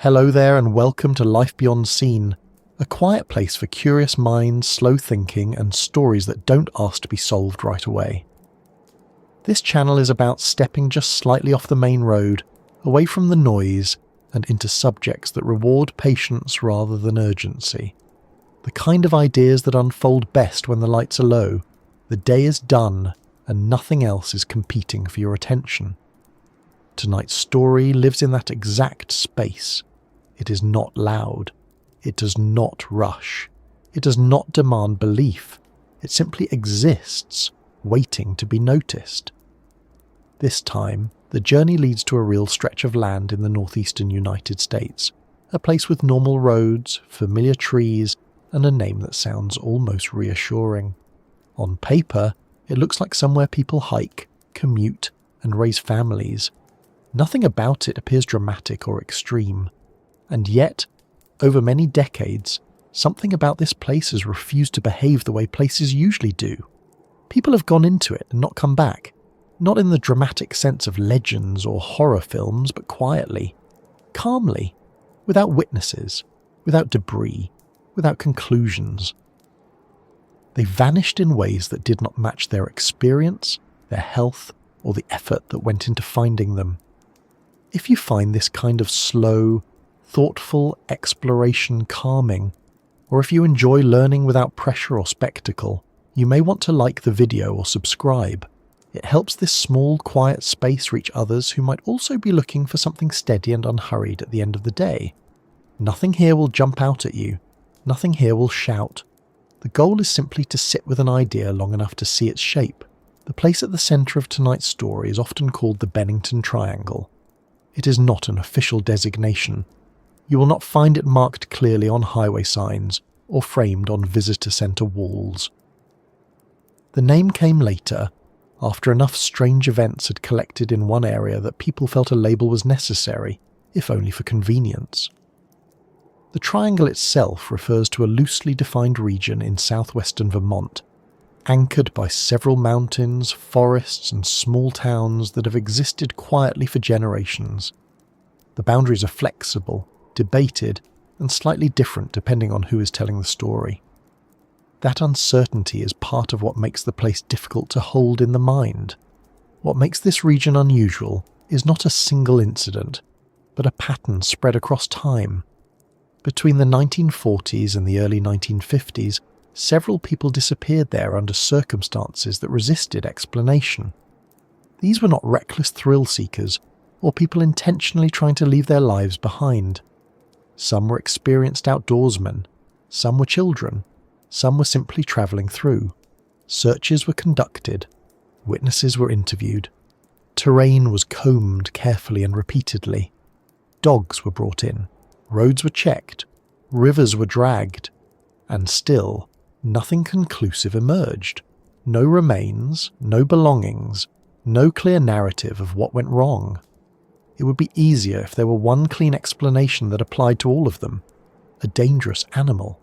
Hello there and welcome to Life Beyond Seen, a quiet place for curious minds, slow thinking and stories that don't ask to be solved right away. This channel is about stepping just slightly off the main road, away from the noise and into subjects that reward patience rather than urgency. The kind of ideas that unfold best when the lights are low, the day is done and nothing else is competing for your attention. Tonight's story lives in that exact space. It is not loud. It does not rush. It does not demand belief. It simply exists, waiting to be noticed. This time, the journey leads to a real stretch of land in the northeastern United States, a place with normal roads, familiar trees, and a name that sounds almost reassuring. On paper, it looks like somewhere people hike, commute, and raise families. Nothing about it appears dramatic or extreme. And yet, over many decades, something about this place has refused to behave the way places usually do. People have gone into it and not come back, not in the dramatic sense of legends or horror films, but quietly, calmly, without witnesses, without debris, without conclusions. They vanished in ways that did not match their experience, their health, or the effort that went into finding them. If you find this kind of slow, thoughtful exploration calming, or if you enjoy learning without pressure or spectacle, you may want to like the video or subscribe. It helps this small, quiet space reach others who might also be looking for something steady and unhurried at the end of the day. Nothing here will jump out at you. Nothing here will shout. The goal is simply to sit with an idea long enough to see its shape. The place at the centre of tonight's story is often called the Bennington Triangle. It is not an official designation. You will not find it marked clearly on highway signs or framed on visitor centre walls. The name came later, after enough strange events had collected in one area that people felt a label was necessary, if only for convenience. The triangle itself refers to a loosely defined region in southwestern Vermont, anchored by several mountains, forests and small towns that have existed quietly for generations. The boundaries are flexible, debated, and slightly different depending on who is telling the story. That uncertainty is part of what makes the place difficult to hold in the mind. What makes this region unusual is not a single incident, but a pattern spread across time. Between the 1940s and the early 1950s, several people disappeared there under circumstances that resisted explanation. These were not reckless thrill seekers, or people intentionally trying to leave their lives behind. Some were experienced outdoorsmen, some were children, some were simply travelling through. Searches were conducted, witnesses were interviewed, terrain was combed carefully and repeatedly, dogs were brought in, roads were checked, rivers were dragged, and still, nothing conclusive emerged. No remains, no belongings, no clear narrative of what went wrong. It would be easier if there were one clean explanation that applied to all of them. A dangerous animal,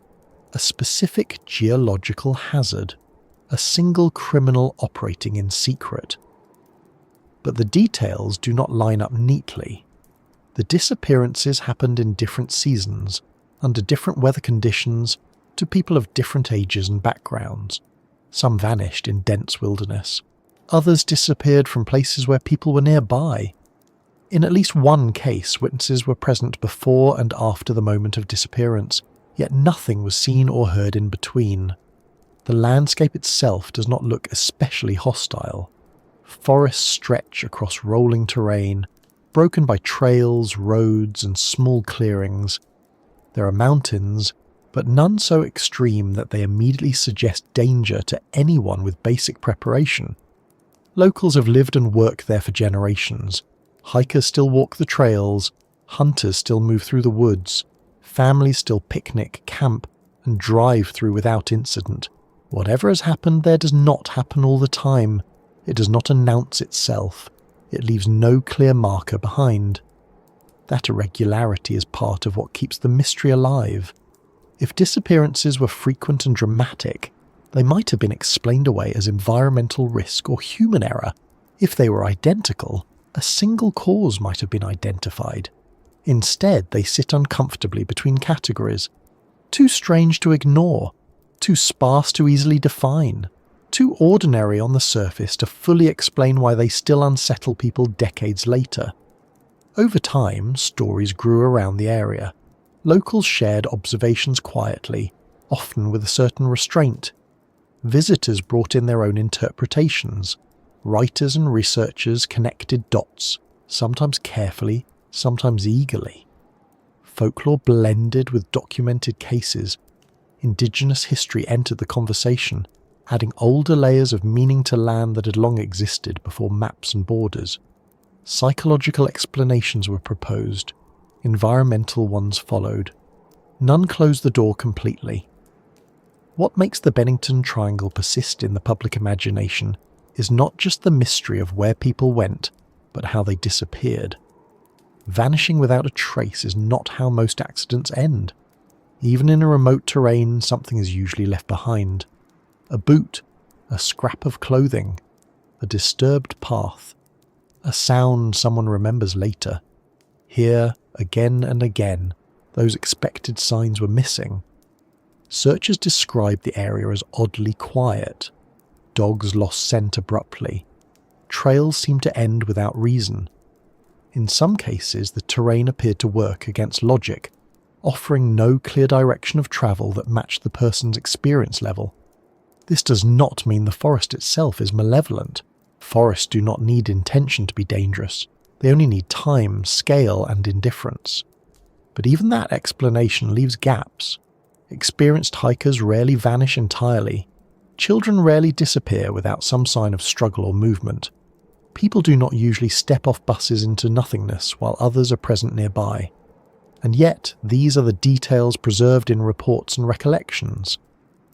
a specific geological hazard, a single criminal operating in secret. But the details do not line up neatly. The disappearances happened in different seasons, under different weather conditions, to people of different ages and backgrounds. Some vanished in dense wilderness. Others disappeared from places where people were nearby. In at least one case, witnesses were present before and after the moment of disappearance, yet nothing was seen or heard in between. The landscape itself does not look especially hostile. Forests stretch across rolling terrain, broken by trails, roads, and small clearings. There are mountains, but none so extreme that they immediately suggest danger to anyone with basic preparation. Locals have lived and worked there for generations. Hikers still walk the trails, hunters still move through the woods, families still picnic, camp, and drive through without incident. Whatever has happened there does not happen all the time. It does not announce itself. It leaves no clear marker behind. That irregularity is part of what keeps the mystery alive. If disappearances were frequent and dramatic, they might have been explained away as environmental risk or human error. If they were identical, a single cause might have been identified. Instead, they sit uncomfortably between categories, too strange to ignore, too sparse to easily define, too ordinary on the surface to fully explain why they still unsettle people decades later. Over time, stories grew around the area. Locals shared observations quietly, often with a certain restraint. Visitors brought in their own interpretations. Writers and researchers connected dots, sometimes carefully, sometimes eagerly. Folklore blended with documented cases. Indigenous history entered the conversation, adding older layers of meaning to land that had long existed before maps and borders. Psychological explanations were proposed. Environmental ones followed. None closed the door completely. What makes the Bennington Triangle persist in the public imagination is not just the mystery of where people went, but how they disappeared. Vanishing without a trace is not how most accidents end. Even in a remote terrain, something is usually left behind. A boot, a scrap of clothing, a disturbed path, a sound someone remembers later. Here, again and again, those expected signs were missing. Searchers described the area as oddly quiet. Dogs lost scent abruptly. Trails seemed to end without reason. In some cases, the terrain appeared to work against logic, offering no clear direction of travel that matched the person's experience level. This does not mean the forest itself is malevolent. Forests do not need intention to be dangerous. They only need time, scale, and indifference. But even that explanation leaves gaps. Experienced hikers rarely vanish entirely. Children rarely disappear without some sign of struggle or movement. People do not usually step off buses into nothingness while others are present nearby. And yet, these are the details preserved in reports and recollections.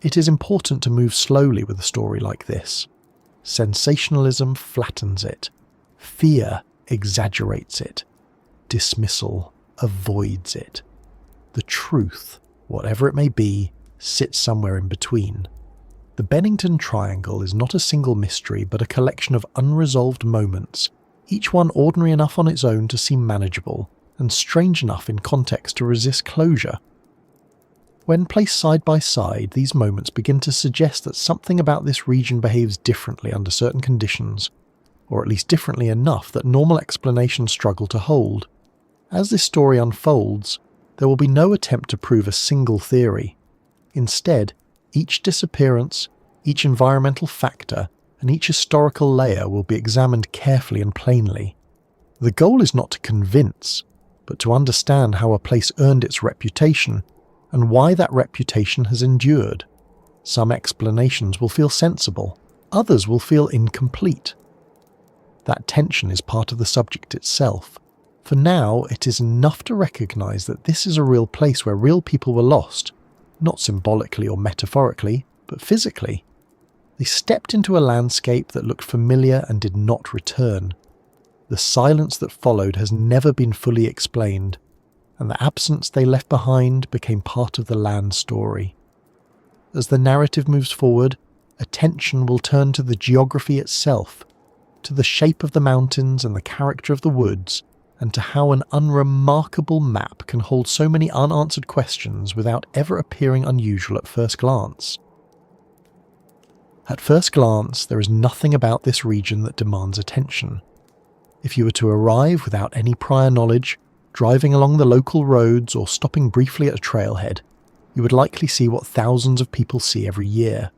It is important to move slowly with a story like this. Sensationalism flattens it. Fear exaggerates it. Dismissal avoids it. The truth, whatever it may be, sits somewhere in between. The Bennington Triangle is not a single mystery but a collection of unresolved moments, each one ordinary enough on its own to seem manageable, and strange enough in context to resist closure. When placed side by side, these moments begin to suggest that something about this region behaves differently under certain conditions, or at least differently enough that normal explanations struggle to hold. As this story unfolds, there will be no attempt to prove a single theory. Instead, each disappearance, each environmental factor, and each historical layer will be examined carefully and plainly. The goal is not to convince, but to understand how a place earned its reputation and why that reputation has endured. Some explanations will feel sensible, others will feel incomplete. That tension is part of the subject itself. For now, it is enough to recognize that this is a real place where real people were lost, not symbolically or metaphorically, but physically. They stepped into a landscape that looked familiar and did not return. The silence that followed has never been fully explained, and the absence they left behind became part of the land story. As the narrative moves forward, attention will turn to the geography itself, to the shape of the mountains and the character of the woods, and to how an unremarkable map can hold so many unanswered questions without ever appearing unusual at first glance. At first glance, there is nothing about this region that demands attention. If you were to arrive without any prior knowledge, driving along the local roads or stopping briefly at a trailhead, you would likely see what thousands of people see every year.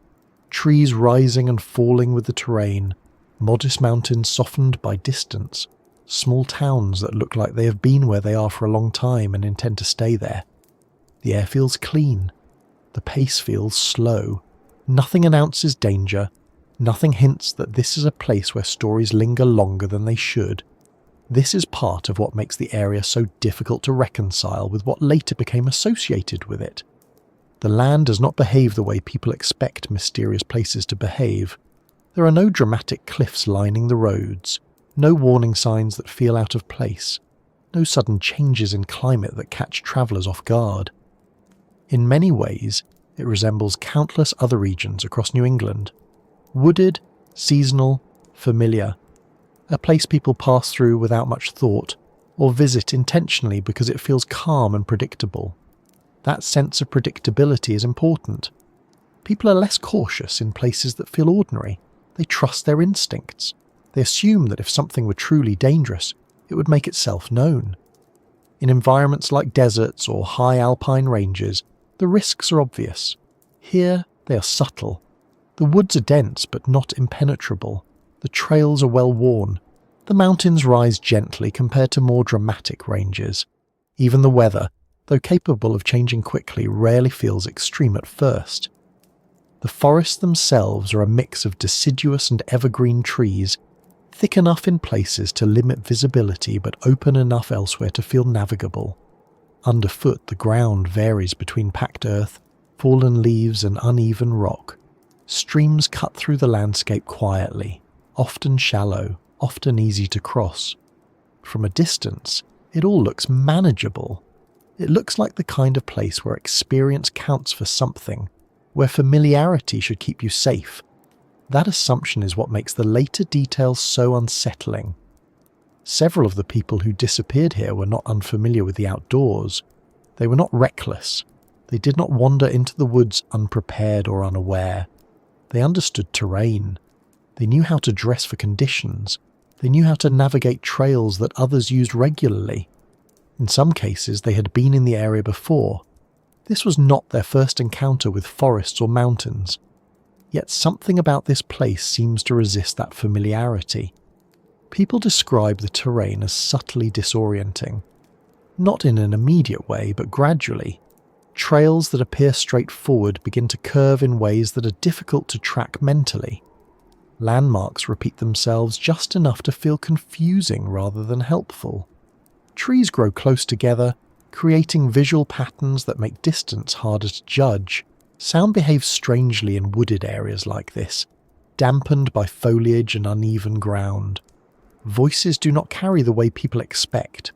Trees rising and falling with the terrain, modest mountains softened by distance, small towns that look like they have been where they are for a long time and intend to stay there. The air feels clean. The pace feels slow. Nothing announces danger. Nothing hints that this is a place where stories linger longer than they should. This is part of what makes the area so difficult to reconcile with what later became associated with it. The land does not behave the way people expect mysterious places to behave. There are no dramatic cliffs lining the roads, no warning signs that feel out of place, no sudden changes in climate that catch travellers off guard. In many ways, it resembles countless other regions across New England. Wooded, seasonal, familiar. A place people pass through without much thought, or visit intentionally because it feels calm and predictable. That sense of predictability is important. People are less cautious in places that feel ordinary. They trust their instincts. They assume that if something were truly dangerous, it would make itself known. In environments like deserts or high alpine ranges, the risks are obvious. Here, they are subtle. The woods are dense but not impenetrable. The trails are well worn. The mountains rise gently compared to more dramatic ranges. Even the weather, though capable of changing quickly, rarely feels extreme at first. The forests themselves are a mix of deciduous and evergreen trees, thick enough in places to limit visibility but open enough elsewhere to feel navigable. Underfoot, the ground varies between packed earth, fallen leaves and uneven rock. Streams cut through the landscape quietly, often shallow, often easy to cross. From a distance, it all looks manageable. It looks like the kind of place where experience counts for something, where familiarity should keep you safe. That assumption is what makes the later details so unsettling. Several of the people who disappeared here were not unfamiliar with the outdoors. They were not reckless. They did not wander into the woods unprepared or unaware. They understood terrain. They knew how to dress for conditions. They knew how to navigate trails that others used regularly. In some cases, they had been in the area before. This was not their first encounter with forests or mountains. Yet something about this place seems to resist that familiarity. People describe the terrain as subtly disorienting. Not in an immediate way, but gradually. Trails that appear straightforward begin to curve in ways that are difficult to track mentally. Landmarks repeat themselves just enough to feel confusing rather than helpful. Trees grow close together, creating visual patterns that make distance harder to judge. Sound behaves strangely in wooded areas like this, dampened by foliage and uneven ground. Voices do not carry the way people expect.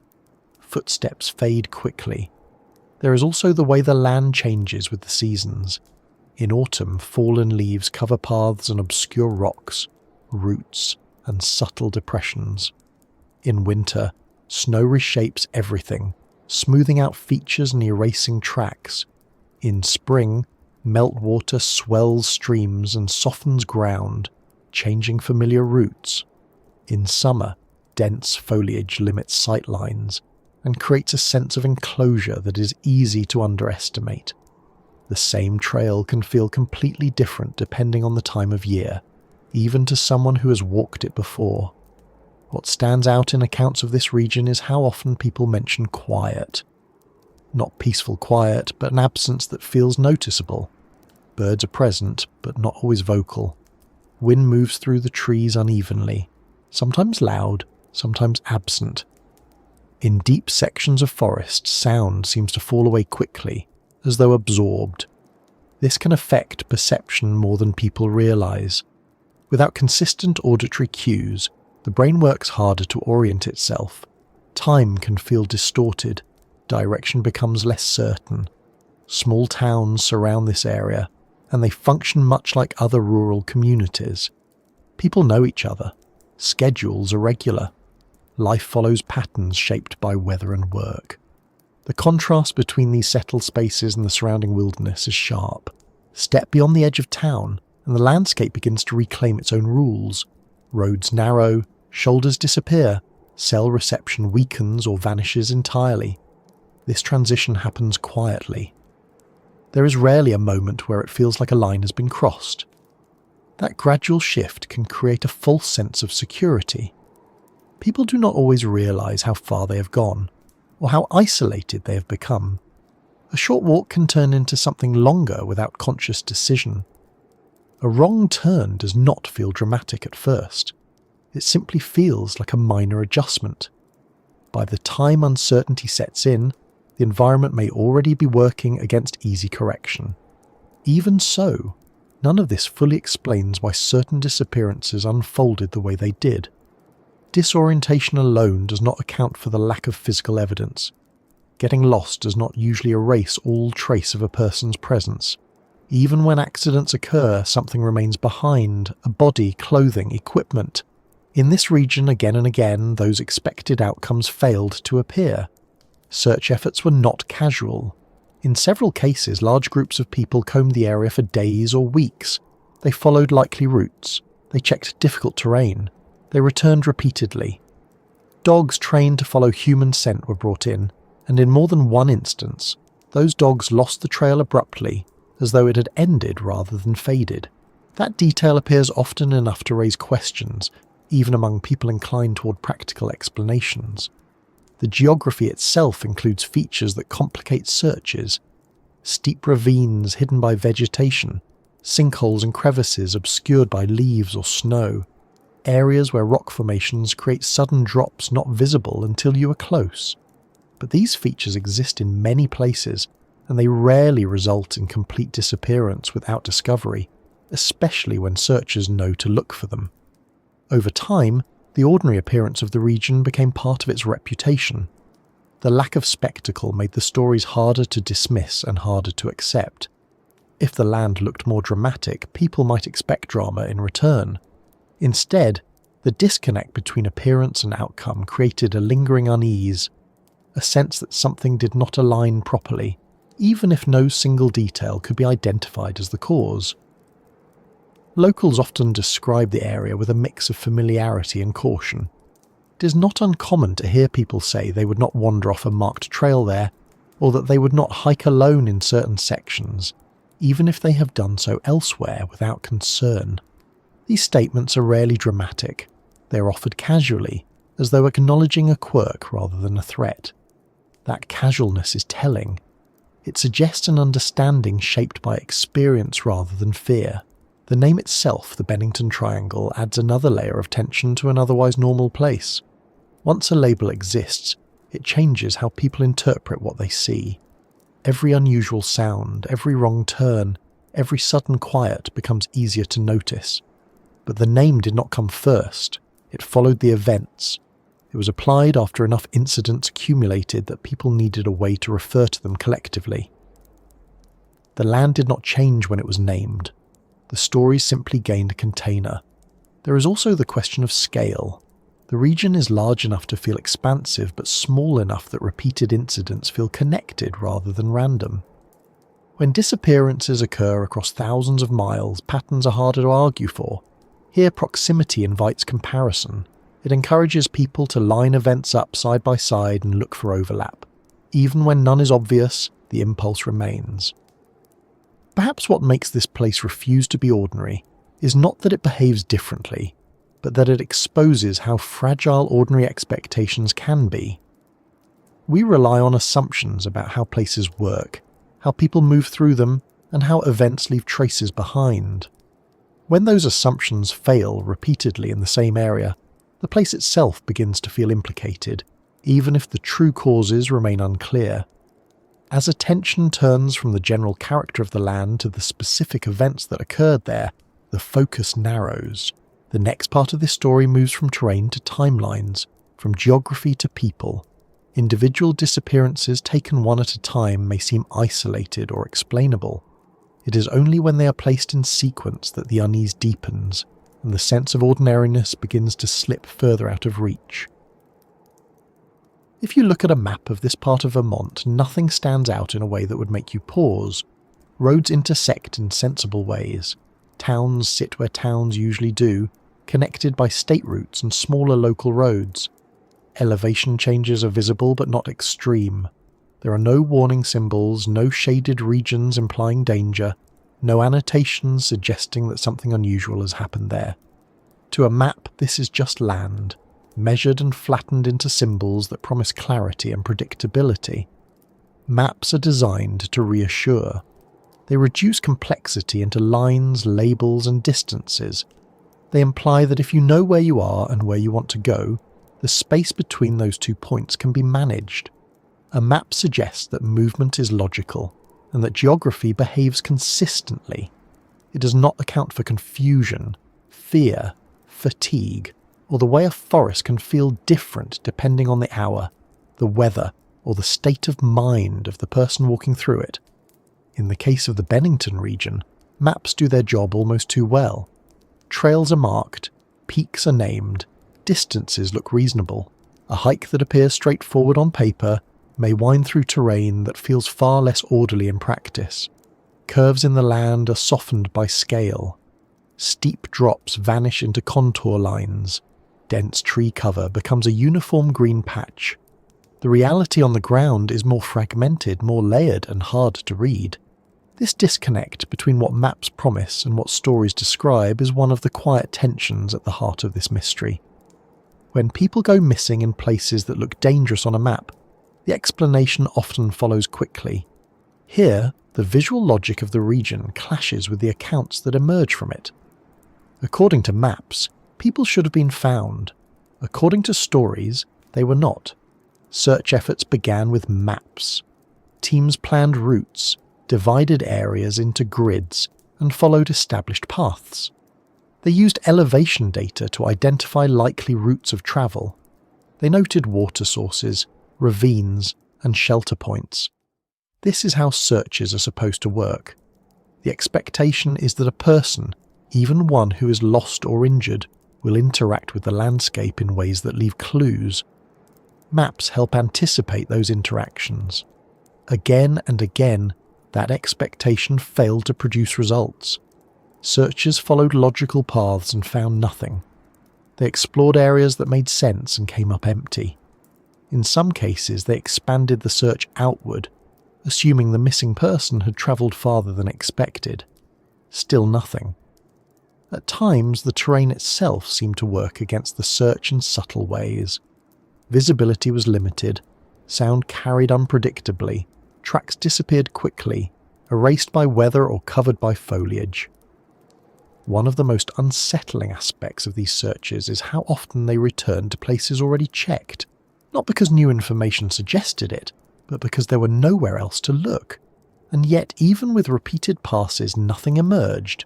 Footsteps fade quickly. There is also the way the land changes with the seasons. In autumn, fallen leaves cover paths and obscure rocks, roots, and subtle depressions. In winter, snow reshapes everything, smoothing out features and erasing tracks. In spring, meltwater swells streams and softens ground, changing familiar routes. In summer, dense foliage limits sightlines and creates a sense of enclosure that is easy to underestimate. The same trail can feel completely different depending on the time of year, even to someone who has walked it before. What stands out in accounts of this region is how often people mention quiet. Not peaceful quiet, but an absence that feels noticeable. Birds are present, but not always vocal. Wind moves through the trees unevenly, sometimes loud, sometimes absent. In deep sections of forest, sound seems to fall away quickly, as though absorbed. This can affect perception more than people realize. Without consistent auditory cues, the brain works harder to orient itself. Time can feel distorted. Direction becomes less certain. Small towns surround this area, and they function much like other rural communities. People know each other. Schedules are regular. Life follows patterns shaped by weather and work. The contrast between these settled spaces and the surrounding wilderness is sharp. Step beyond the edge of town, and the landscape begins to reclaim its own rules. Roads narrow, shoulders disappear, cell reception weakens or vanishes entirely. This transition happens quietly. There is rarely a moment where it feels like a line has been crossed. That gradual shift can create a false sense of security. People do not always realize how far they have gone, or how isolated they have become. A short walk can turn into something longer without conscious decision. A wrong turn does not feel dramatic at first. It simply feels like a minor adjustment. By the time uncertainty sets in, the environment may already be working against easy correction. Even so, none of this fully explains why certain disappearances unfolded the way they did. Disorientation alone does not account for the lack of physical evidence. Getting lost does not usually erase all trace of a person's presence. Even when accidents occur, something remains behind: a body, clothing, equipment. In this region, again and again, those expected outcomes failed to appear. Search efforts were not casual. In several cases, large groups of people combed the area for days or weeks. They followed likely routes. They checked difficult terrain. They returned repeatedly. Dogs trained to follow human scent were brought in, and in more than one instance, those dogs lost the trail abruptly, as though it had ended rather than faded. That detail appears often enough to raise questions, even among people inclined toward practical explanations. The geography itself includes features that complicate searches. Steep ravines hidden by vegetation, sinkholes and crevices obscured by leaves or snow, areas where rock formations create sudden drops not visible until you are close. But these features exist in many places, and they rarely result in complete disappearance without discovery, especially when searchers know to look for them. Over time, the ordinary appearance of the region became part of its reputation. The lack of spectacle made the stories harder to dismiss and harder to accept. If the land looked more dramatic, people might expect drama in return. Instead, the disconnect between appearance and outcome created a lingering unease, a sense that something did not align properly, even if no single detail could be identified as the cause. Locals often describe the area with a mix of familiarity and caution. It is not uncommon to hear people say they would not wander off a marked trail there, or that they would not hike alone in certain sections, even if they have done so elsewhere without concern. These statements are rarely dramatic. They are offered casually, as though acknowledging a quirk rather than a threat. That casualness is telling. It suggests an understanding shaped by experience rather than fear. The name itself, the Bennington Triangle, adds another layer of tension to an otherwise normal place. Once a label exists, it changes how people interpret what they see. Every unusual sound, every wrong turn, every sudden quiet becomes easier to notice. But the name did not come first. It followed the events. It was applied after enough incidents accumulated that people needed a way to refer to them collectively. The land did not change when it was named. The stories simply gained a container. There is also the question of scale. The region is large enough to feel expansive, but small enough that repeated incidents feel connected rather than random. When disappearances occur across thousands of miles, patterns are harder to argue for. Here, proximity invites comparison. It encourages people to line events up side by side and look for overlap. Even when none is obvious, the impulse remains. Perhaps what makes this place refuse to be ordinary is not that it behaves differently, but that it exposes how fragile ordinary expectations can be. We rely on assumptions about how places work, how people move through them, and how events leave traces behind. When those assumptions fail repeatedly in the same area, the place itself begins to feel implicated, even if the true causes remain unclear. As attention turns from the general character of the land to the specific events that occurred there, the focus narrows. The next part of this story moves from terrain to timelines, from geography to people. Individual disappearances taken one at a time may seem isolated or explainable. It is only when they are placed in sequence that the unease deepens, and the sense of ordinariness begins to slip further out of reach. If you look at a map of this part of Vermont, nothing stands out in a way that would make you pause. Roads intersect in sensible ways. Towns sit where towns usually do, connected by state routes and smaller local roads. Elevation changes are visible but not extreme. There are no warning symbols, no shaded regions implying danger, no annotations suggesting that something unusual has happened there. To a map, this is just land, measured and flattened into symbols that promise clarity and predictability. Maps are designed to reassure. They reduce complexity into lines, labels, and distances. They imply that if you know where you are and where you want to go, the space between those 2 points can be managed. A map suggests that movement is logical, and that geography behaves consistently. It does not account for confusion, fear, fatigue, or the way a forest can feel different depending on the hour, the weather, or the state of mind of the person walking through it. In the case of the Bennington region, maps do their job almost too well. Trails are marked, peaks are named, Distances look reasonable. A hike that appears straightforward on paper may wind through terrain that feels far less orderly in practice. Curves in the land are softened by scale. Steep drops vanish into contour lines. Dense tree cover becomes a uniform green patch. The reality on the ground is more fragmented, more layered, and hard to read. This disconnect between what maps promise and what stories describe is one of the quiet tensions at the heart of this mystery. When people go missing in places that look dangerous on a map, the explanation often follows quickly. Here, the visual logic of the region clashes with the accounts that emerge from it. According to maps, people should have been found. According to stories, they were not. Search efforts began with maps. Teams planned routes, divided areas into grids, and followed established paths. They used elevation data to identify likely routes of travel. They noted water sources, ravines, and shelter points. This is how searches are supposed to work. The expectation is that a person, even one who is lost or injured, will interact with the landscape in ways that leave clues. Maps help anticipate those interactions. Again and again, that expectation failed to produce results. Searchers followed logical paths and found nothing. They explored areas that made sense and came up empty. In some cases, they expanded the search outward, assuming the missing person had travelled farther than expected. Still nothing. At times, the terrain itself seemed to work against the search in subtle ways. Visibility was limited, sound carried unpredictably, tracks disappeared quickly, erased by weather or covered by foliage. One of the most unsettling aspects of these searches is how often they returned to places already checked, not because new information suggested it, but because there were nowhere else to look. And yet, even with repeated passes, nothing emerged.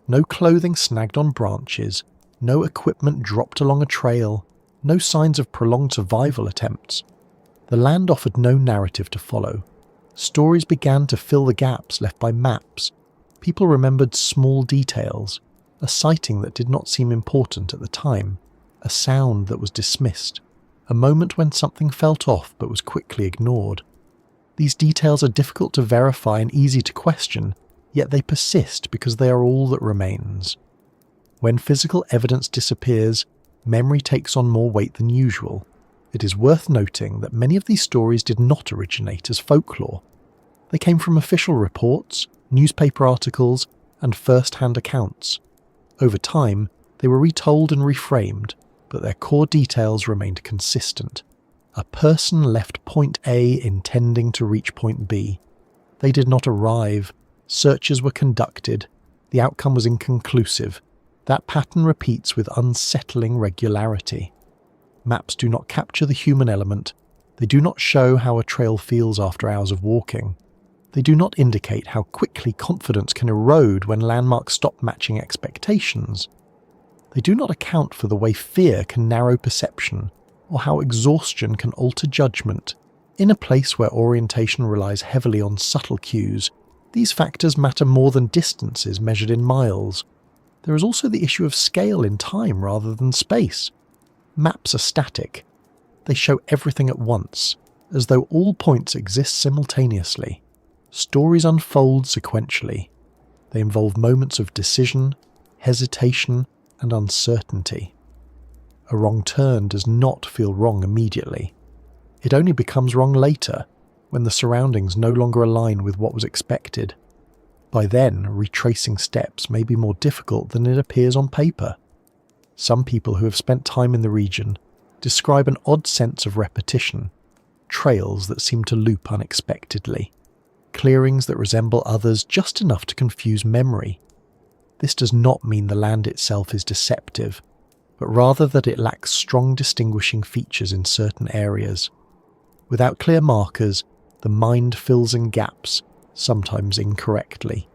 No clothing snagged on branches, no equipment dropped along a trail, no signs of prolonged survival attempts. The land offered no narrative to follow. Stories began to fill the gaps left by maps. People remembered small details, a sighting that did not seem important at the time, a sound that was dismissed, a moment when something felt off but was quickly ignored. These details are difficult to verify and easy to question, yet they persist because they are all that remains. When physical evidence disappears, memory takes on more weight than usual. It is worth noting that many of these stories did not originate as folklore. They came from official reports, newspaper articles, and first-hand accounts. Over time, they were retold and reframed, but their core details remained consistent. A person left point A intending to reach point B. They did not arrive. Searches were conducted. The outcome was inconclusive. That pattern repeats with unsettling regularity. Maps do not capture the human element. They do not show how a trail feels after hours of walking. They do not indicate how quickly confidence can erode when landmarks stop matching expectations. They do not account for the way fear can narrow perception, or how exhaustion can alter judgment. In a place where orientation relies heavily on subtle cues, these factors matter more than distances measured in miles. There is also the issue of scale in time rather than space. Maps are static. They show everything at once, as though all points exist simultaneously. Stories unfold sequentially. They involve moments of decision, hesitation, and uncertainty. A wrong turn does not feel wrong immediately. It only becomes wrong later, when the surroundings no longer align with what was expected. By then, retracing steps may be more difficult than it appears on paper. Some people who have spent time in the region describe an odd sense of repetition, trails that seem to loop unexpectedly, clearings that resemble others just enough to confuse memory. This does not mean the land itself is deceptive, but rather that it lacks strong distinguishing features in certain areas. Without clear markers, the mind fills in gaps, sometimes incorrectly.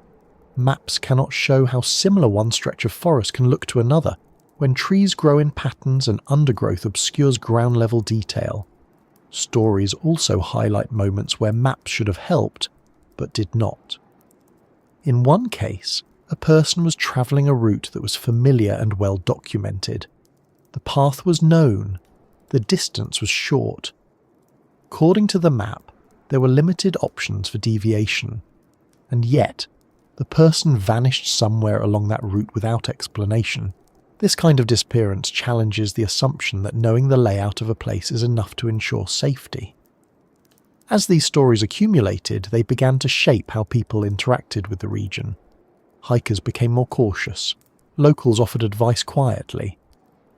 Maps cannot show how similar one stretch of forest can look to another, when trees grow in patterns and undergrowth obscures ground-level detail. Stories also highlight moments where maps should have helped, but did not. In one case, a person was travelling a route that was familiar and well documented. The path was known. The distance was short. According to the map, there were limited options for deviation. And yet, the person vanished somewhere along that route without explanation. This kind of disappearance challenges the assumption that knowing the layout of a place is enough to ensure safety. As these stories accumulated, they began to shape how people interacted with the region. Hikers became more cautious. Locals offered advice quietly.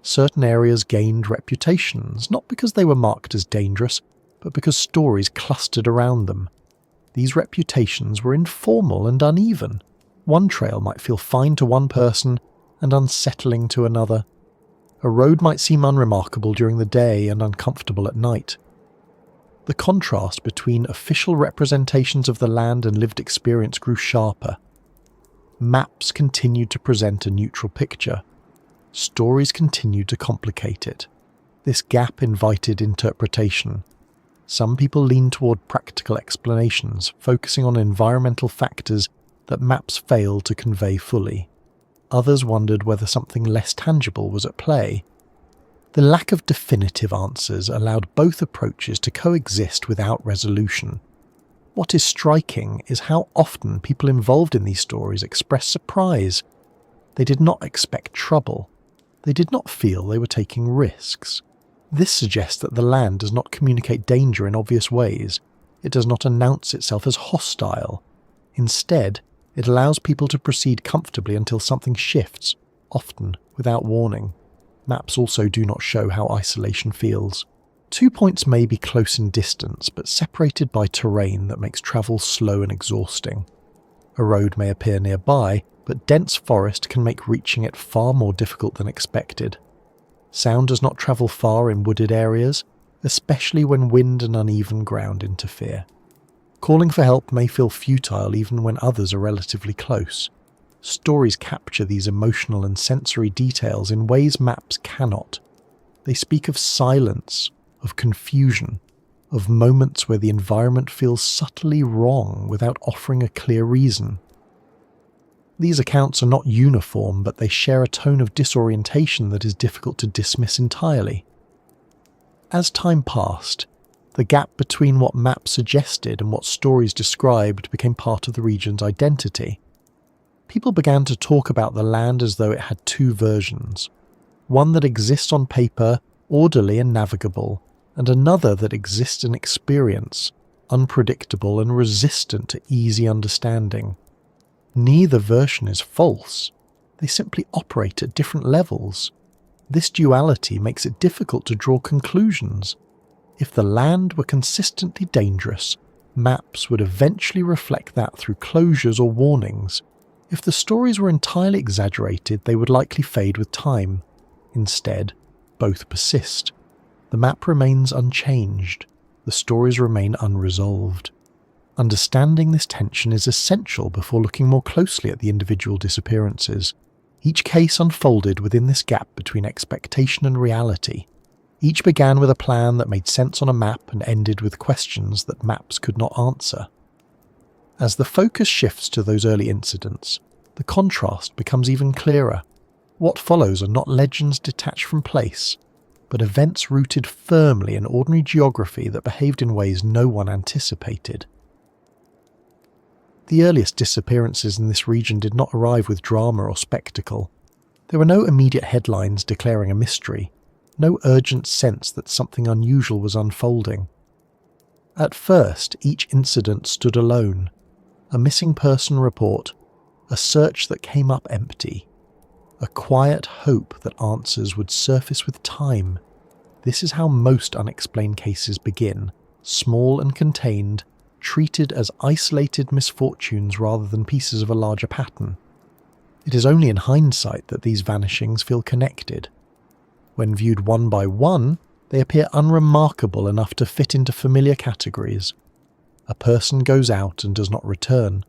Certain areas gained reputations, not because they were marked as dangerous, but because stories clustered around them. These reputations were informal and uneven. One trail might feel fine to one person and unsettling to another. A road might seem unremarkable during the day and uncomfortable at night. The contrast between official representations of the land and lived experience grew sharper. Maps continued to present a neutral picture. Stories continued to complicate it. This gap invited interpretation. Some people leaned toward practical explanations, focusing on environmental factors that maps failed to convey fully. Others wondered whether something less tangible was at play. The lack of definitive answers allowed both approaches to coexist without resolution. What is striking is how often people involved in these stories expressed surprise. They did not expect trouble. They did not feel they were taking risks. This suggests that the land does not communicate danger in obvious ways. It does not announce itself as hostile. Instead, it allows people to proceed comfortably until something shifts, often without warning. Maps also do not show how isolation feels. 2 points may be close in distance, but separated by terrain that makes travel slow and exhausting. A road may appear nearby, but dense forest can make reaching it far more difficult than expected. Sound does not travel far in wooded areas, especially when wind and uneven ground interfere. Calling for help may feel futile even when others are relatively close. Stories capture these emotional and sensory details in ways maps cannot. They speak of silence, of confusion, of moments where the environment feels subtly wrong without offering a clear reason. These accounts are not uniform, but they share a tone of disorientation that is difficult to dismiss entirely. As time passed, the gap between what maps suggested and what stories described became part of the region's identity. People began to talk about the land as though it had two versions, one that exists on paper, orderly and navigable, and another that exists in experience, unpredictable and resistant to easy understanding. Neither version is false. They simply operate at different levels. This duality makes it difficult to draw conclusions. If the land were consistently dangerous, maps would eventually reflect that through closures or warnings. If the stories were entirely exaggerated, they would likely fade with time. Instead, both persist. The map remains unchanged. The stories remain unresolved. Understanding this tension is essential before looking more closely at the individual disappearances. Each case unfolded within this gap between expectation and reality. Each began with a plan that made sense on a map and ended with questions that maps could not answer. As the focus shifts to those early incidents, the contrast becomes even clearer. What follows are not legends detached from place, but events rooted firmly in ordinary geography that behaved in ways no one anticipated. The earliest disappearances in this region did not arrive with drama or spectacle. There were no immediate headlines declaring a mystery, no urgent sense that something unusual was unfolding. At first, each incident stood alone. A missing person report, a search that came up empty, a quiet hope that answers would surface with time. This is how most unexplained cases begin, small and contained, treated as isolated misfortunes rather than pieces of a larger pattern. It is only in hindsight that these vanishings feel connected. When viewed one by one, they appear unremarkable enough to fit into familiar categories. A person goes out and does not return.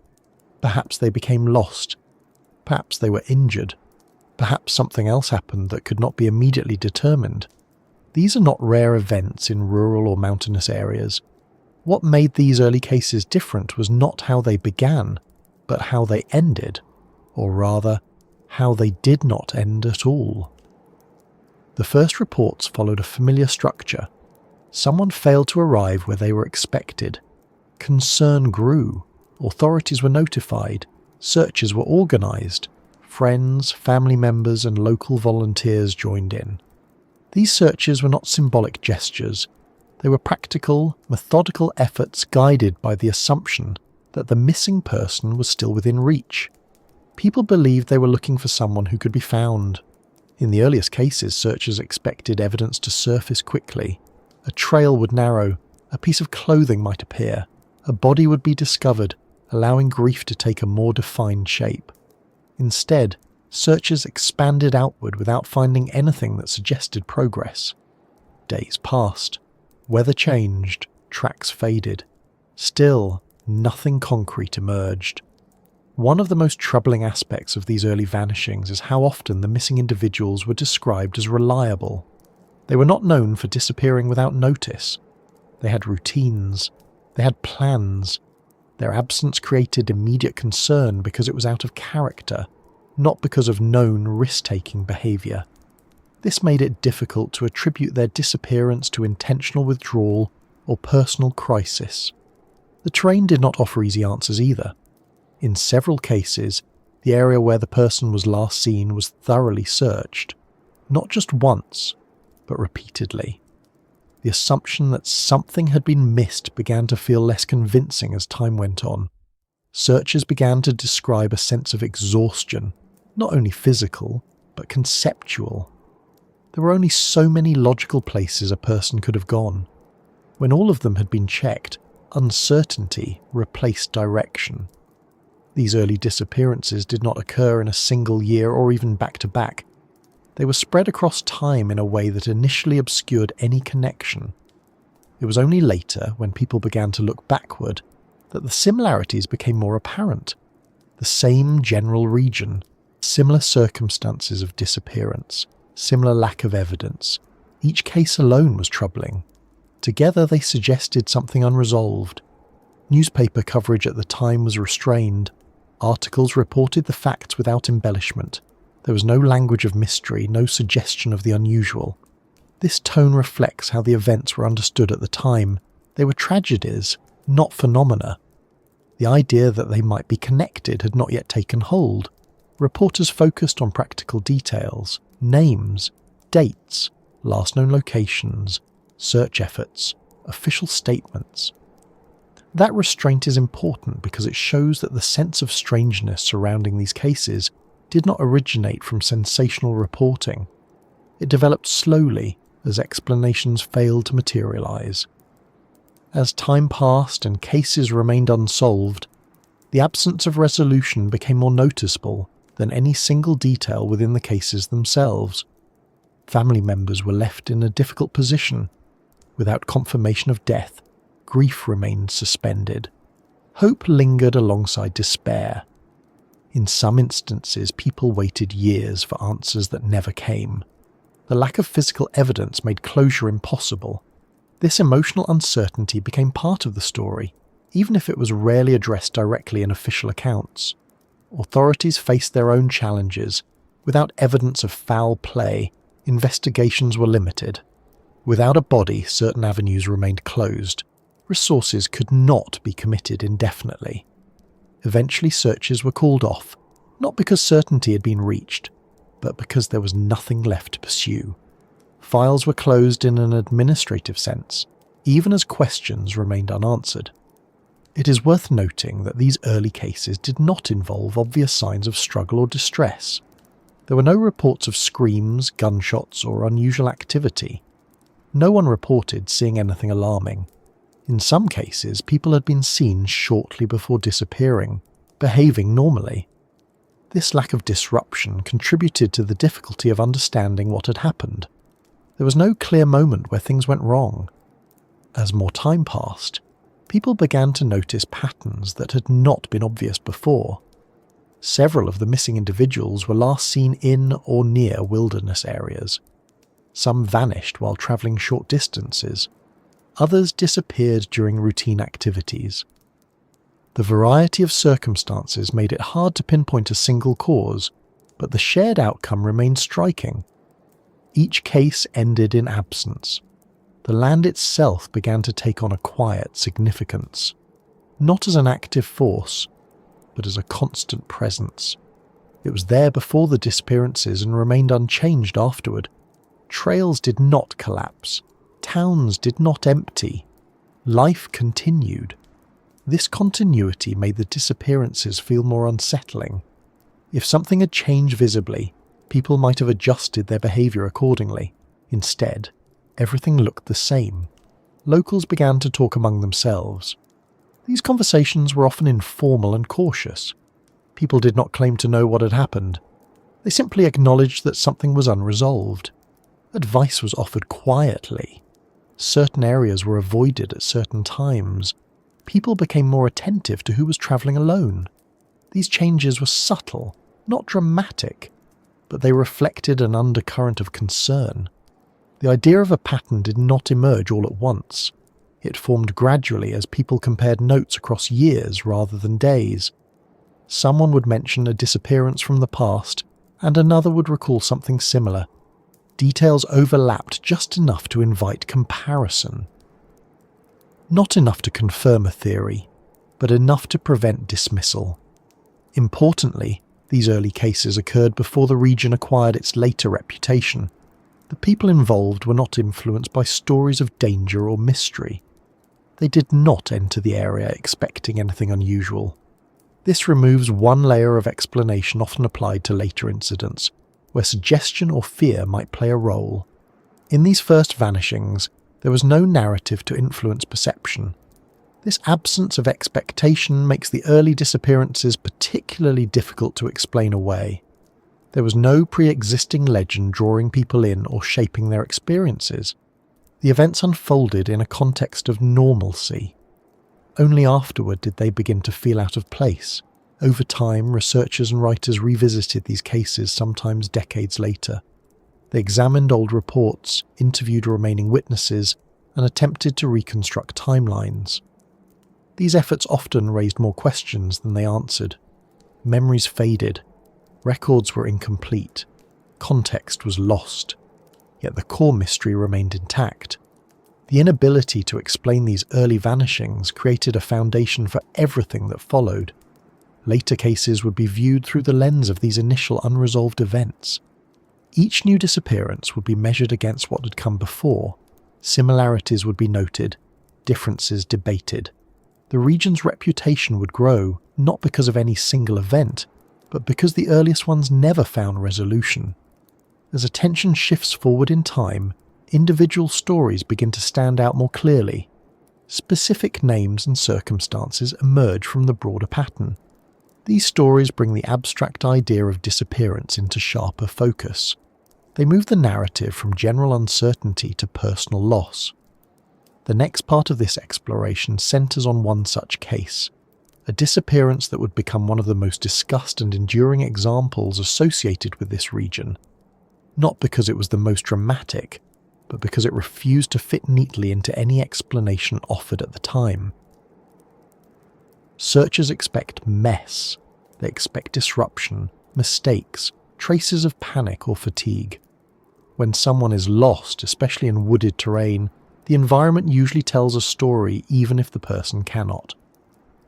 Perhaps they became lost. Perhaps they were injured. Perhaps something else happened that could not be immediately determined. These are not rare events in rural or mountainous areas. What made these early cases different was not how they began, but how they ended, or rather, how they did not end at all. The first reports followed a familiar structure. Someone failed to arrive where they were expected. Concern grew. Authorities were notified. Searches were organised. Friends, family members and local volunteers joined in. These searches were not symbolic gestures. They were practical, methodical efforts guided by the assumption that the missing person was still within reach. People believed they were looking for someone who could be found. In the earliest cases, searchers expected evidence to surface quickly. A trail would narrow, a piece of clothing might appear, a body would be discovered, allowing grief to take a more defined shape. Instead, searchers expanded outward without finding anything that suggested progress. Days passed. Weather changed. Tracks faded. Still, nothing concrete emerged. One of the most troubling aspects of these early vanishings is how often the missing individuals were described as reliable. They were not known for disappearing without notice. They had routines. They had plans. Their absence created immediate concern because it was out of character, not because of known risk-taking behaviour. This made it difficult to attribute their disappearance to intentional withdrawal or personal crisis. The terrain did not offer easy answers either. In several cases, the area where the person was last seen was thoroughly searched, not just once, but repeatedly. The assumption that something had been missed began to feel less convincing as time went on. Searchers began to describe a sense of exhaustion, not only physical, but conceptual. There were only so many logical places a person could have gone. When all of them had been checked, uncertainty replaced direction. These early disappearances did not occur in a single year or even back-to-back. They were spread across time in a way that initially obscured any connection. It was only later, when people began to look backward, that the similarities became more apparent. The same general region, similar circumstances of disappearance, similar lack of evidence. Each case alone was troubling. Together they suggested something unresolved. Newspaper coverage at the time was restrained. Articles reported the facts without embellishment. There was no language of mystery, no suggestion of the unusual. This tone reflects how the events were understood at the time. They were tragedies, not phenomena. The idea that they might be connected had not yet taken hold. Reporters focused on practical details, names, dates, last known locations, search efforts, official statements. That restraint is important because it shows that the sense of strangeness surrounding these cases did not originate from sensational reporting. It developed slowly as explanations failed to materialize. As time passed and cases remained unsolved, the absence of resolution became more noticeable than any single detail within the cases themselves. Family members were left in a difficult position. Without confirmation of death, grief remained suspended. Hope lingered alongside despair. In some instances, people waited years for answers that never came. The lack of physical evidence made closure impossible. This emotional uncertainty became part of the story, even if it was rarely addressed directly in official accounts. Authorities faced their own challenges. Without evidence of foul play, investigations were limited. Without a body, certain avenues remained closed. Resources could not be committed indefinitely. Eventually searches were called off, not because certainty had been reached, but because there was nothing left to pursue. Files were closed in an administrative sense, even as questions remained unanswered. It is worth noting that these early cases did not involve obvious signs of struggle or distress. There were no reports of screams, gunshots, or unusual activity. No one reported seeing anything alarming. In some cases, people had been seen shortly before disappearing, behaving normally. This lack of disruption contributed to the difficulty of understanding what had happened. There was no clear moment where things went wrong. As more time passed, people began to notice patterns that had not been obvious before. Several of the missing individuals were last seen in or near wilderness areas. Some vanished while travelling short distances. Others disappeared during routine activities. The variety of circumstances made it hard to pinpoint a single cause, but the shared outcome remained striking. Each case ended in absence. The land itself began to take on a quiet significance, not as an active force, but as a constant presence. It was there before the disappearances and remained unchanged afterward. Trails did not collapse. Towns did not empty. Life continued. This continuity made the disappearances feel more unsettling. If something had changed visibly, people might have adjusted their behaviour accordingly. Instead, everything looked the same. Locals began to talk among themselves. These conversations were often informal and cautious. People did not claim to know what had happened. They simply acknowledged that something was unresolved. Advice was offered quietly. Certain areas were avoided at certain times. People became more attentive to who was travelling alone. These changes were subtle, not dramatic, but they reflected an undercurrent of concern. The idea of a pattern did not emerge all at once. It formed gradually as people compared notes across years rather than days. Someone would mention a disappearance from the past, and another would recall something similar. Details overlapped just enough to invite comparison. Not enough to confirm a theory, but enough to prevent dismissal. Importantly, these early cases occurred before the region acquired its later reputation. The people involved were not influenced by stories of danger or mystery. They did not enter the area expecting anything unusual. This removes one layer of explanation often applied to later incidents, where suggestion or fear might play a role. In these first vanishings, there was no narrative to influence perception. This absence of expectation makes the early disappearances particularly difficult to explain away. There was no pre-existing legend drawing people in or shaping their experiences. The events unfolded in a context of normalcy. Only afterward did they begin to feel out of place. Over time, researchers and writers revisited these cases, sometimes decades later. They examined old reports, interviewed remaining witnesses, and attempted to reconstruct timelines. These efforts often raised more questions than they answered. Memories faded. Records were incomplete. Context was lost. Yet the core mystery remained intact. The inability to explain these early vanishings created a foundation for everything that followed. Later cases would be viewed through the lens of these initial unresolved events. Each new disappearance would be measured against what had come before. Similarities would be noted, differences debated. The region's reputation would grow, not because of any single event, but because the earliest ones never found resolution. As attention shifts forward in time, individual stories begin to stand out more clearly. Specific names and circumstances emerge from the broader pattern. These stories bring the abstract idea of disappearance into sharper focus. They move the narrative from general uncertainty to personal loss. The next part of this exploration centers on one such case, a disappearance that would become one of the most discussed and enduring examples associated with this region, not because it was the most dramatic, but because it refused to fit neatly into any explanation offered at the time. Searchers expect mess. They expect disruption, mistakes, traces of panic or fatigue. When someone is lost, especially in wooded terrain, the environment usually tells a story even if the person cannot.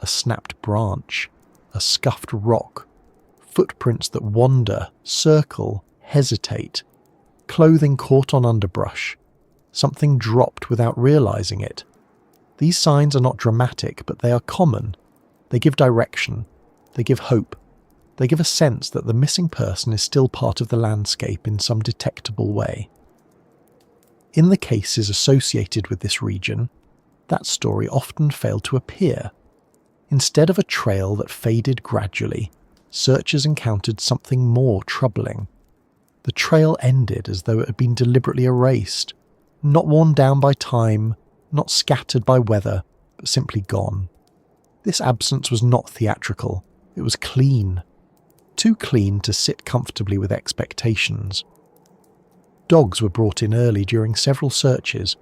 A snapped branch, a scuffed rock, footprints that wander, circle, hesitate, clothing caught on underbrush, something dropped without realizing it. These signs are not dramatic, but they are common. They give direction. They give hope. They give a sense that the missing person is still part of the landscape in some detectable way. In the cases associated with this region, that story often failed to appear. Instead of a trail that faded gradually, searchers encountered something more troubling. The trail ended as though it had been deliberately erased, not worn down by time, not scattered by weather, but simply gone. This absence was not theatrical, it was clean. Too clean to sit comfortably with expectations. Dogs were brought in early during several searches.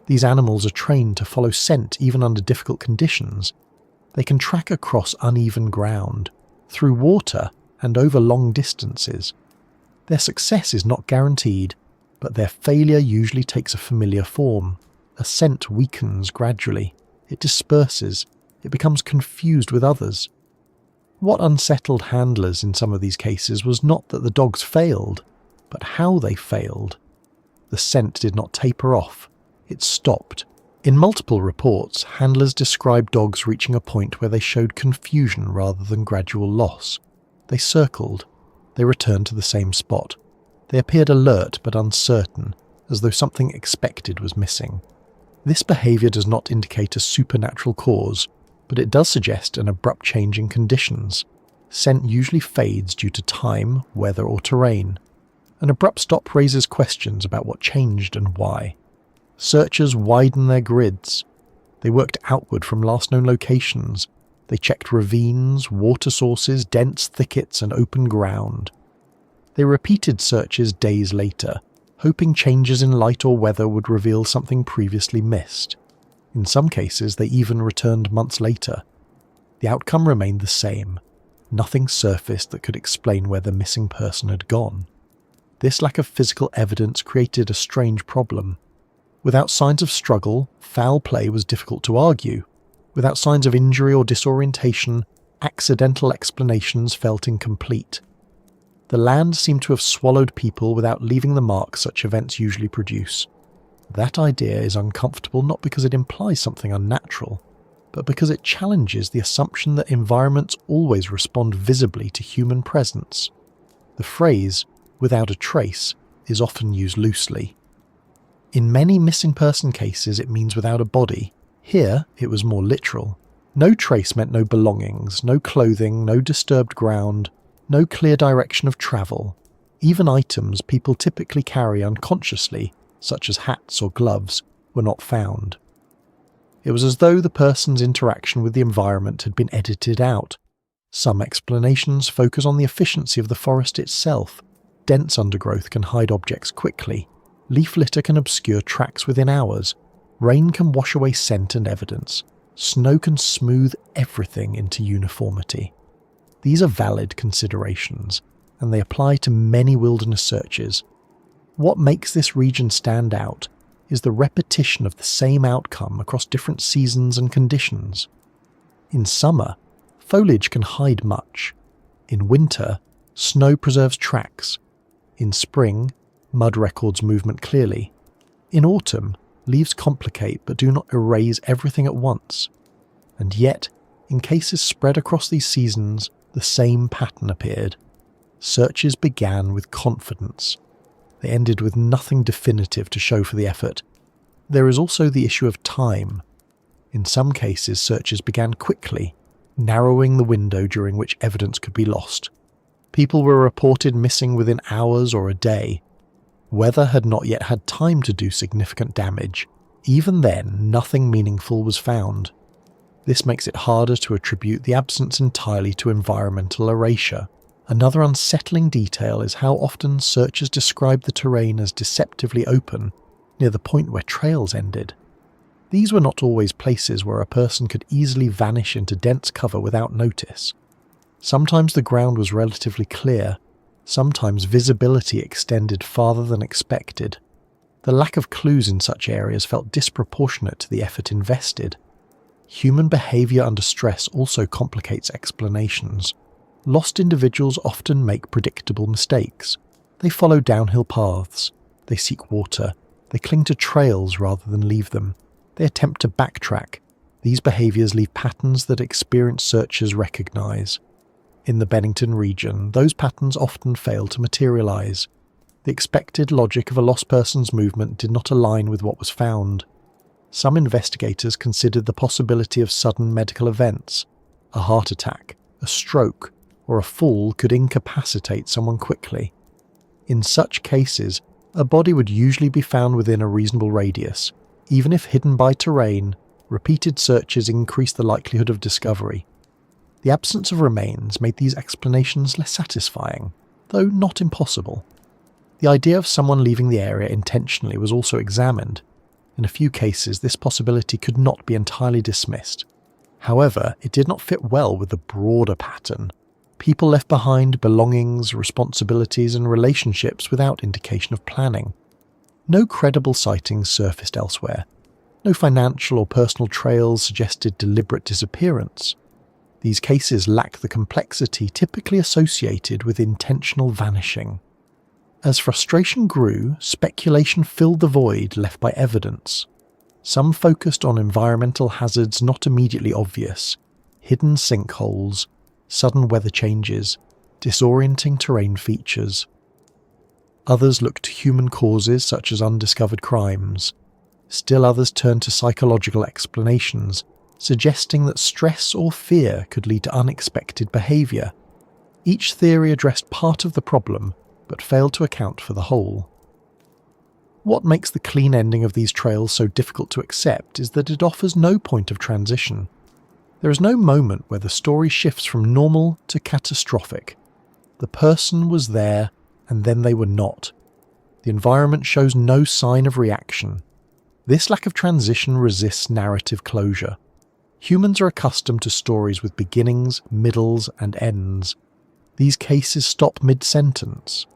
These animals are trained to follow scent even under difficult conditions. They can track across uneven ground, through water and over long distances. Their success is not guaranteed, but their failure usually takes a familiar form. A scent weakens gradually, it disperses, it becomes confused with others. What unsettled handlers in some of these cases was not that the dogs failed, but how they failed. The scent did not taper off, it stopped. In multiple reports, handlers described dogs reaching a point where they showed confusion rather than gradual loss. They circled. They returned to the same spot. They appeared alert but uncertain, as though something expected was missing. This behaviour does not indicate a supernatural cause, but it does suggest an abrupt change in conditions. Scent usually fades due to time, weather or terrain. An abrupt stop raises questions about what changed and why. Searchers widen their grids. They worked outward from last known locations. They checked ravines, water sources, dense thickets and open ground. They repeated searches days later, hoping changes in light or weather would reveal something previously missed. In some cases, they even returned months later. The outcome remained the same. Nothing surfaced that could explain where the missing person had gone. This lack of physical evidence created a strange problem. Without signs of struggle, foul play was difficult to argue. Without signs of injury or disorientation, accidental explanations felt incomplete. The land seemed to have swallowed people without leaving the mark such events usually produce. That idea is uncomfortable not because it implies something unnatural, but because it challenges the assumption that environments always respond visibly to human presence. The phrase, "without a trace," is often used loosely. In many missing person cases it means without a body. Here it was more literal. No trace meant no belongings, no clothing, no disturbed ground, no clear direction of travel. Even items people typically carry unconsciously, such as hats or gloves, were not found. It was as though the person's interaction with the environment had been edited out. Some explanations focus on the efficiency of the forest itself. Dense undergrowth can hide objects quickly. Leaf litter can obscure tracks within hours. Rain can wash away scent and evidence. Snow can smooth everything into uniformity. These are valid considerations, and they apply to many wilderness searches. What makes this region stand out is the repetition of the same outcome across different seasons and conditions. In summer, foliage can hide much. In winter, snow preserves tracks. In spring, mud records movement clearly. In autumn, leaves complicate but do not erase everything at once. And yet, in cases spread across these seasons, the same pattern appeared. Searches began with confidence. They ended with nothing definitive to show for the effort. There is also the issue of time. In some cases, searches began quickly, narrowing the window during which evidence could be lost. People were reported missing within hours or a day. Weather had not yet had time to do significant damage. Even then, nothing meaningful was found. This makes it harder to attribute the absence entirely to environmental erasure. Another unsettling detail is how often searchers describe the terrain as deceptively open, near the point where trails ended. These were not always places where a person could easily vanish into dense cover without notice. Sometimes the ground was relatively clear, sometimes visibility extended farther than expected. The lack of clues in such areas felt disproportionate to the effort invested. Human behaviour under stress also complicates explanations. Lost individuals often make predictable mistakes. They follow downhill paths. They seek water. They cling to trails rather than leave them. They attempt to backtrack. These behaviours leave patterns that experienced searchers recognise. In the Bennington region, those patterns often fail to materialise. The expected logic of a lost person's movement did not align with what was found. Some investigators considered the possibility of sudden medical events. A heart attack, a stroke, or a fall could incapacitate someone quickly. In such cases, a body would usually be found within a reasonable radius. Even if hidden by terrain, repeated searches increased the likelihood of discovery. The absence of remains made these explanations less satisfying, though not impossible. The idea of someone leaving the area intentionally was also examined. In a few cases, this possibility could not be entirely dismissed. However, it did not fit well with the broader pattern. People left behind belongings, responsibilities, and relationships without indication of planning. No credible sightings surfaced elsewhere. No financial or personal trails suggested deliberate disappearance. These cases lack the complexity typically associated with intentional vanishing. As frustration grew, speculation filled the void left by evidence. Some focused on environmental hazards not immediately obvious, hidden sinkholes, sudden weather changes, disorienting terrain features. Others looked to human causes such as undiscovered crimes. Still others turned to psychological explanations, suggesting that stress or fear could lead to unexpected behaviour. Each theory addressed part of the problem, but failed to account for the whole. What makes the clean ending of these trails so difficult to accept is that it offers no point of transition. There is no moment where the story shifts from normal to catastrophic. The person was there, and then they were not. The environment shows no sign of reaction. This lack of transition resists narrative closure. Humans are accustomed to stories with beginnings, middles, and ends. These cases stop mid-sentence.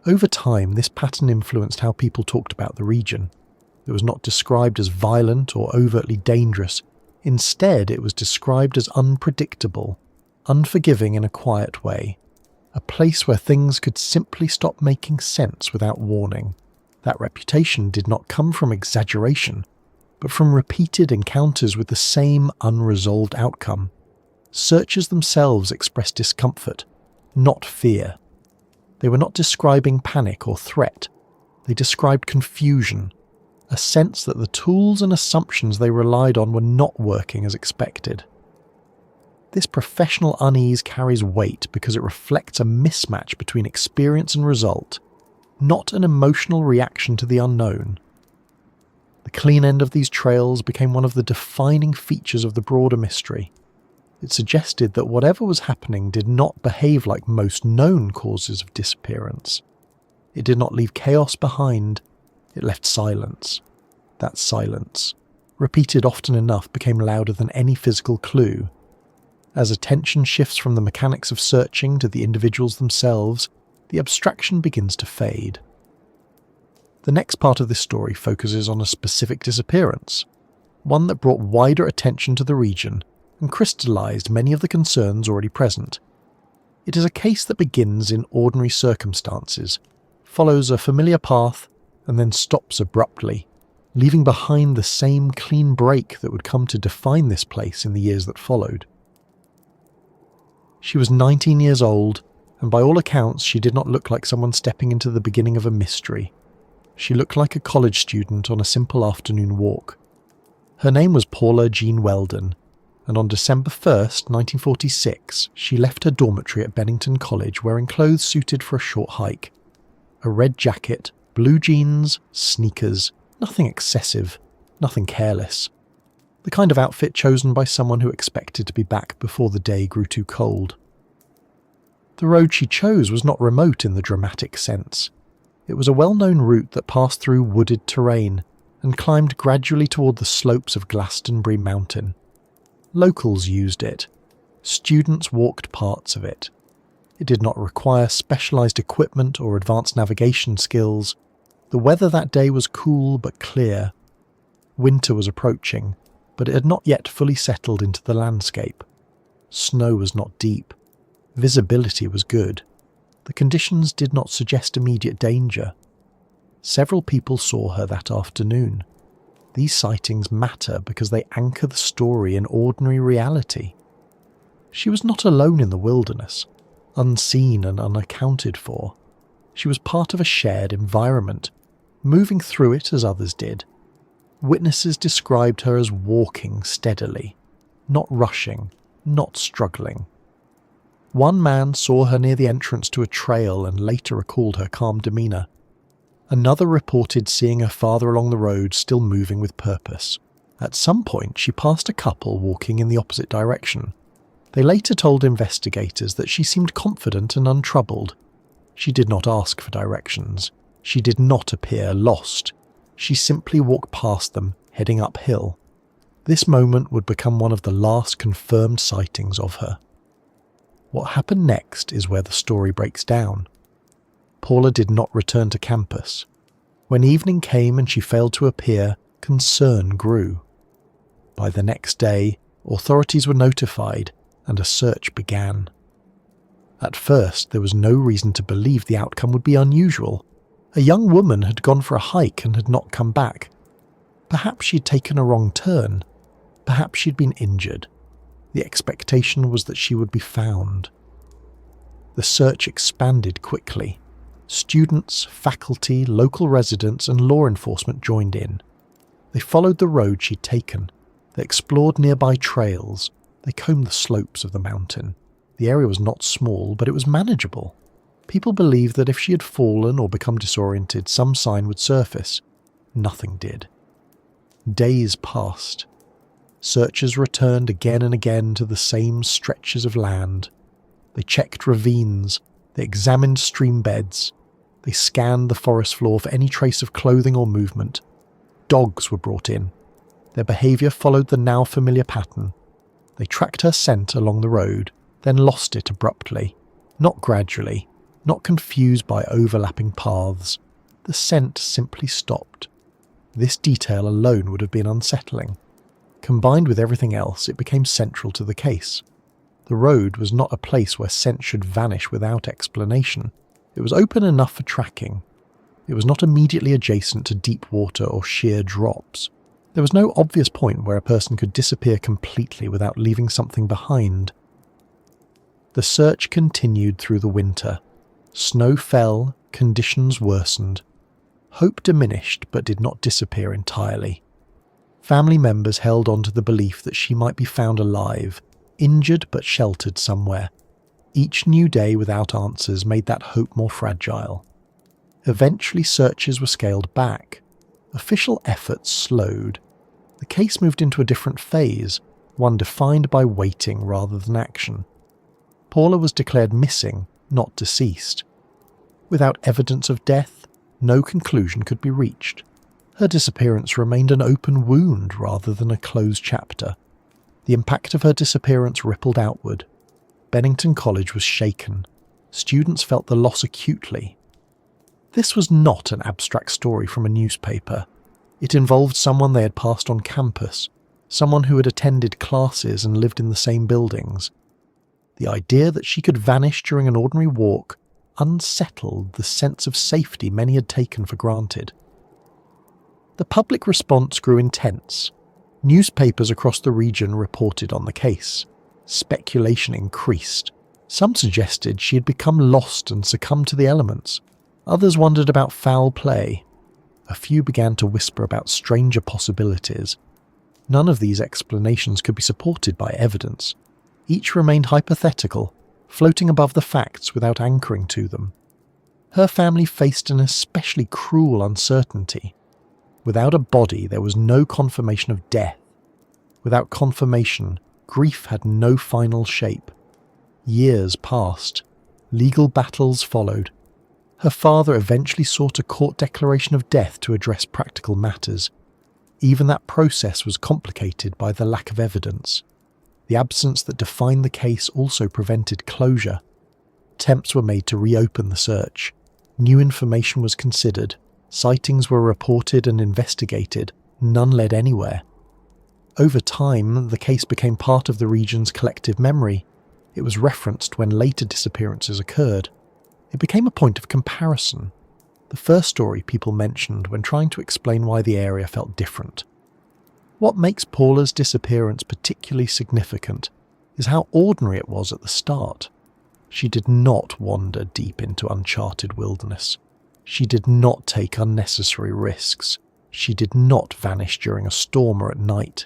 Over time, this pattern influenced how people talked about the region. It was not described as violent or overtly dangerous. Instead, it was described as unpredictable, unforgiving in a quiet way. A place where things could simply stop making sense without warning. That reputation did not come from exaggeration, but from repeated encounters with the same unresolved outcome. Searchers themselves expressed discomfort, not fear. They were not describing panic or threat. They described confusion, a sense that the tools and assumptions they relied on were not working as expected. This professional unease carries weight because it reflects a mismatch between experience and result, not an emotional reaction to the unknown. The clean end of these trails became one of the defining features of the broader mystery. It suggested that whatever was happening did not behave like most known causes of disappearance. It did not leave chaos behind, it left silence. That silence, repeated often enough, became louder than any physical clue. As attention shifts from the mechanics of searching to the individuals themselves, the abstraction begins to fade. The next part of this story focuses on a specific disappearance, one that brought wider attention to the region and crystallized many of the concerns already present. It is a case that begins in ordinary circumstances, follows a familiar path, and then stops abruptly, leaving behind the same clean break that would come to define this place in the years that followed. She was 19 years old, and by all accounts she did not look like someone stepping into the beginning of a mystery. She looked like a college student on a simple afternoon walk. Her name was Paula Weldon, and on December 1st, 1946, she left her dormitory at Bennington College wearing clothes suited for a short hike. A red jacket, blue jeans, sneakers, nothing excessive, nothing careless. The kind of outfit chosen by someone who expected to be back before the day grew too cold. The road she chose was not remote in the dramatic sense. It was a well-known route that passed through wooded terrain and climbed gradually toward the slopes of Glastonbury Mountain. Locals used it. Students walked parts of it. It did not require specialized equipment or advanced navigation skills. The weather that day was cool but clear. Winter was approaching, but it had not yet fully settled into the landscape. Snow was not deep. Visibility was good. The conditions did not suggest immediate danger. Several people saw her that afternoon. These sightings matter because they anchor the story in ordinary reality. She was not alone in the wilderness, unseen and unaccounted for. She was part of a shared environment, moving through it as others did. Witnesses described her as walking steadily, not rushing, not struggling. One man saw her near the entrance to a trail and later recalled her calm demeanour. Another reported seeing her farther along the road, still moving with purpose. At some point, she passed a couple walking in the opposite direction. They later told investigators that she seemed confident and untroubled. She did not ask for directions. She did not appear lost. She simply walked past them, heading uphill. This moment would become one of the last confirmed sightings of her. What happened next is where the story breaks down. Paula did not return to campus. When evening came and she failed to appear, concern grew. By the next day, authorities were notified and a search began. At first, there was no reason to believe the outcome would be unusual. A young woman had gone for a hike and had not come back. Perhaps she'd taken a wrong turn. Perhaps she'd been injured. The expectation was that she would be found. The search expanded quickly. Students, faculty, local residents and law enforcement joined in. They followed the road she'd taken. They explored nearby trails. They combed the slopes of the mountain. The area was not small, but it was manageable. People believed that if she had fallen or become disoriented, some sign would surface. Nothing did. Days passed. Searchers returned again and again to the same stretches of land. They checked ravines. They examined stream beds. They scanned the forest floor for any trace of clothing or movement. Dogs were brought in. Their behaviour followed the now familiar pattern. They tracked her scent along the road, then lost it abruptly, not gradually, not confused by overlapping paths. The scent simply stopped. This detail alone would have been unsettling. Combined with everything else, it became central to the case. The road was not a place where scent should vanish without explanation. It was open enough for tracking. It was not immediately adjacent to deep water or sheer drops. There was no obvious point where a person could disappear completely without leaving something behind. The search continued through the winter. Snow fell, conditions worsened. Hope diminished but did not disappear entirely. Family members held on to the belief that she might be found alive, injured but sheltered somewhere. Each new day without answers made that hope more fragile. Eventually searches were scaled back. Official efforts slowed. The case moved into a different phase, one defined by waiting rather than action. Paula was declared missing, not deceased. Without evidence of death, no conclusion could be reached. Her disappearance remained an open wound rather than a closed chapter. The impact of her disappearance rippled outward. Bennington College was shaken. Students felt the loss acutely. This was not an abstract story from a newspaper. It involved someone they had passed on campus, someone who had attended classes and lived in the same buildings. The idea that she could vanish during an ordinary walk unsettled the sense of safety many had taken for granted. The public response grew intense. Newspapers across the region reported on the case. Speculation increased. Some suggested she had become lost and succumbed to the elements. Others wondered about foul play. A few began to whisper about stranger possibilities. None of these explanations could be supported by evidence. Each remained hypothetical, floating above the facts without anchoring to them. Her family faced an especially cruel uncertainty. Without a body, there was no confirmation of death. Without confirmation, grief had no final shape. Years passed. Legal battles followed. Her father eventually sought a court declaration of death to address practical matters. Even that process was complicated by the lack of evidence. The absence that defined the case also prevented closure. Attempts were made to reopen the search. New information was considered. Sightings were reported and investigated. None led anywhere. Over time, the case became part of the region's collective memory. It was referenced when later disappearances occurred. It became a point of comparison. The first story people mentioned when trying to explain why the area felt different. What makes Paula's disappearance particularly significant is how ordinary it was at the start. She did not wander deep into uncharted wilderness. She did not take unnecessary risks. She did not vanish during a storm or at night.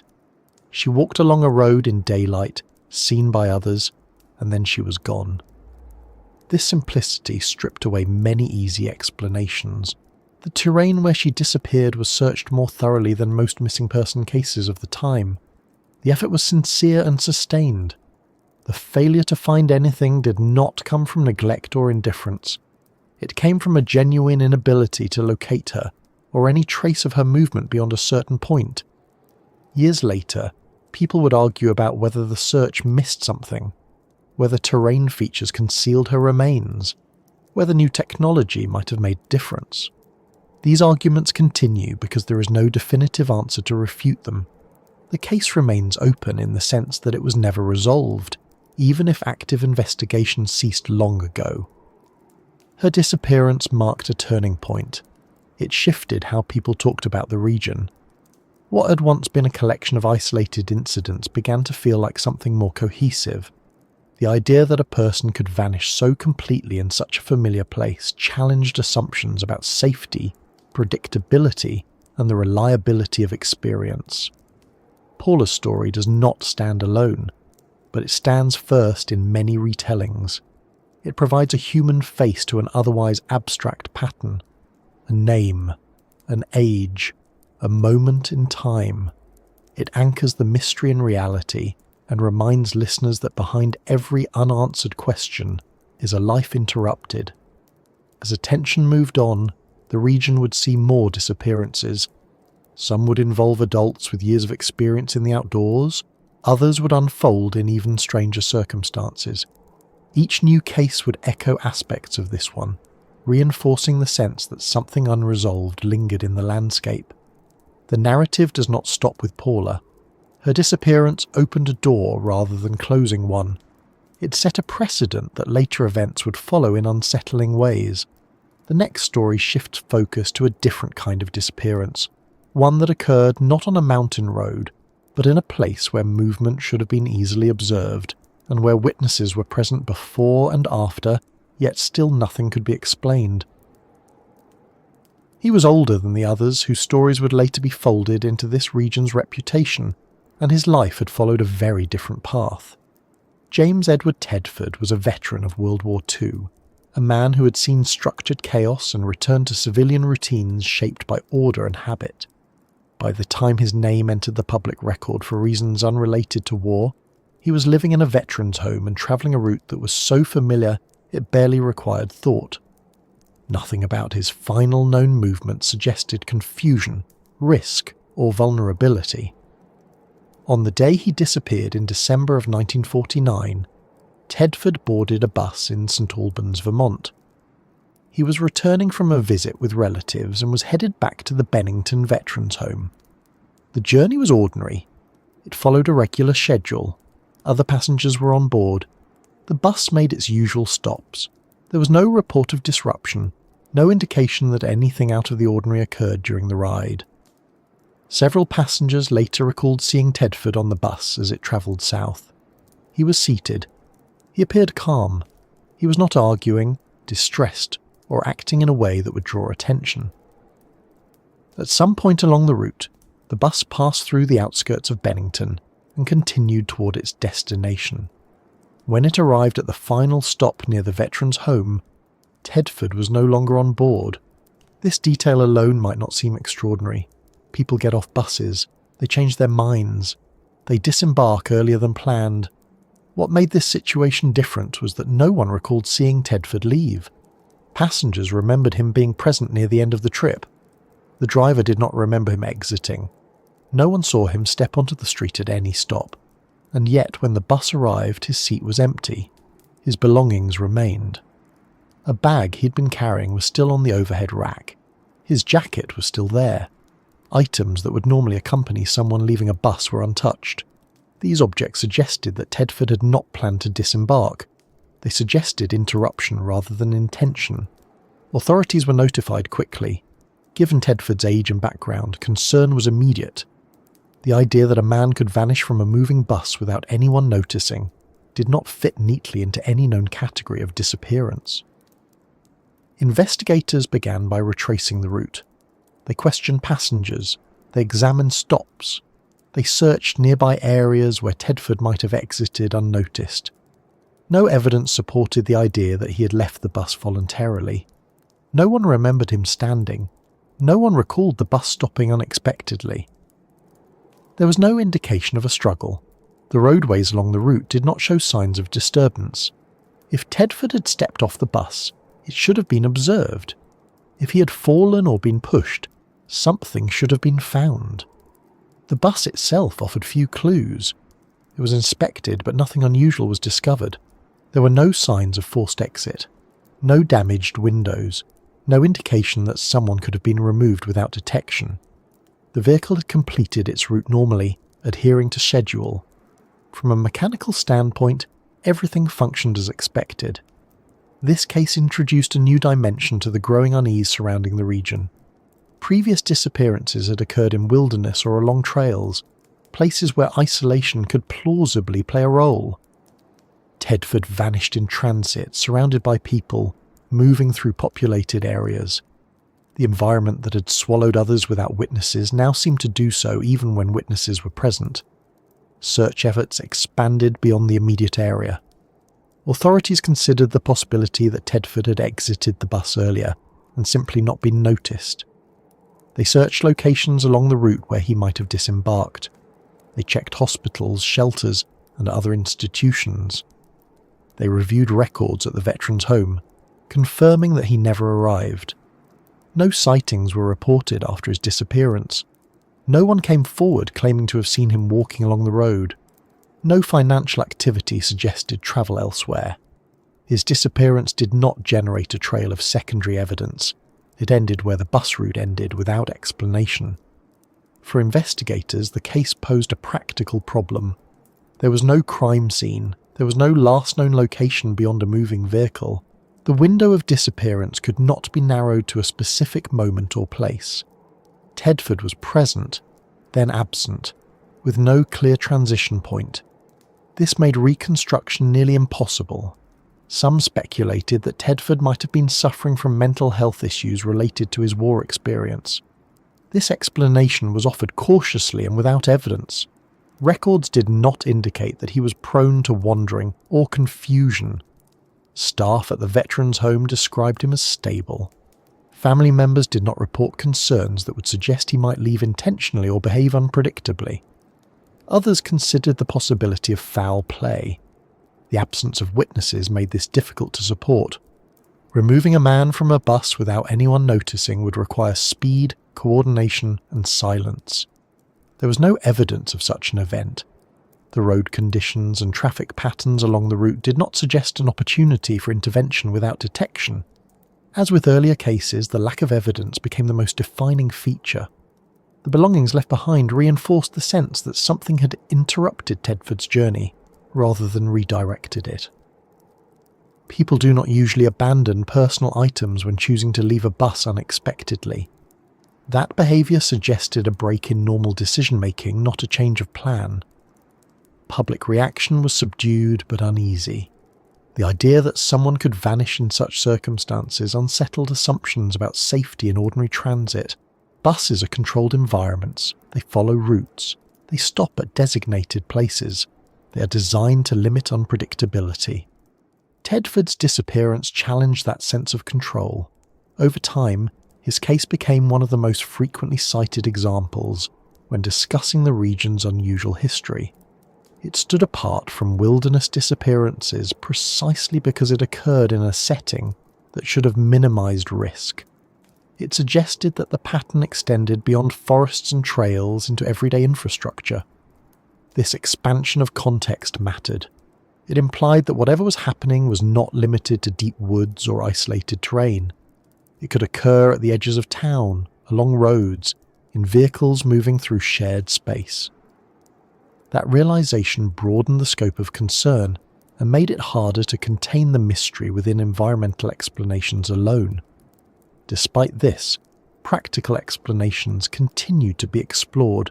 She walked along a road in daylight, seen by others, and then she was gone. This simplicity stripped away many easy explanations. The terrain where she disappeared was searched more thoroughly than most missing person cases of the time. The effort was sincere and sustained. The failure to find anything did not come from neglect or indifference. It came from a genuine inability to locate her, or any trace of her movement beyond a certain point. Years later, people would argue about whether the search missed something, whether terrain features concealed her remains, whether new technology might have made a difference. These arguments continue because there is no definitive answer to refute them. The case remains open in the sense that it was never resolved, even if active investigation ceased long ago. Her disappearance marked a turning point. It shifted how people talked about the region. What had once been a collection of isolated incidents began to feel like something more cohesive. The idea that a person could vanish so completely in such a familiar place challenged assumptions about safety, predictability, and the reliability of experience. Paula's story does not stand alone, but it stands first in many retellings. It provides a human face to an otherwise abstract pattern, a name, an age, a moment in time. It anchors the mystery in reality and reminds listeners that behind every unanswered question is a life interrupted. As attention moved on, the region would see more disappearances. Some would involve adults with years of experience in the outdoors, others would unfold in even stranger circumstances. Each new case would echo aspects of this one, reinforcing the sense that something unresolved lingered in the landscape. The narrative does not stop with Paula. Her disappearance opened a door rather than closing one. It set a precedent that later events would follow in unsettling ways. The next story shifts focus to a different kind of disappearance, one that occurred not on a mountain road, but in a place where movement should have been easily observed, and where witnesses were present before and after, yet still nothing could be explained. He was older than the others, whose stories would later be folded into this region's reputation, and his life had followed a very different path. James Edward Tedford was a veteran of World War II, a man who had seen structured chaos and returned to civilian routines shaped by order and habit. By the time his name entered the public record for reasons unrelated to war, he was living in a veteran's home and travelling a route that was so familiar it barely required thought. Nothing about his final known movement suggested confusion, risk, or vulnerability. On the day he disappeared in December of 1949, Tedford boarded a bus in St Albans, Vermont. He was returning from a visit with relatives and was headed back to the Bennington Veterans Home. The journey was ordinary. It followed a regular schedule. Other passengers were on board. The bus made its usual stops. There was no report of disruption, no indication that anything out of the ordinary occurred during the ride. Several passengers later recalled seeing Tedford on the bus as it travelled south. He was seated. He appeared calm. He was not arguing, distressed, or acting in a way that would draw attention. At some point along the route, the bus passed through the outskirts of Bennington and continued toward its destination. When it arrived at the final stop near the veteran's home, Tedford was no longer on board. This detail alone might not seem extraordinary. People get off buses, they change their minds, they disembark earlier than planned. What made this situation different was that no one recalled seeing Tedford leave. Passengers remembered him being present near the end of the trip. The driver did not remember him exiting. No one saw him step onto the street at any stop, and yet when the bus arrived his seat was empty. His belongings remained. A bag he'd been carrying was still on the overhead rack. His jacket was still there. Items that would normally accompany someone leaving a bus were untouched. These objects suggested that Tedford had not planned to disembark. They suggested interruption rather than intention. Authorities were notified quickly. Given Tedford's age and background, concern was immediate. The idea that a man could vanish from a moving bus without anyone noticing did not fit neatly into any known category of disappearance. Investigators began by retracing the route. They questioned passengers. They examined stops. They searched nearby areas where Tedford might have exited unnoticed. No evidence supported the idea that he had left the bus voluntarily. No one remembered him standing. No one recalled the bus stopping unexpectedly. There was no indication of a struggle. The roadways along the route did not show signs of disturbance. If Tedford had stepped off the bus, it should have been observed. If he had fallen or been pushed, something should have been found. The bus itself offered few clues. It was inspected, but nothing unusual was discovered. There were no signs of forced exit, no damaged windows, no indication that someone could have been removed without detection. The vehicle had completed its route normally, adhering to schedule. From a mechanical standpoint, everything functioned as expected. This case introduced a new dimension to the growing unease surrounding the region. Previous disappearances had occurred in wilderness or along trails, places where isolation could plausibly play a role. Tedford vanished in transit, surrounded by people, moving through populated areas. The environment that had swallowed others without witnesses now seemed to do so even when witnesses were present. Search efforts expanded beyond the immediate area. Authorities considered the possibility that Tedford had exited the bus earlier and simply not been noticed. They searched locations along the route where he might have disembarked. They checked hospitals, shelters, and other institutions. They reviewed records at the veteran's home, confirming that he never arrived. No sightings were reported after his disappearance. No one came forward claiming to have seen him walking along the road. No financial activity suggested travel elsewhere. His disappearance did not generate a trail of secondary evidence. It ended where the bus route ended without explanation. For investigators, the case posed a practical problem. There was no crime scene. There was no last known location beyond a moving vehicle. The window of disappearance could not be narrowed to a specific moment or place. Tedford was present, then absent, with no clear transition point. This made reconstruction nearly impossible. Some speculated that Tedford might have been suffering from mental health issues related to his war experience. This explanation was offered cautiously and without evidence. Records did not indicate that he was prone to wandering or confusion. Staff at the veteran's home described him as stable. Family members did not report concerns that would suggest he might leave intentionally or behave unpredictably. Others considered the possibility of foul play. The absence of witnesses made this difficult to support. Removing a man from a bus without anyone noticing would require speed, coordination, and silence. There was no evidence of such an event. The road conditions and traffic patterns along the route did not suggest an opportunity for intervention without detection. As with earlier cases, the lack of evidence became the most defining feature. The belongings left behind reinforced the sense that something had interrupted Tedford's journey, rather than redirected it. People do not usually abandon personal items when choosing to leave a bus unexpectedly. That behaviour suggested a break in normal decision-making, not a change of plan. Public reaction was subdued but uneasy. The idea that someone could vanish in such circumstances unsettled assumptions about safety in ordinary transit. Buses are controlled environments. They follow routes. They stop at designated places. They are designed to limit unpredictability. Tedford's disappearance challenged that sense of control. Over time, his case became one of the most frequently cited examples when discussing the region's unusual history. It stood apart from wilderness disappearances precisely because it occurred in a setting that should have minimized risk. It suggested that the pattern extended beyond forests and trails into everyday infrastructure. This expansion of context mattered. It implied that whatever was happening was not limited to deep woods or isolated terrain. It could occur at the edges of town, along roads, in vehicles moving through shared space. That realization broadened the scope of concern and made it harder to contain the mystery within environmental explanations alone. Despite this, practical explanations continued to be explored.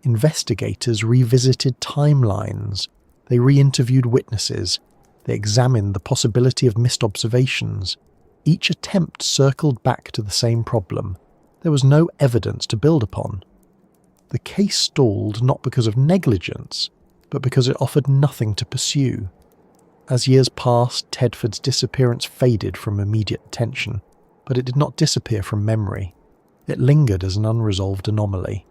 Investigators revisited timelines, they re-interviewed witnesses, they examined the possibility of missed observations. Each attempt circled back to the same problem. There was no evidence to build upon. The case stalled not because of negligence, but because it offered nothing to pursue. As years passed, Tedford's disappearance faded from immediate attention, but it did not disappear from memory. It lingered as an unresolved anomaly.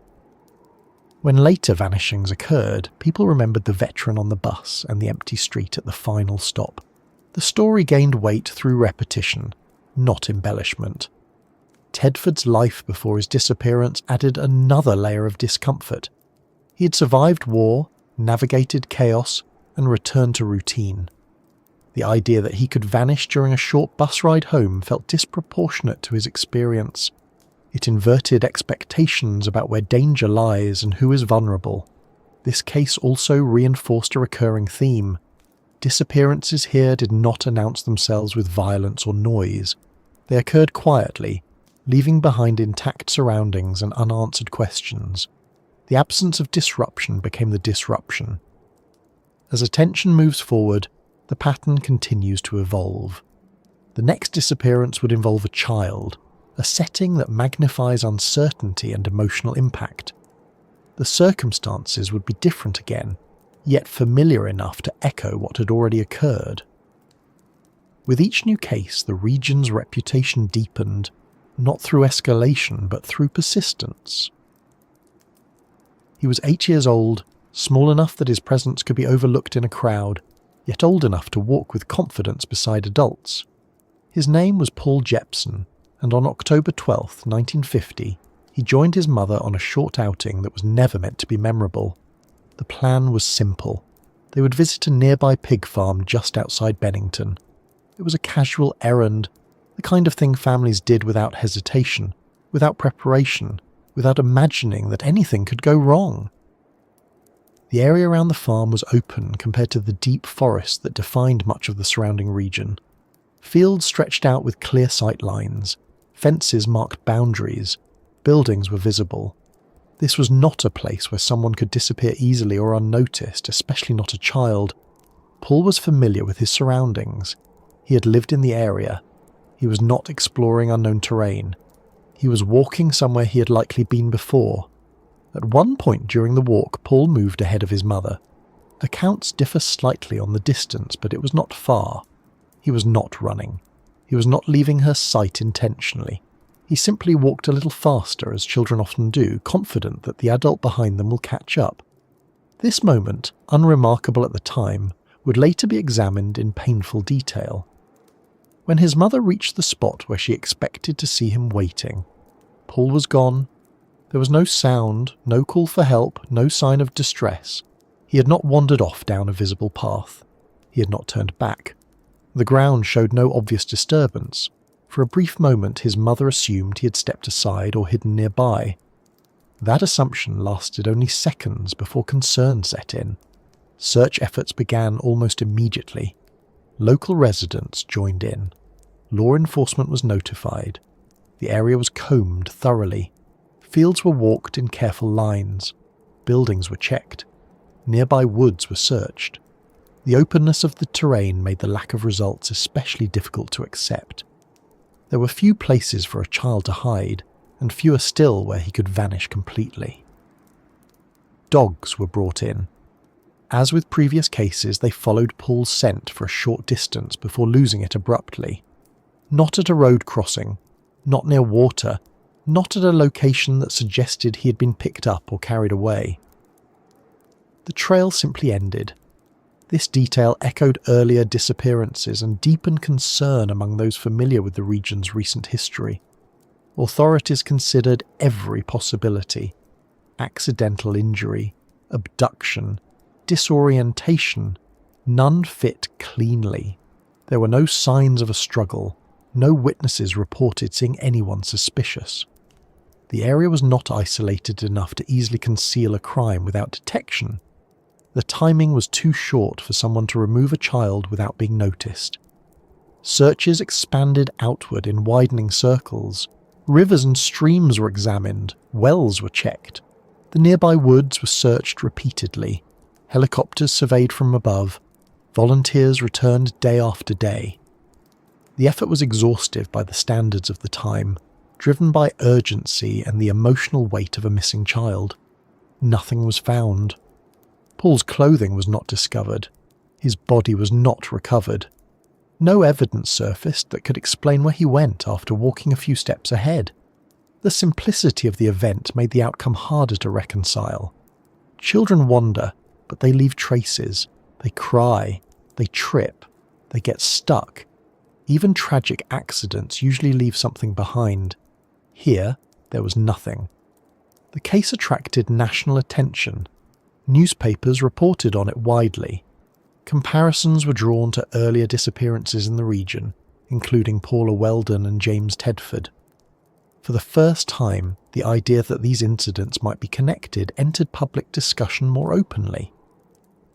When later vanishings occurred, people remembered the veteran on the bus and the empty street at the final stop. The story gained weight through repetition, not embellishment. Tedford's life before his disappearance added another layer of discomfort. He had survived war, navigated chaos, and returned to routine. The idea that he could vanish during a short bus ride home felt disproportionate to his experience. It inverted expectations about where danger lies and who is vulnerable. This case also reinforced a recurring theme. Disappearances here did not announce themselves with violence or noise. They occurred quietly, leaving behind intact surroundings and unanswered questions. The absence of disruption became the disruption. As attention moves forward, the pattern continues to evolve. The next disappearance would involve a child, a setting that magnifies uncertainty and emotional impact. The circumstances would be different again, yet familiar enough to echo what had already occurred. With each new case, the region's reputation deepened, not through escalation but through persistence. He was 8 years old, small enough that his presence could be overlooked in a crowd, yet old enough to walk with confidence beside adults. His name was Paul Jepson, and on October 12, 1950, he joined his mother on a short outing that was never meant to be memorable. The plan was simple. They would visit a nearby pig farm just outside Bennington. It was a casual errand, the kind of thing families did without hesitation, without preparation, without imagining that anything could go wrong. The area around the farm was open compared to the deep forest that defined much of the surrounding region. Fields stretched out with clear sight lines, fences marked boundaries, buildings were visible. This was not a place where someone could disappear easily or unnoticed, especially not a child. Paul was familiar with his surroundings. He had lived in the area. He was not exploring unknown terrain. He was walking somewhere he had likely been before. At one point during the walk, Paul moved ahead of his mother. Accounts differ slightly on the distance, but it was not far. He was not running. He was not leaving her sight intentionally. He simply walked a little faster, as children often do, confident that the adult behind them will catch up. This moment, unremarkable at the time, would later be examined in painful detail. When his mother reached the spot where she expected to see him waiting, Paul was gone. There was no sound, no call for help, no sign of distress. He had not wandered off down a visible path. He had not turned back. The ground showed no obvious disturbance. For a brief moment, his mother assumed he had stepped aside or hidden nearby. That assumption lasted only seconds before concern set in. Search efforts began almost immediately. Local residents joined in. Law enforcement was notified. The area was combed thoroughly. Fields were walked in careful lines. Buildings were checked. Nearby woods were searched. The openness of the terrain made the lack of results especially difficult to accept. There were few places for a child to hide, and fewer still where he could vanish completely. Dogs were brought in. As with previous cases, they followed Paul's scent for a short distance before losing it abruptly. Not at a road crossing, not near water, not at a location that suggested he had been picked up or carried away. The trail simply ended. This detail echoed earlier disappearances and deepened concern among those familiar with the region's recent history. Authorities considered every possibility: accidental injury, abduction, disorientation. None fit cleanly. There were no signs of a struggle. No witnesses reported seeing anyone suspicious. The area was not isolated enough to easily conceal a crime without detection. The timing was too short for someone to remove a child without being noticed. Searches expanded outward in widening circles. Rivers and streams were examined. Wells were checked. The nearby woods were searched repeatedly. Helicopters surveyed from above. Volunteers returned day after day. The effort was exhaustive by the standards of the time, driven by urgency and the emotional weight of a missing child. Nothing was found. Paul's clothing was not discovered. His body was not recovered. No evidence surfaced that could explain where he went after walking a few steps ahead. The simplicity of the event made the outcome harder to reconcile. Children wander, but they leave traces. They cry. They trip. They get stuck. Even tragic accidents usually leave something behind. Here, there was nothing. The case attracted national attention. Newspapers reported on it widely. Comparisons were drawn to earlier disappearances in the region, including Paula Weldon and James Tedford. For the first time, the idea that these incidents might be connected entered public discussion more openly.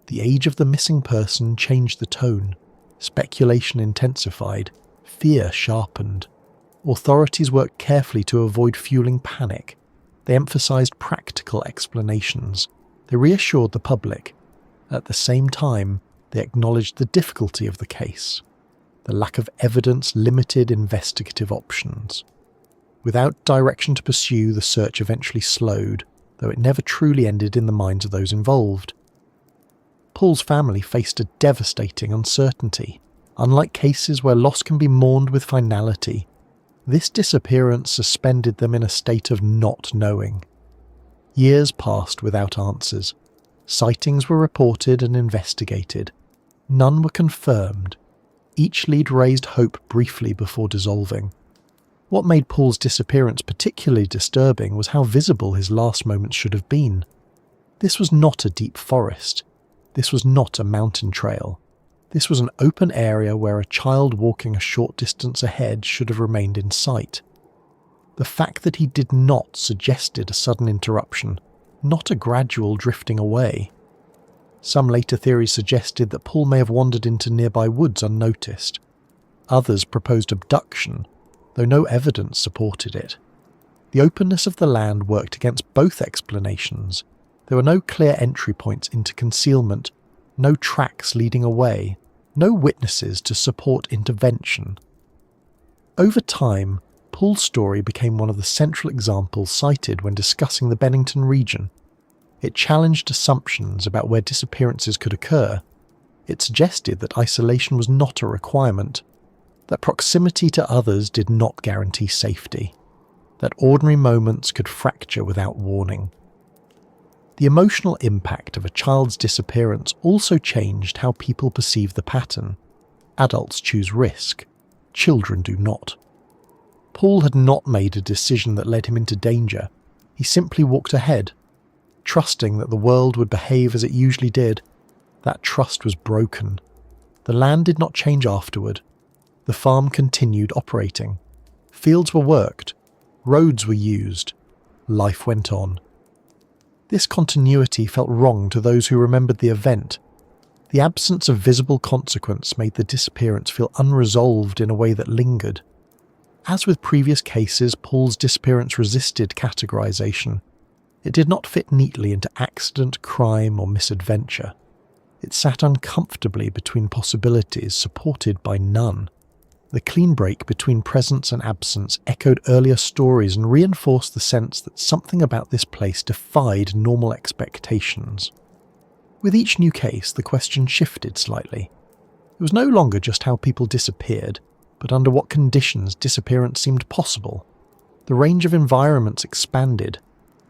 The age of the missing person changed the tone, speculation intensified, fear sharpened. Authorities worked carefully to avoid fueling panic. They emphasized practical explanations. They reassured the public. At the same time, they acknowledged the difficulty of the case. The lack of evidence limited investigative options. Without direction to pursue, the search eventually slowed, though it never truly ended in the minds of those involved. Paul's family faced a devastating uncertainty. Unlike cases where loss can be mourned with finality, this disappearance suspended them in a state of not knowing. Years passed without answers. Sightings were reported and investigated. None were confirmed. Each lead raised hope briefly before dissolving. What made Paul's disappearance particularly disturbing was how visible his last moments should have been. This was not a deep forest. This was not a mountain trail. This was an open area where a child walking a short distance ahead should have remained in sight. The fact that he did not suggested a sudden interruption, not a gradual drifting away. Some later theories suggested that Paul may have wandered into nearby woods unnoticed. Others proposed abduction, though no evidence supported it. The openness of the land worked against both explanations. There were no clear entry points into concealment, no tracks leading away, no witnesses to support intervention. Over time, Paul's story became one of the central examples cited when discussing the Bennington region. It challenged assumptions about where disappearances could occur. It suggested that isolation was not a requirement, that proximity to others did not guarantee safety, that ordinary moments could fracture without warning. The emotional impact of a child's disappearance also changed how people perceive the pattern. Adults choose risk. Children do not. Paul had not made a decision that led him into danger. He simply walked ahead, trusting that the world would behave as it usually did. That trust was broken. The land did not change afterward. The farm continued operating. Fields were worked. Roads were used. Life went on. This continuity felt wrong to those who remembered the event. The absence of visible consequence made the disappearance feel unresolved in a way that lingered. As with previous cases, Paul's disappearance resisted categorization. It did not fit neatly into accident, crime, or misadventure. It sat uncomfortably between possibilities supported by none. The clean break between presence and absence echoed earlier stories and reinforced the sense that something about this place defied normal expectations. With each new case, the question shifted slightly. It was no longer just how people disappeared, but under what conditions disappearance seemed possible. The range of environments expanded.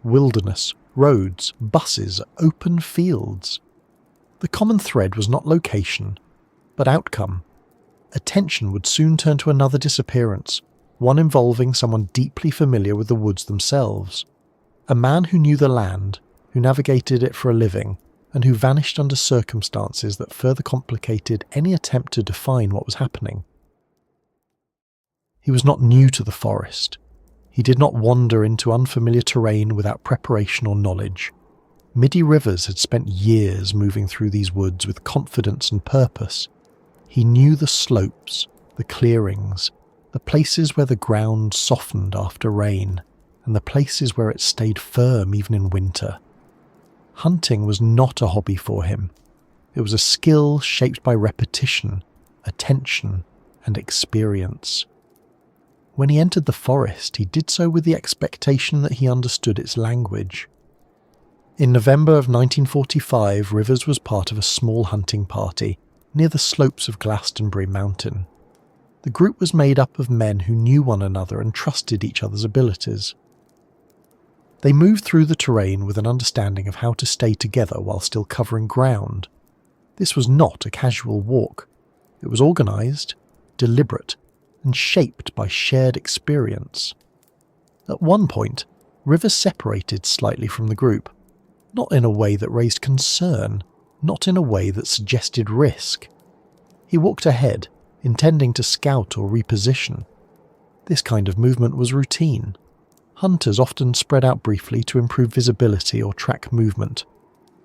Wilderness, roads, buses, open fields. The common thread was not location, but outcome. Attention would soon turn to another disappearance, one involving someone deeply familiar with the woods themselves. A man who knew the land, who navigated it for a living, and who vanished under circumstances that further complicated any attempt to define what was happening. He was not new to the forest. He did not wander into unfamiliar terrain without preparation or knowledge. Midi Rivers had spent years moving through these woods with confidence and purpose. He knew the slopes, the clearings, the places where the ground softened after rain, and the places where it stayed firm even in winter. Hunting was not a hobby for him. It was a skill shaped by repetition, attention, and experience. When he entered the forest, he did so with the expectation that he understood its language. In November of 1945, Rivers was part of a small hunting party near the slopes of Glastonbury Mountain. The group was made up of men who knew one another and trusted each other's abilities. They moved through the terrain with an understanding of how to stay together while still covering ground. This was not a casual walk. It was organised, deliberate, and shaped by shared experience. At one point, Rivers separated slightly from the group, not in a way that raised concern, not in a way that suggested risk. He walked ahead, intending to scout or reposition. This kind of movement was routine. Hunters often spread out briefly to improve visibility or track movement.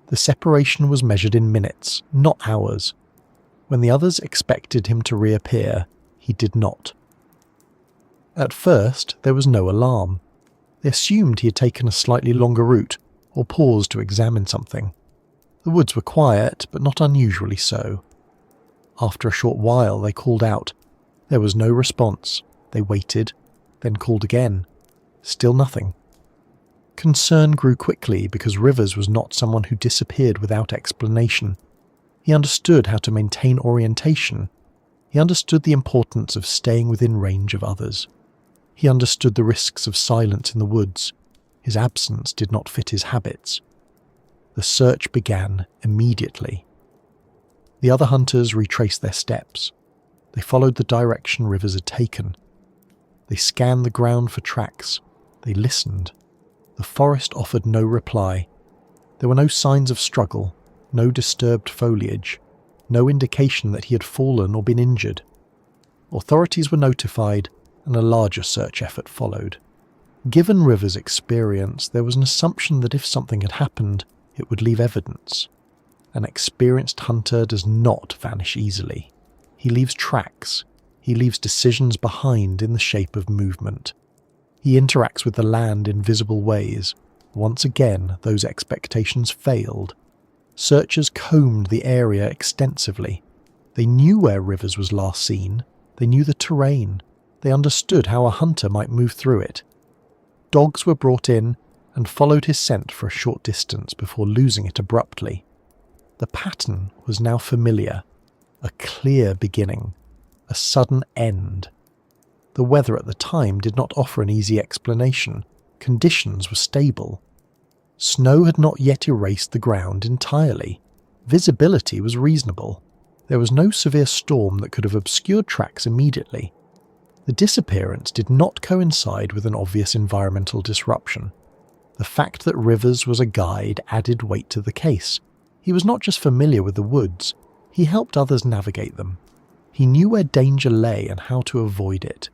The separation was measured in minutes, not hours. When the others expected him to reappear, he did not. At first, there was no alarm. They assumed he had taken a slightly longer route or paused to examine something. The woods were quiet, but not unusually so. After a short while, they called out. There was no response. They waited, then called again. Still nothing. Concern grew quickly because Rivers was not someone who disappeared without explanation. He understood how to maintain orientation. He understood the importance of staying within range of others. He understood the risks of silence in the woods. His absence did not fit his habits. The search began immediately. The other hunters retraced their steps. They followed the direction Rivers had taken. They scanned the ground for tracks. They listened. The forest offered no reply. There were no signs of struggle, no disturbed foliage, no indication that he had fallen or been injured. Authorities were notified, and a larger search effort followed. Given Rivers' experience, there was an assumption that if something had happened, it would leave evidence. An experienced hunter does not vanish easily. He leaves tracks. He leaves decisions behind in the shape of movement. He interacts with the land in visible ways. Once again, those expectations failed. Searchers combed the area extensively. They knew where Rivers was last seen. They knew the terrain. They understood how a hunter might move through it. Dogs were brought in and followed his scent for a short distance before losing it abruptly. The pattern was now familiar. A clear beginning. A sudden end. The weather at the time did not offer an easy explanation. Conditions were stable. Snow had not yet erased the ground entirely. Visibility was reasonable. There was no severe storm that could have obscured tracks immediately. The disappearance did not coincide with an obvious environmental disruption. The fact that Rivers was a guide added weight to the case. He was not just familiar with the woods, he helped others navigate them. He knew where danger lay and how to avoid it.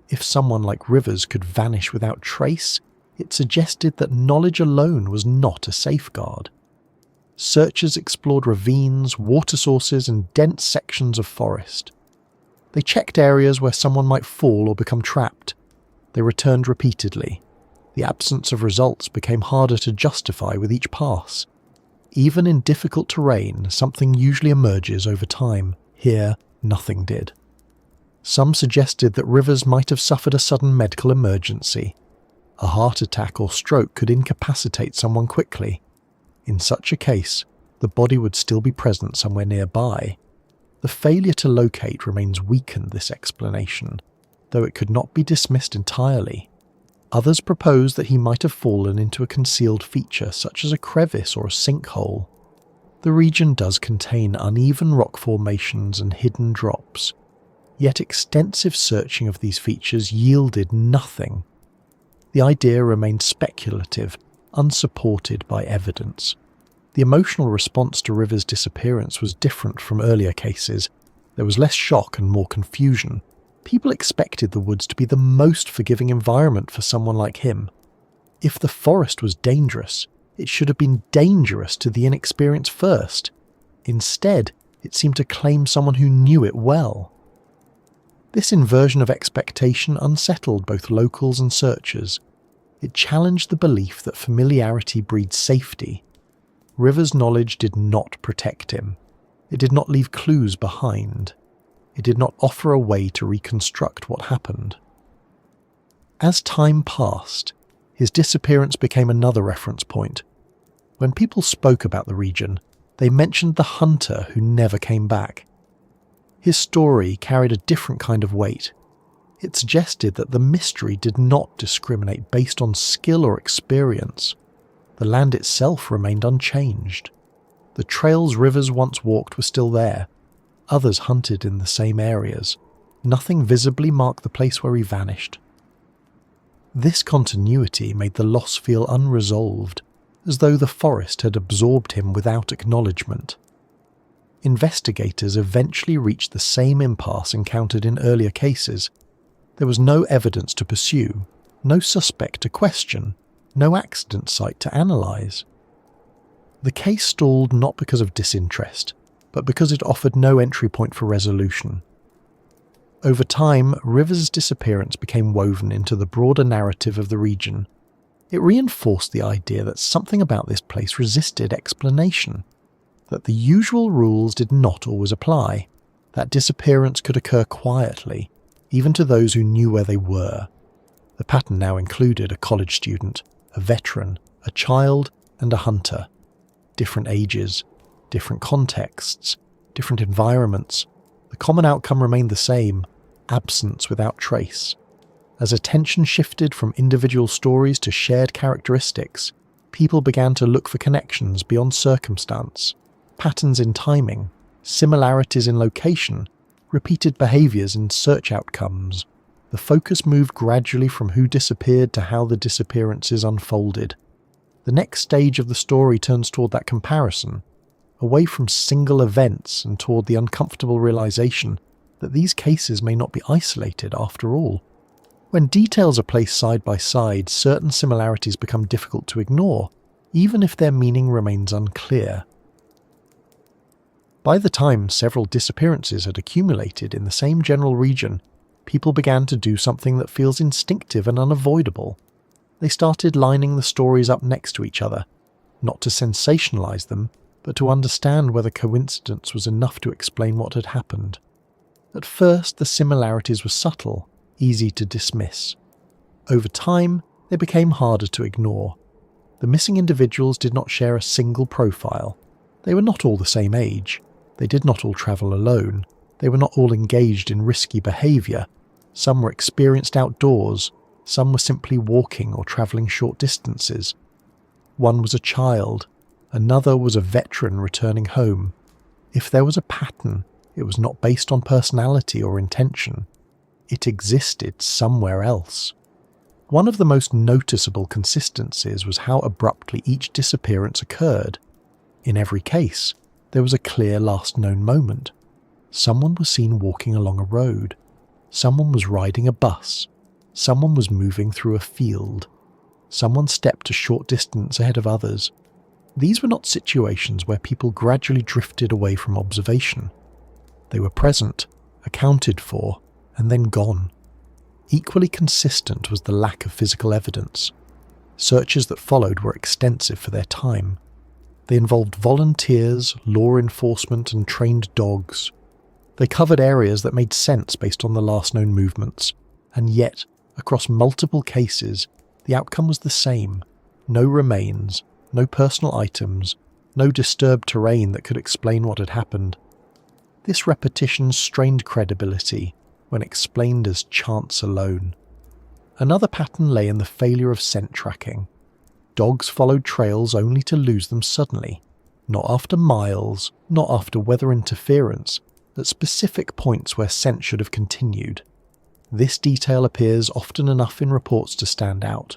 If someone like Rivers could vanish without trace, it suggested that knowledge alone was not a safeguard. Searchers explored ravines, water sources, and dense sections of forest. They checked areas where someone might fall or become trapped. They returned repeatedly. The absence of results became harder to justify with each pass. Even in difficult terrain, something usually emerges over time. Here, nothing did. Some suggested that Rivers might have suffered a sudden medical emergency. A heart attack or stroke could incapacitate someone quickly. In such a case, the body would still be present somewhere nearby. The failure to locate remains weakened this explanation, though it could not be dismissed entirely. Others proposed that he might have fallen into a concealed feature such as a crevice or a sinkhole. The region does contain uneven rock formations and hidden drops, yet extensive searching of these features yielded nothing. The idea remained speculative, unsupported by evidence. The emotional response to Rivers' disappearance was different from earlier cases. There was less shock and more confusion. People expected the woods to be the most forgiving environment for someone like him. If the forest was dangerous, it should have been dangerous to the inexperienced first. Instead, it seemed to claim someone who knew it well. This inversion of expectation unsettled both locals and searchers. It challenged the belief that familiarity breeds safety. Rivers' knowledge did not protect him. It did not leave clues behind. It did not offer a way to reconstruct what happened. As time passed, his disappearance became another reference point. When people spoke about the region, they mentioned the hunter who never came back. His story carried a different kind of weight. It suggested that the mystery did not discriminate based on skill or experience. The land itself remained unchanged. The trails Rivers once walked were still there. Others hunted in the same areas. Nothing visibly marked the place where he vanished. This continuity made the loss feel unresolved. as though the forest had absorbed him without acknowledgement. Investigators eventually reached the same impasse encountered in earlier cases. There was no evidence to pursue, no suspect to question, no accident site to analyse. The case stalled not because of disinterest, but because it offered no entry point for resolution. Over time, Rivers' disappearance became woven into the broader narrative of the region. It reinforced the idea that something about this place resisted explanation, that the usual rules did not always apply, that disappearance could occur quietly, even to those who knew where they were. The pattern now included a college student, a veteran, a child, and a hunter. Different ages, different contexts, different environments. The common outcome remained the same: absence without trace. As attention shifted from individual stories to shared characteristics, people began to look for connections beyond circumstance, patterns in timing, similarities in location, repeated behaviours in search outcomes. The focus moved gradually from who disappeared to how the disappearances unfolded. The next stage of the story turns toward that comparison, away from single events and toward the uncomfortable realization that these cases may not be isolated after all. When details are placed side by side, certain similarities become difficult to ignore, even if their meaning remains unclear. By the time several disappearances had accumulated in the same general region, people began to do something that feels instinctive and unavoidable. They started lining the stories up next to each other, not to sensationalize them, but to understand whether coincidence was enough to explain what had happened. At first, the similarities were subtle, easy to dismiss. Over time, they became harder to ignore. The missing individuals did not share a single profile. They were not all the same age. They did not all travel alone. They were not all engaged in risky behaviour. Some were experienced outdoors. Some were simply walking or travelling short distances. One was a child. Another was a veteran returning home. If there was a pattern, it was not based on personality or intention. It existed somewhere else. One of the most noticeable consistencies was how abruptly each disappearance occurred. In every case, there was a clear last known moment. Someone was seen walking along a road. Someone was riding a bus. Someone was moving through a field. Someone stepped a short distance ahead of others. These were not situations where people gradually drifted away from observation. They were present, accounted for, and then gone. Equally consistent was the lack of physical evidence. Searches that followed were extensive for their time. They involved volunteers, law enforcement, and trained dogs. They covered areas that made sense based on the last known movements, and yet, across multiple cases, the outcome was the same: no remains, no personal items, no disturbed terrain that could explain what had happened. This repetition strained credibility when explained as chance alone. Another pattern lay in the failure of scent tracking. Dogs followed trails only to lose them suddenly, not after miles, not after weather interference, at specific points where scent should have continued. This detail appears often enough in reports to stand out.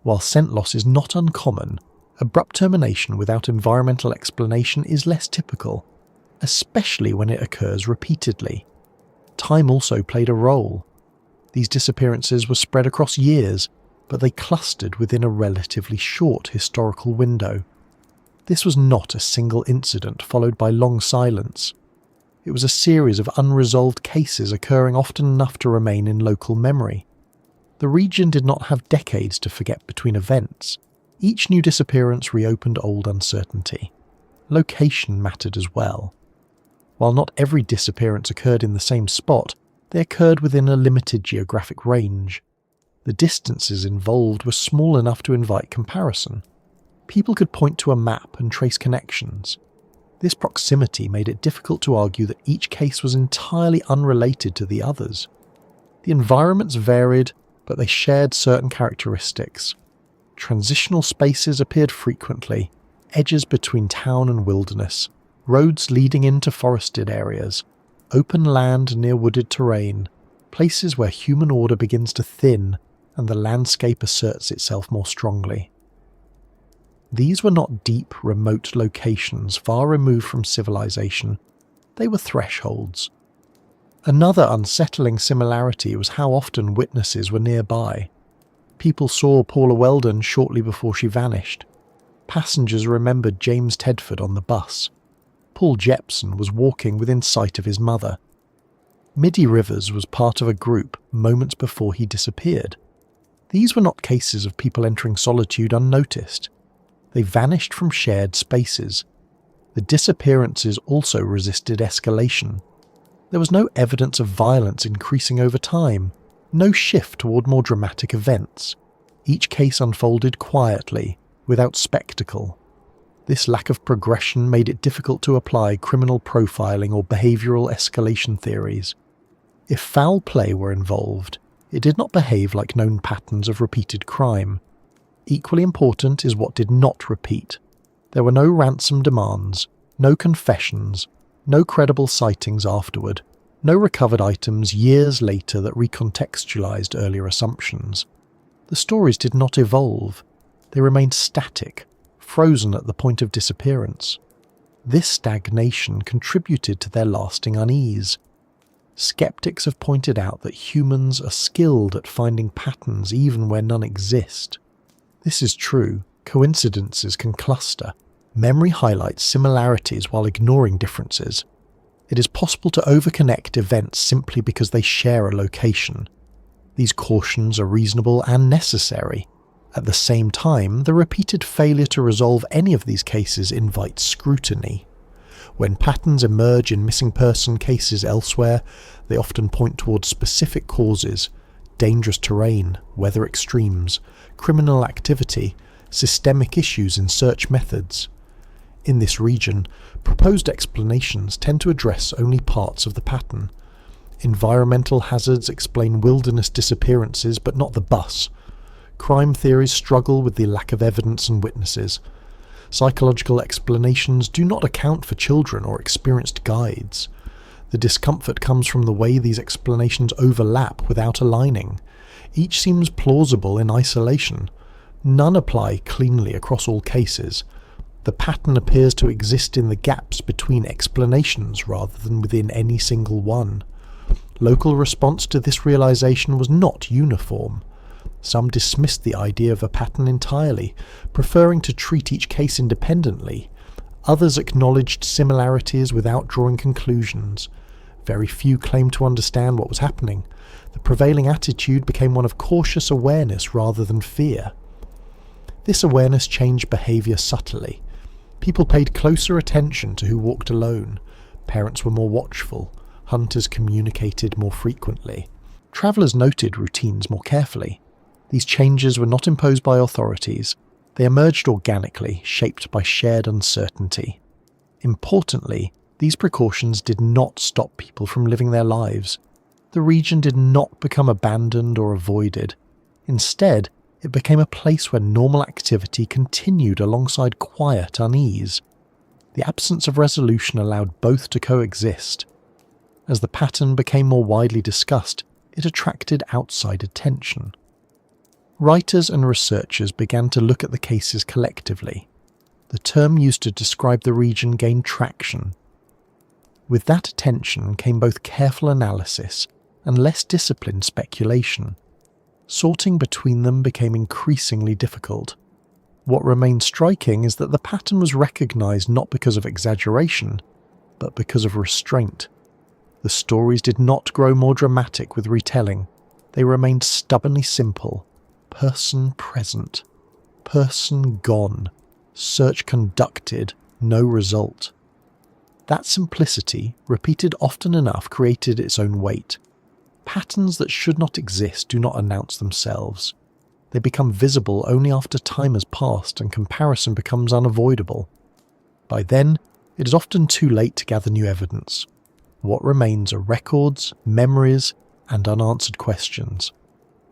While scent loss is not uncommon, abrupt termination without environmental explanation is less typical, especially when it occurs repeatedly. Time also played a role. These disappearances were spread across years, but they clustered within a relatively short historical window. This was not a single incident followed by long silence. It was a series of unresolved cases occurring often enough to remain in local memory. The region did not have decades to forget between events. Each new disappearance reopened old uncertainty. Location mattered as well. While not every disappearance occurred in the same spot, they occurred within a limited geographic range. The distances involved were small enough to invite comparison. People could point to a map and trace connections. This proximity made it difficult to argue that each case was entirely unrelated to the others. The environments varied, but they shared certain characteristics. Transitional spaces appeared frequently, edges between town and wilderness, roads leading into forested areas, open land near wooded terrain, places where human order begins to thin and the landscape asserts itself more strongly. These were not deep, remote locations far removed from civilization. They were thresholds. Another unsettling similarity was how often witnesses were nearby. People saw Paula Weldon shortly before she vanished. Passengers remembered James Tedford on the bus. Paul Jepson was walking within sight of his mother. Midi Rivers was part of a group moments before he disappeared. These were not cases of people entering solitude unnoticed. They vanished from shared spaces. The disappearances also resisted escalation. There was no evidence of violence increasing over time, no shift toward more dramatic events. Each case unfolded quietly, without spectacle. This lack of progression made it difficult to apply criminal profiling or behavioral escalation theories. If foul play were involved, it did not behave like known patterns of repeated crime. Equally important is what did not repeat. There were no ransom demands, no confessions, no credible sightings afterward, no recovered items years later that recontextualized earlier assumptions. The stories did not evolve. They remained static, frozen at the point of disappearance. This stagnation contributed to their lasting unease. Skeptics have pointed out that humans are skilled at finding patterns even where none exist. This is true. Coincidences can cluster. Memory highlights similarities while ignoring differences. It is possible to overconnect events simply because they share a location. These cautions are reasonable and necessary. At the same time, the repeated failure to resolve any of these cases invites scrutiny. When patterns emerge in missing person cases elsewhere, they often point towards specific causes: dangerous terrain, weather extremes, criminal activity, systemic issues in search methods. In this region, proposed explanations tend to address only parts of the pattern. Environmental hazards explain wilderness disappearances, but not the bus. Crime theories struggle with the lack of evidence and witnesses. Psychological explanations do not account for children or experienced guides. The discomfort comes from the way these explanations overlap without aligning. Each seems plausible in isolation. None apply cleanly across all cases. The pattern appears to exist in the gaps between explanations rather than within any single one. Local response to this realization was not uniform. Some dismissed the idea of a pattern entirely, preferring to treat each case independently. Others acknowledged similarities without drawing conclusions. Very few claimed to understand what was happening. The prevailing attitude became one of cautious awareness rather than fear. This awareness changed behavior subtly. People paid closer attention to who walked alone. Parents were more watchful. Hunters communicated more frequently. Travellers noted routines more carefully. These changes were not imposed by authorities. They emerged organically, shaped by shared uncertainty. Importantly, these precautions did not stop people from living their lives. The region did not become abandoned or avoided. Instead, it became a place where normal activity continued alongside quiet unease. The absence of resolution allowed both to coexist. As the pattern became more widely discussed, it attracted outside attention. Writers and researchers began to look at the cases collectively. The term used to describe the region gained traction. With that attention came both careful analysis and less disciplined speculation. Sorting between them became increasingly difficult. What remained striking is that the pattern was recognized not because of exaggeration, but because of restraint. The stories did not grow more dramatic with retelling. They remained stubbornly simple. Person present. Person gone. Search conducted. No result. That simplicity, repeated often enough, created its own weight. Patterns that should not exist do not announce themselves. They become visible only after time has passed and comparison becomes unavoidable. By then, it is often too late to gather new evidence. What remains are records, memories, and unanswered questions.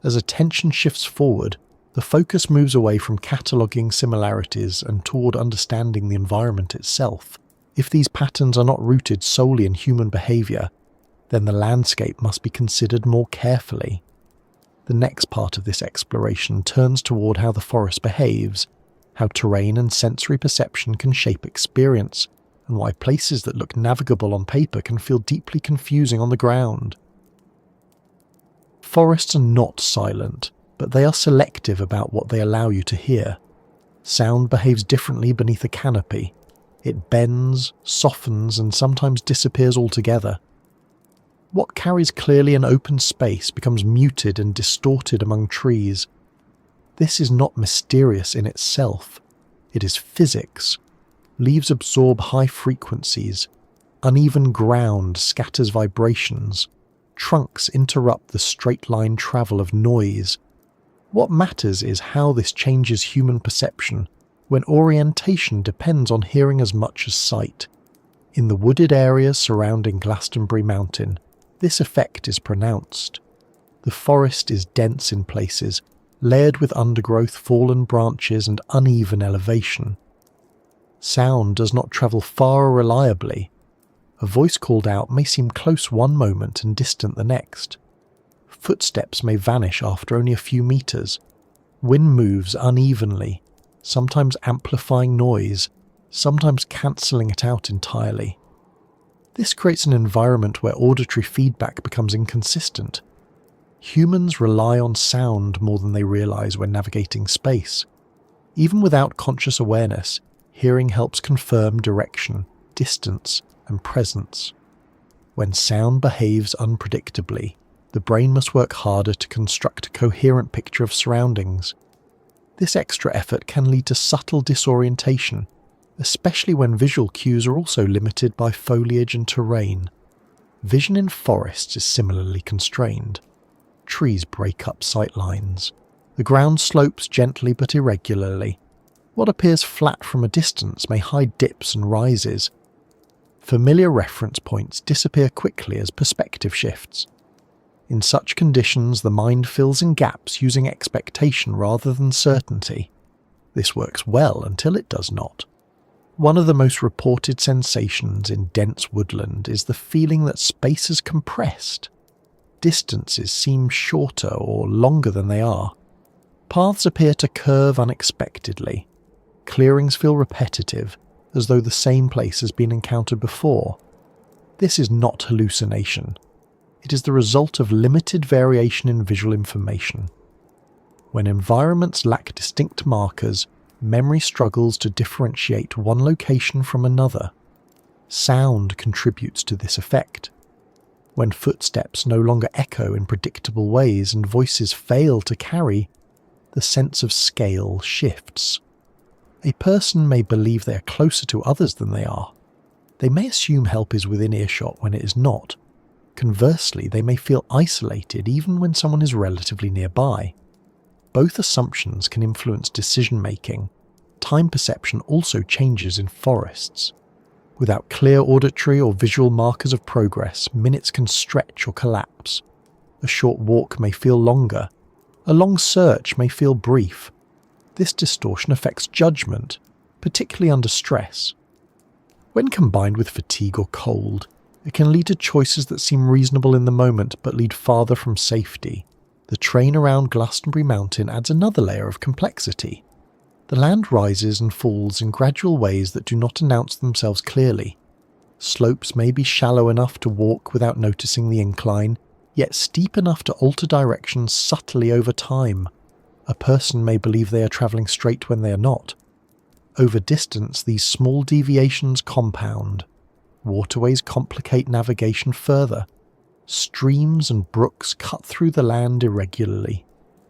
As attention shifts forward, the focus moves away from cataloguing similarities and toward understanding the environment itself. If these patterns are not rooted solely in human behavior, then the landscape must be considered more carefully. The next part of this exploration turns toward how the forest behaves. how terrain and sensory perception can shape experience, and why places that look navigable on paper can feel deeply confusing on the ground. Forests are not silent, but they are selective about what they allow you to hear. Sound behaves differently beneath a canopy. It bends, softens, and sometimes disappears altogether. What carries clearly in open space becomes muted and distorted among trees. This is not mysterious in itself. It is physics. Leaves absorb high frequencies. Uneven ground scatters vibrations. Trunks interrupt the straight-line travel of noise. What matters is how this changes human perception, when orientation depends on hearing as much as sight. In the wooded areas surrounding Glastonbury Mountain, this effect is pronounced. The forest is dense in places, layered with undergrowth, fallen branches, and uneven elevation. Sound does not travel far or reliably. A voice called out may seem close one moment and distant the next. Footsteps may vanish after only a few meters. Wind moves unevenly, sometimes amplifying noise, sometimes cancelling it out entirely. This creates an environment where auditory feedback becomes inconsistent. Humans rely on sound more than they realize when navigating space. Even without conscious awareness, hearing helps confirm direction, distance, and presence. When sound behaves unpredictably, the brain must work harder to construct a coherent picture of surroundings. This extra effort can lead to subtle disorientation, especially when visual cues are also limited by foliage and terrain. Vision in forests is similarly constrained. Trees break up sight lines. The ground slopes gently but irregularly. What appears flat from a distance may hide dips and rises. Familiar reference points disappear quickly as perspective shifts. In such conditions, the mind fills in gaps using expectation rather than certainty. This works well until it does not. One of the most reported sensations in dense woodland is the feeling that space is compressed. Distances seem shorter or longer than they are. Paths appear to curve unexpectedly. Clearings feel repetitive, as though the same place has been encountered before. This is not hallucination. It is the result of limited variation in visual information. When environments lack distinct markers, memory struggles to differentiate one location from another. Sound contributes to this effect. When footsteps no longer echo in predictable ways and voices fail to carry, the sense of scale shifts. A person may believe they are closer to others than they are. They may assume help is within earshot when it is not. Conversely, they may feel isolated even when someone is relatively nearby. Both assumptions can influence decision-making. Time perception also changes in forests. Without clear auditory or visual markers of progress, minutes can stretch or collapse. A short walk may feel longer. A long search may feel brief. This distortion affects judgment, particularly under stress. When combined with fatigue or cold, it can lead to choices that seem reasonable in the moment but lead farther from safety. The terrain around Glastonbury Mountain adds another layer of complexity. The land rises and falls in gradual ways that do not announce themselves clearly. Slopes may be shallow enough to walk without noticing the incline, yet steep enough to alter direction subtly over time. A person may believe they are travelling straight when they are not. Over distance, these small deviations compound. Waterways complicate navigation further. Streams and brooks cut through the land irregularly.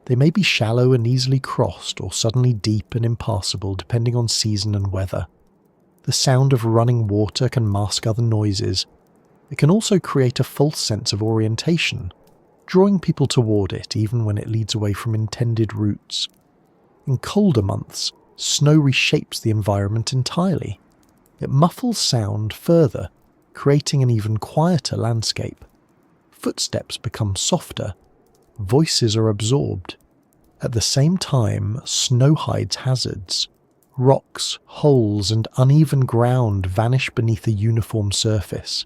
They may be shallow and easily crossed, or suddenly deep and impassable depending on season and weather. The sound of running water can mask other noises. It can also create a false sense of orientation, drawing people toward it even when it leads away from intended routes. In colder months, snow reshapes the environment entirely. It muffles sound further, creating an even quieter landscape. Footsteps become softer. Voices are absorbed. At the same time, snow hides hazards. Rocks, holes, and uneven ground vanish beneath a uniform surface.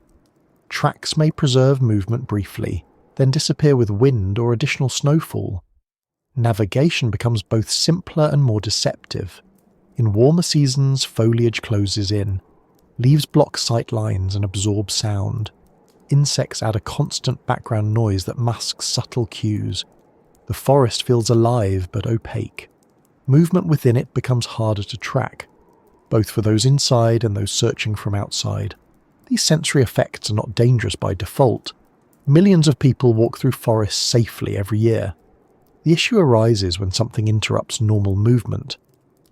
Tracks may preserve movement briefly, then disappear with wind or additional snowfall. Navigation becomes both simpler and more deceptive. In warmer seasons, foliage closes in. Leaves block sight lines and absorb sound. Insects add a constant background noise that masks subtle cues. The forest feels alive but opaque. Movement within it becomes harder to track, both for those inside and those searching from outside. These sensory effects are not dangerous by default. Millions of people walk through forests safely every year. The issue arises when something interrupts normal movement.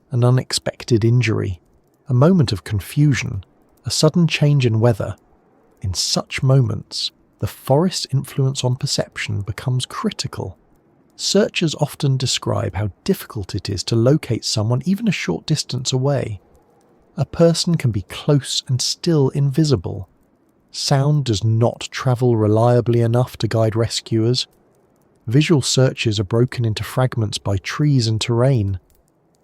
An unexpected injury, a moment of confusion, a sudden change in weather. In such moments, the forest's influence on perception becomes critical. Searchers often describe how difficult it is to locate someone even a short distance away. A person can be close and still invisible. Sound does not travel reliably enough to guide rescuers. Visual searches are broken into fragments by trees and terrain.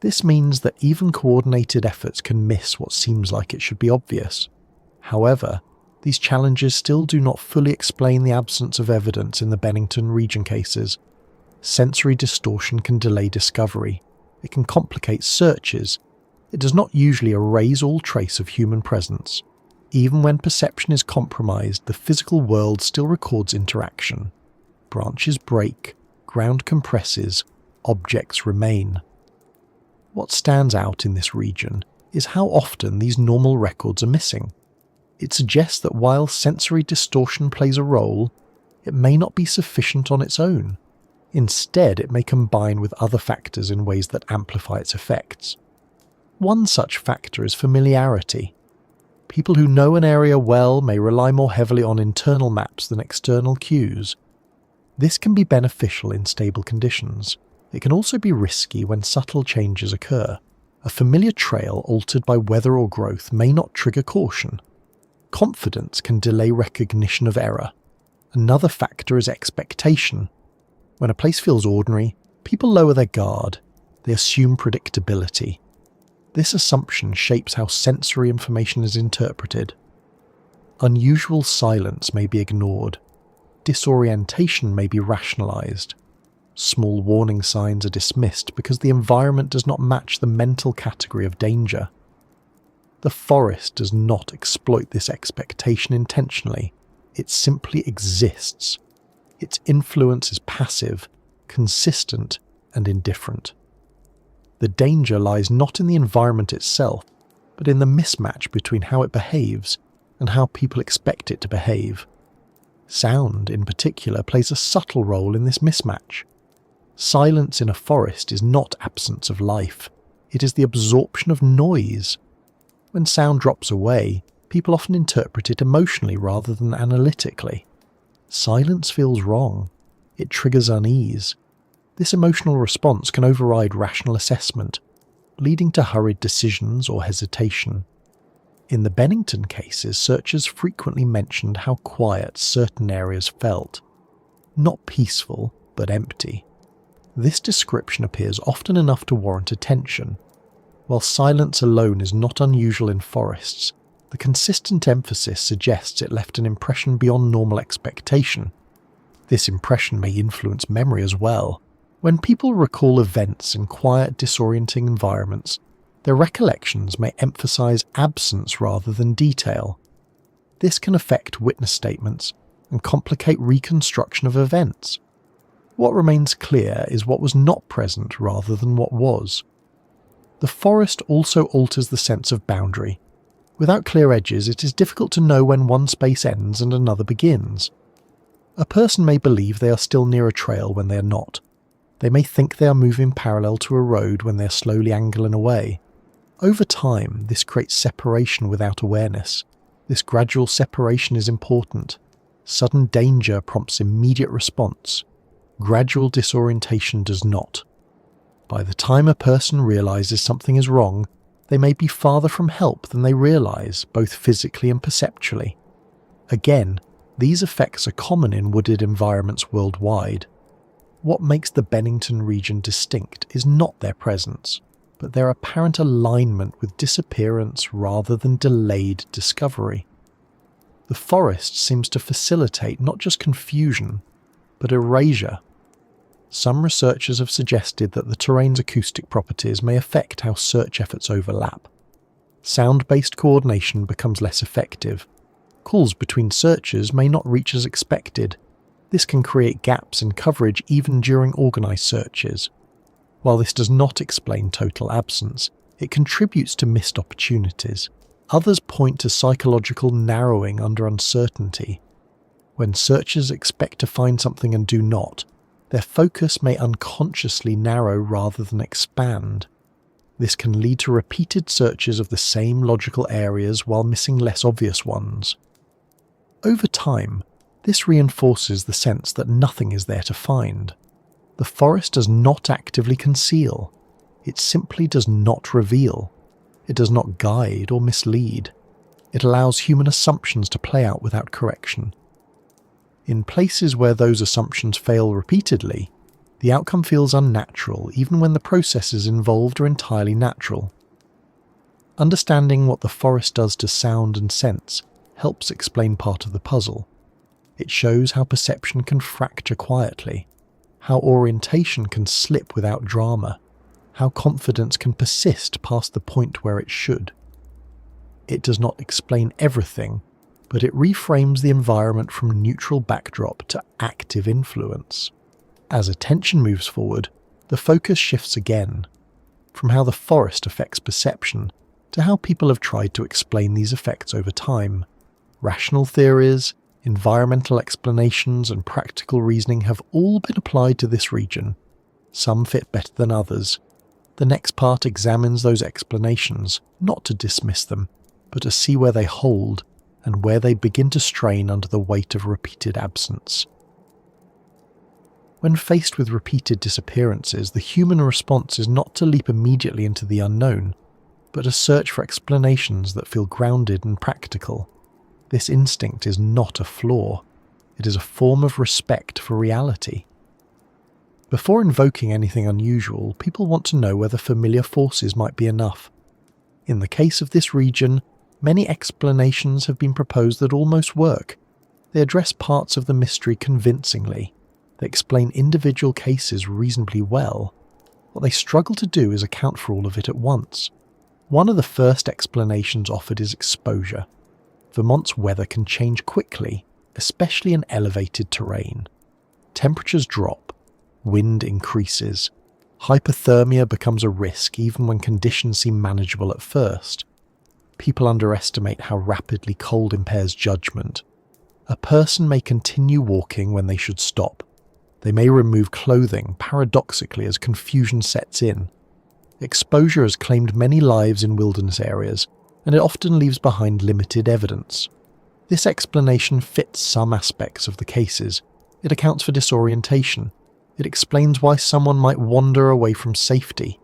This means that even coordinated efforts can miss what seems like it should be obvious. However, these challenges still do not fully explain the absence of evidence in the Bennington region cases. Sensory distortion can delay discovery. It can complicate searches. It does not usually erase all trace of human presence. Even when perception is compromised, the physical world still records interaction. Branches break, ground compresses, objects remain. What stands out in this region is how often these normal records are missing. It suggests that while sensory distortion plays a role, it may not be sufficient on its own. Instead, it may combine with other factors in ways that amplify its effects. One such factor is familiarity. People who know an area well may rely more heavily on internal maps than external cues. This can be beneficial in stable conditions. It can also be risky when subtle changes occur. A familiar trail altered by weather or growth may not trigger caution. Confidence can delay recognition of error. Another factor is expectation. When a place feels ordinary, people lower their guard. They assume predictability. This assumption shapes how sensory information is interpreted. Unusual silence may be ignored. Disorientation may be rationalized. Small warning signs are dismissed because the environment does not match the mental category of danger. The forest does not exploit this expectation intentionally. It simply exists. Its influence is passive, consistent, and indifferent. The danger lies not in the environment itself, but in the mismatch between how it behaves and how people expect it to behave. Sound, in particular, plays a subtle role in this mismatch. Silence in a forest is not absence of life. It is the absorption of noise. When sound drops away, people often interpret it emotionally rather than analytically. Silence feels wrong. It triggers unease. This emotional response can override rational assessment, leading to hurried decisions or hesitation. In the Bennington cases, searchers frequently mentioned how quiet certain areas felt. Not peaceful, but empty. This description appears often enough to warrant attention. While silence alone is not unusual in forests, the consistent emphasis suggests it left an impression beyond normal expectation. This impression may influence memory as well. When people recall events in quiet, disorienting environments, their recollections may emphasize absence rather than detail. This can affect witness statements and complicate reconstruction of events. What remains clear is what was not present rather than what was. The forest also alters the sense of boundary. Without clear edges, it is difficult to know when one space ends and another begins. A person may believe they are still near a trail when they are not. They may think they are moving parallel to a road when they are slowly angling away. Over time, this creates separation without awareness. This gradual separation is important. Sudden danger prompts immediate response. Gradual disorientation does not. By the time a person realizes something is wrong, they may be farther from help than they realize, both physically and perceptually. Again, these effects are common in wooded environments worldwide. What makes the Bennington region distinct is not their presence, but their apparent alignment with disappearance rather than delayed discovery. The forest seems to facilitate not just confusion, but erasure. some researchers have suggested that the terrain's acoustic properties may affect how search efforts overlap. Sound-based coordination becomes less effective. Calls between searchers may not reach as expected. This can create gaps in coverage even during organised searches. While this does not explain total absence, it contributes to missed opportunities. Others point to psychological narrowing under uncertainty. When searchers expect to find something and do not, their focus may unconsciously narrow rather than expand. This can lead to repeated searches of the same logical areas while missing less obvious ones. Over time, this reinforces the sense that nothing is there to find. The forest does not actively conceal. It simply does not reveal. It does not guide or mislead. It allows human assumptions to play out without correction. In places where those assumptions fail repeatedly, the outcome feels unnatural even when the processes involved are entirely natural. Understanding what the forest does to sound and sense helps explain part of the puzzle. It shows how perception can fracture quietly, how orientation can slip without drama, how confidence can persist past the point where it should. It does not explain everything, but it reframes the environment from neutral backdrop to active influence. As attention moves forward, the focus shifts again, from how the forest affects perception to how people have tried to explain these effects over time. Rational theories, environmental explanations, and practical reasoning have all been applied to this region. Some fit better than others. The next part examines those explanations, not to dismiss them, but to see where they hold and where they begin to strain under the weight of repeated absence. When faced with repeated disappearances, the human response is not to leap immediately into the unknown, but to search for explanations that feel grounded and practical. This instinct is not a flaw. It is a form of respect for reality. Before invoking anything unusual, people want to know whether familiar forces might be enough. In the case of this region, many explanations have been proposed that almost work. They address parts of the mystery convincingly. They explain individual cases reasonably well. What they struggle to do is account for all of it at once. One of the first explanations offered is exposure. Vermont's weather can change quickly, especially in elevated terrain. Temperatures drop, wind increases. Hypothermia becomes a risk even when conditions seem manageable at first. People underestimate how rapidly cold impairs judgment. A person may continue walking when they should stop. They may remove clothing, paradoxically, as confusion sets in. Exposure has claimed many lives in wilderness areas, and it often leaves behind limited evidence. This explanation fits some aspects of the cases. It accounts for disorientation. It explains why someone might wander away from safety.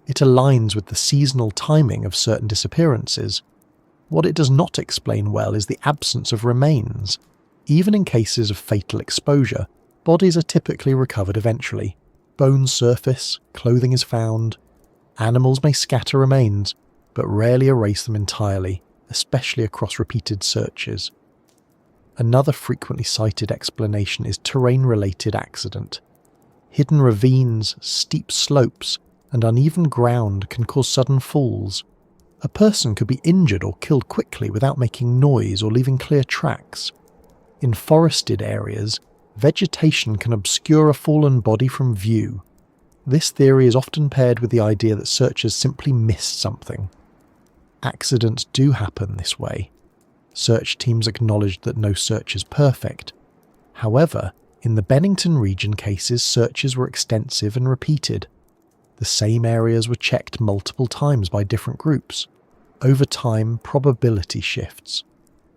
It aligns with the seasonal timing of certain disappearances. What it does not explain well is the absence of remains. Even in cases of fatal exposure, bodies are typically recovered eventually. Bones surface, clothing is found. Animals may scatter remains, but rarely erase them entirely, especially across repeated searches. Another frequently cited explanation is terrain-related accident. Hidden ravines, steep slopes, and uneven ground can cause sudden falls. A person could be injured or killed quickly without making noise or leaving clear tracks. In forested areas, vegetation can obscure a fallen body from view. This theory is often paired with the idea that searchers simply missed something. Accidents do happen this way. Search teams acknowledge that no search is perfect. However, in the Bennington region cases, searches were extensive and repeated. The same areas were checked multiple times by different groups. Over time, probability shifts.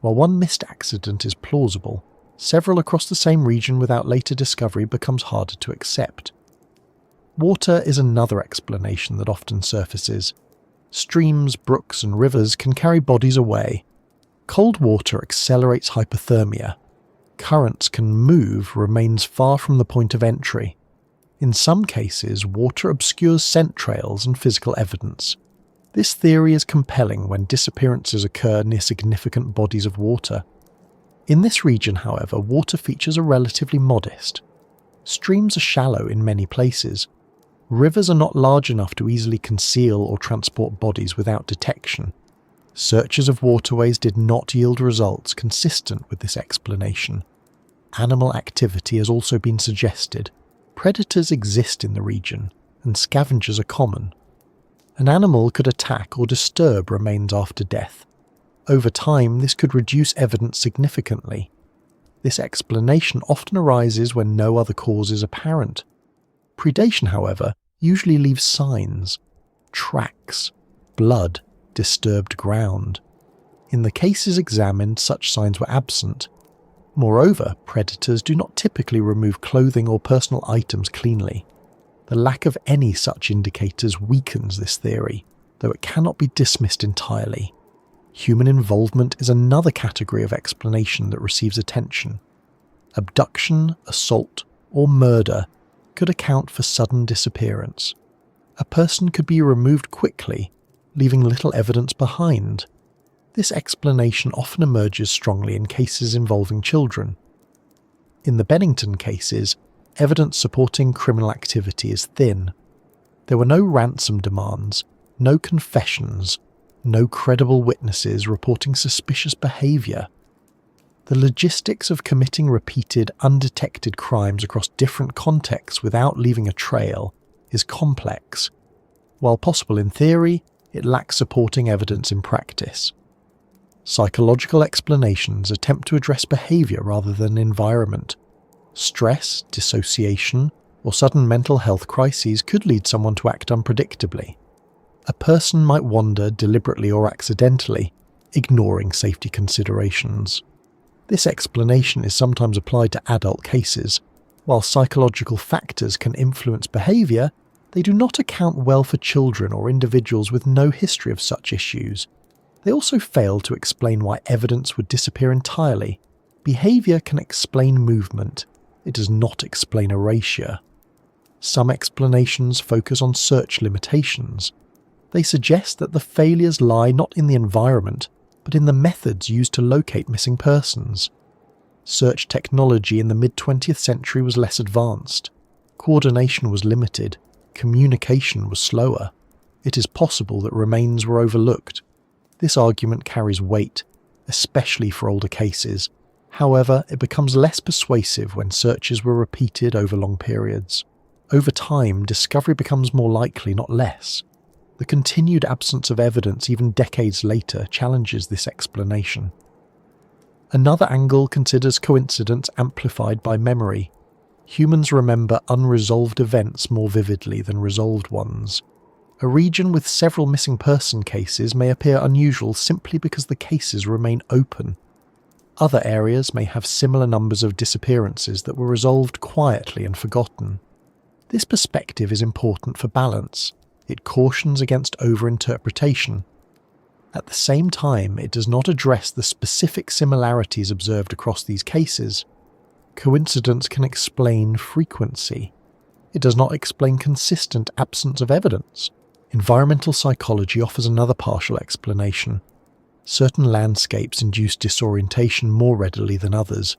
While one missed accident is plausible, several across the same region without later discovery becomes harder to accept. Water is another explanation that often surfaces. Streams, brooks, and rivers can carry bodies away. Cold water accelerates hypothermia. Currents can move remains far from the point of entry. In some cases, water obscures scent trails and physical evidence. This theory is compelling when disappearances occur near significant bodies of water. In this region, however, water features are relatively modest. Streams are shallow in many places. Rivers are not large enough to easily conceal or transport bodies without detection. Searches of waterways did not yield results consistent with this explanation. Animal activity has also been suggested. Predators exist in the region, and scavengers are common. An animal could attack or disturb remains after death. Over time, this could reduce evidence significantly. This explanation often arises when no other cause is apparent. Predation, however, usually leaves signs, tracks, blood, disturbed ground. In the cases examined, such signs were absent. Moreover, predators do not typically remove clothing or personal items cleanly. The lack of any such indicators weakens this theory, though it cannot be dismissed entirely. Human involvement is another category of explanation that receives attention. Abduction, assault, or murder could account for sudden disappearance. A person could be removed quickly, leaving little evidence behind. This explanation often emerges strongly in cases involving children. In the Bennington cases, evidence supporting criminal activity is thin. There were no ransom demands, no confessions, no credible witnesses reporting suspicious behaviour. The logistics of committing repeated, undetected crimes across different contexts without leaving a trail is complex. While possible in theory, it lacks supporting evidence in practice. Psychological explanations attempt to address behaviour rather than environment. Stress, dissociation, or sudden mental health crises could lead someone to act unpredictably. A person might wander deliberately or accidentally, ignoring safety considerations. This explanation is sometimes applied to adult cases. While psychological factors can influence behaviour, they do not account well for children or individuals with no history of such issues. They also fail to explain why evidence would disappear entirely. Behaviour can explain movement. It does not explain erasure. Some explanations focus on search limitations. They suggest that the failures lie not in the environment, but in the methods used to locate missing persons. Search technology in the mid-20th century was less advanced. Coordination was limited. Communication was slower. It is possible that remains were overlooked. This argument carries weight, especially for older cases. However, it becomes less persuasive when searches were repeated over long periods. Over time, discovery becomes more likely, not less. The continued absence of evidence even decades later challenges this explanation. Another angle considers coincidence amplified by memory. Humans remember unresolved events more vividly than resolved ones. A region with several missing person cases may appear unusual simply because the cases remain open. Other areas may have similar numbers of disappearances that were resolved quietly and forgotten. This perspective is important for balance. It cautions against overinterpretation. At the same time, it does not address the specific similarities observed across these cases. Coincidence can explain frequency. It does not explain consistent absence of evidence. Environmental psychology offers another partial explanation. Certain landscapes induce disorientation more readily than others.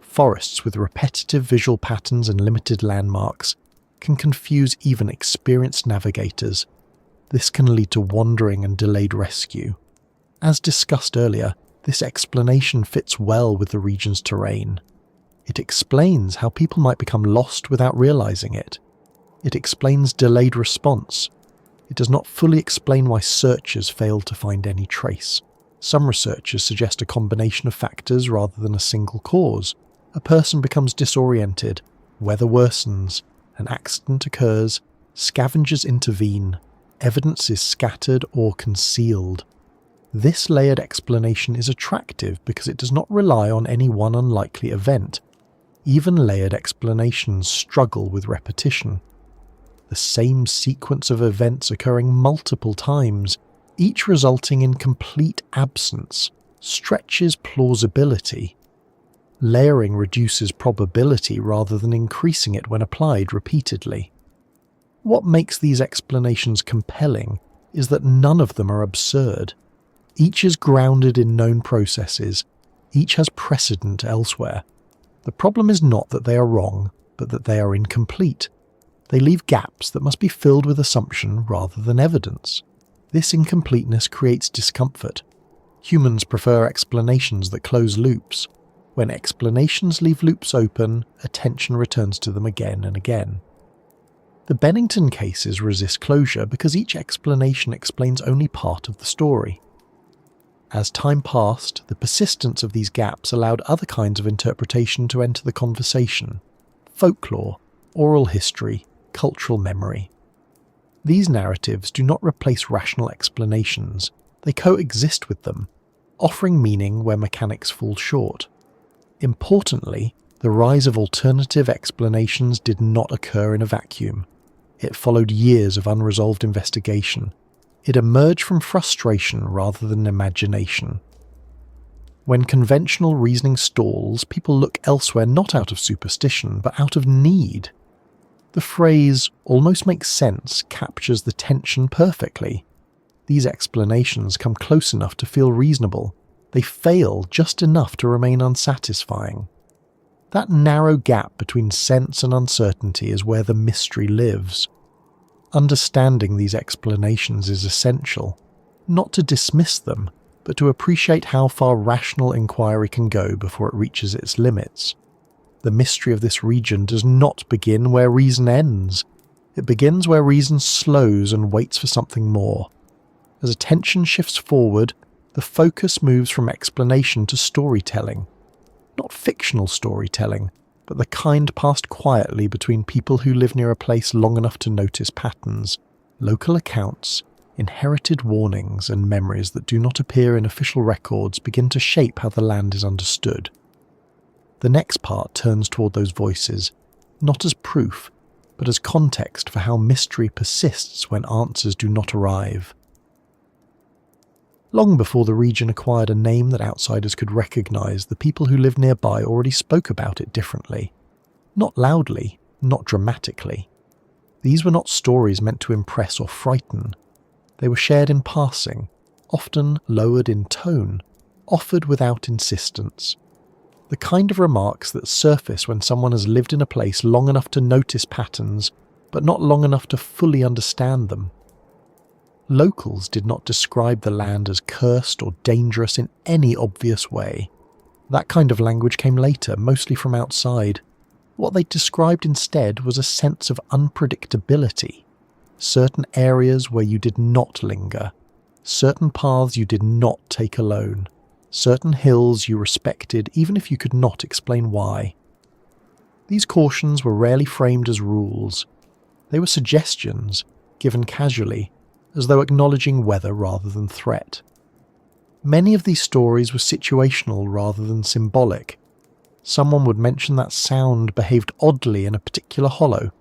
Forests with repetitive visual patterns and limited landmarks can confuse even experienced navigators. This can lead to wandering and delayed rescue. As discussed earlier, this explanation fits well with the region's terrain. It explains how people might become lost without realizing it. It explains delayed response. It does not fully explain why searchers failed to find any trace. Some researchers suggest a combination of factors rather than a single cause. A person becomes disoriented, weather worsens, an accident occurs, scavengers intervene, evidence is scattered or concealed. This layered explanation is attractive because it does not rely on any one unlikely event. Even layered explanations struggle with repetition. The same sequence of events occurring multiple times, each resulting in complete absence, stretches plausibility. Layering reduces probability rather than increasing it when applied repeatedly. What makes these explanations compelling is that none of them are absurd. Each is grounded in known processes. Each has precedent elsewhere. The problem is not that they are wrong, but that they are incomplete. They leave gaps that must be filled with assumption rather than evidence. This incompleteness creates discomfort. Humans prefer explanations that close loops. When explanations leave loops open, attention returns to them again and again. The Bennington cases resist closure because each explanation explains only part of the story. As time passed, the persistence of these gaps allowed other kinds of interpretation to enter the conversation: folklore, oral history, cultural memory. These narratives do not replace rational explanations, they coexist with them, offering meaning where mechanics fall short. Importantly, the rise of alternative explanations did not occur in a vacuum. It followed years of unresolved investigation. It emerged from frustration rather than imagination. When conventional reasoning stalls, people look elsewhere not out of superstition, but out of need. The phrase "almost makes sense" captures the tension perfectly. These explanations come close enough to feel reasonable. They fail just enough to remain unsatisfying. That narrow gap between sense and uncertainty is where the mystery lives. Understanding these explanations is essential, not to dismiss them, but to appreciate how far rational inquiry can go before it reaches its limits. The mystery of this region does not begin where reason ends. It begins where reason slows and waits for something more. As attention shifts forward, the focus moves from explanation to storytelling. Not fictional storytelling, but the kind passed quietly between people who live near a place long enough to notice patterns, local accounts, inherited warnings, and memories that do not appear in official records begin to shape how the land is understood. The next part turns toward those voices, not as proof, but as context for how mystery persists when answers do not arrive. Long before the region acquired a name that outsiders could recognize, the people who lived nearby already spoke about it differently. Not loudly, not dramatically. These were not stories meant to impress or frighten. They were shared in passing, often lowered in tone, offered without insistence. The kind of remarks that surface when someone has lived in a place long enough to notice patterns, but not long enough to fully understand them. Locals did not describe the land as cursed or dangerous in any obvious way. That kind of language came later, mostly from outside. What they described instead was a sense of unpredictability. Certain areas where you did not linger. Certain paths you did not take alone. Certain hills you respected even if you could not explain why. These cautions were rarely framed as rules. They were suggestions, given casually, as though acknowledging weather rather than threat. Many of these stories were situational rather than symbolic. Someone would mention that sound behaved oddly in a particular hollow.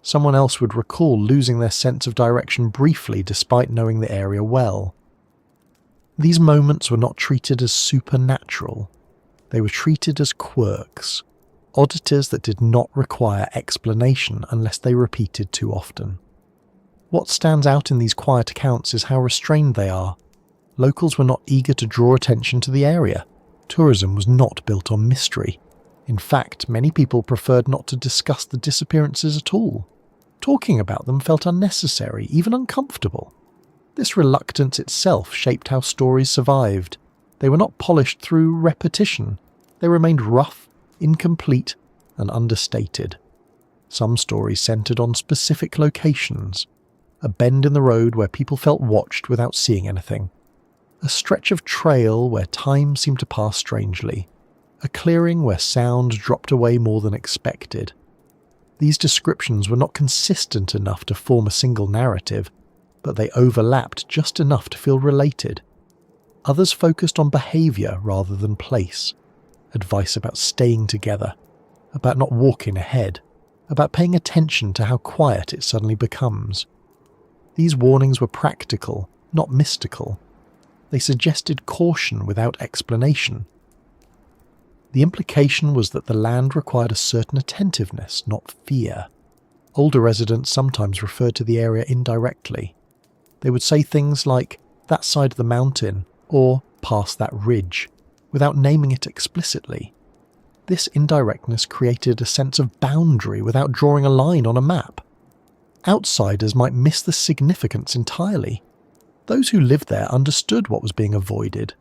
Someone else would recall losing their sense of direction briefly despite knowing the area well. These moments were not treated as supernatural. They were treated as quirks, oddities that did not require explanation unless they repeated too often. What stands out in these quiet accounts is how restrained they are. Locals were not eager to draw attention to the area. Tourism was not built on mystery. In fact, many people preferred not to discuss the disappearances at all. Talking about them felt unnecessary, even uncomfortable. This reluctance itself shaped how stories survived. They were not polished through repetition. They remained rough, incomplete, and understated. Some stories centered on specific locations. A bend in the road where people felt watched without seeing anything. A stretch of trail where time seemed to pass strangely. A clearing where sound dropped away more than expected. These descriptions were not consistent enough to form a single narrative, but they overlapped just enough to feel related. Others focused on behavior rather than place. Advice about staying together, about not walking ahead, about paying attention to how quiet it suddenly becomes. These warnings were practical, not mystical. They suggested caution without explanation. The implication was that the land required a certain attentiveness, not fear. Older residents sometimes referred to the area indirectly. They would say things like, "that side of the mountain," or "past that ridge," without naming it explicitly. This indirectness created a sense of boundary without drawing a line on a map. Outsiders might miss the significance entirely. Those who lived there understood what was being avoided.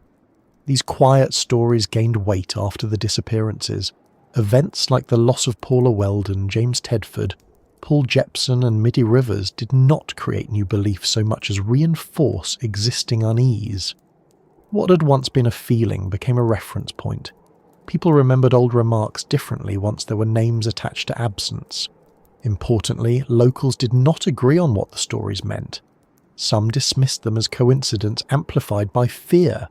These quiet stories gained weight after the disappearances. Events like the loss of Paula Weldon, James Tedford, Paul Jepson and Midi Rivers did not create new beliefs so much as reinforce existing unease. What had once been a feeling became a reference point. People remembered old remarks differently once there were names attached to absence. Importantly, locals did not agree on what the stories meant. Some dismissed them as coincidence amplified by fear.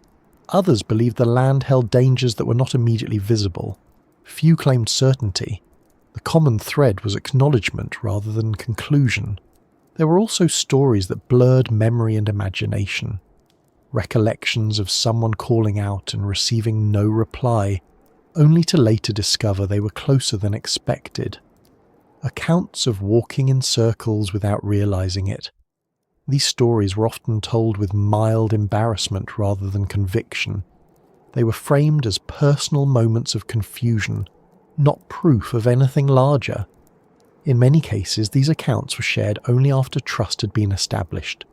Others believed the land held dangers that were not immediately visible. Few claimed certainty. The common thread was acknowledgement rather than conclusion. There were also stories that blurred memory and imagination. Recollections of someone calling out and receiving no reply, only to later discover they were closer than expected. Accounts of walking in circles without realizing it. These stories were often told with mild embarrassment rather than conviction. They were framed as personal moments of confusion, not proof of anything larger. In many cases, these accounts were shared only after trust had been established.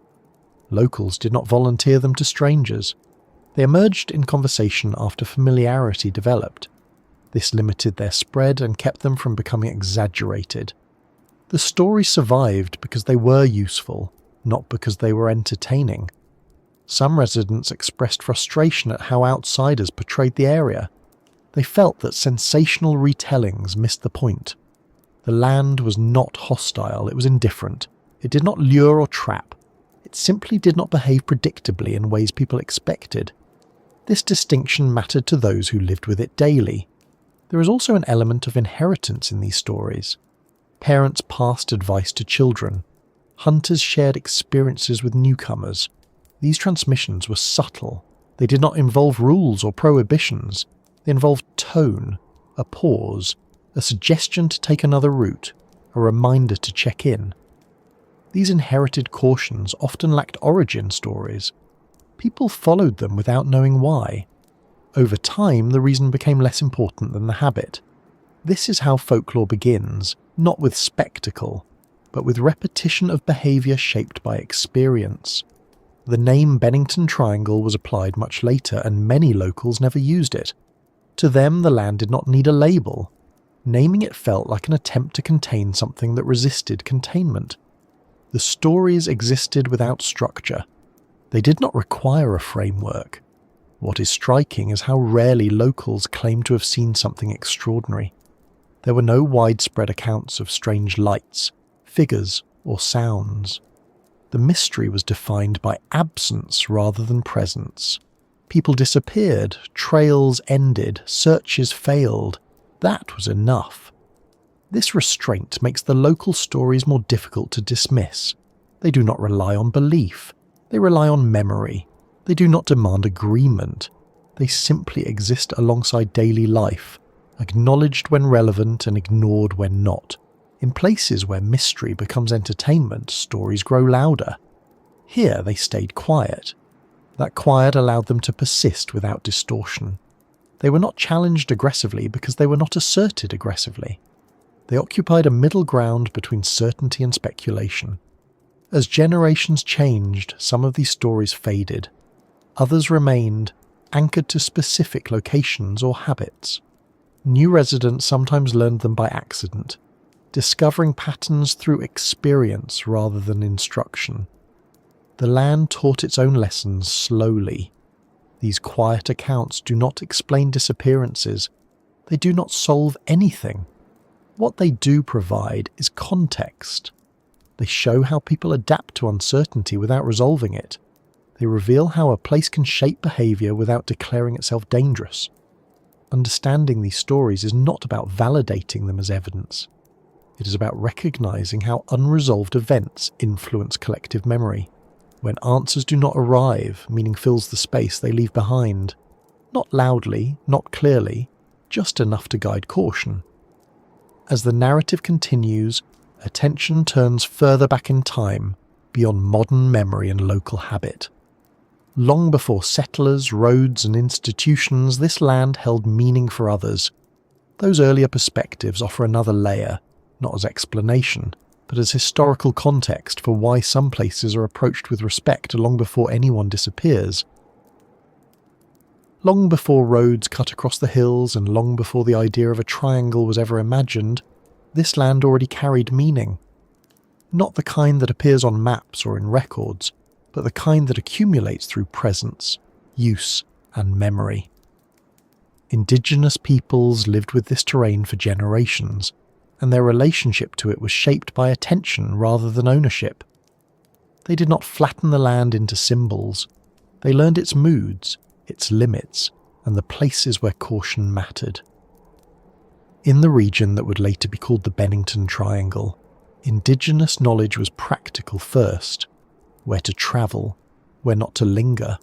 Locals did not volunteer them to strangers. They emerged in conversation after familiarity developed. This limited their spread and kept them from becoming exaggerated. The stories survived because they were useful, not because they were entertaining. Some residents expressed frustration at how outsiders portrayed the area. They felt that sensational retellings missed the point. The land was not hostile, it was indifferent. It did not lure or trap. It simply did not behave predictably in ways people expected. This distinction mattered to those who lived with it daily. There is also an element of inheritance in these stories. Parents passed advice to children. Hunters shared experiences with newcomers. These transmissions were subtle. They did not involve rules or prohibitions. They involved tone, a pause, a suggestion to take another route, a reminder to check in. These inherited cautions often lacked origin stories. People followed them without knowing why. Over time, the reason became less important than the habit. This is how folklore begins, not with spectacle, but with repetition of behaviour shaped by experience. The name Bennington Triangle was applied much later, and many locals never used it. To them, the land did not need a label. Naming it felt like an attempt to contain something that resisted containment. The stories existed without structure. They did not require a framework. What is striking is how rarely locals claim to have seen something extraordinary. There were no widespread accounts of strange lights, figures, or sounds. The mystery was defined by absence rather than presence. People disappeared, trails ended, searches failed. That was enough. This restraint makes the local stories more difficult to dismiss. They do not rely on belief. They rely on memory. They do not demand agreement. They simply exist alongside daily life, acknowledged when relevant and ignored when not. In places where mystery becomes entertainment, stories grow louder. Here they stayed quiet. That quiet allowed them to persist without distortion. They were not challenged aggressively because they were not asserted aggressively. They occupied a middle ground between certainty and speculation. As generations changed, some of these stories faded. Others remained, anchored to specific locations or habits. New residents sometimes learned them by accident, discovering patterns through experience rather than instruction. The land taught its own lessons slowly. These quiet accounts do not explain disappearances. They do not solve anything. What they do provide is context. They show how people adapt to uncertainty without resolving it. They reveal how a place can shape behaviour without declaring itself dangerous. Understanding these stories is not about validating them as evidence. It is about recognising how unresolved events influence collective memory. When answers do not arrive, meaning fills the space they leave behind. Not loudly, not clearly, just enough to guide caution. As the narrative continues, attention turns further back in time, beyond modern memory and local habit. Long before settlers, roads and institutions, this land held meaning for others. Those earlier perspectives offer another layer, not as explanation, but as historical context for why some places are approached with respect long before anyone disappears. Long before roads cut across the hills and long before the idea of a triangle was ever imagined, this land already carried meaning. Not the kind that appears on maps or in records, but the kind that accumulates through presence, use, and memory. Indigenous peoples lived with this terrain for generations, and their relationship to it was shaped by attention rather than ownership. They did not flatten the land into symbols. They learned its moods, its limits, and the places where caution mattered. In the region that would later be called the Bennington Triangle, Indigenous knowledge was practical first: where to travel, where not to linger,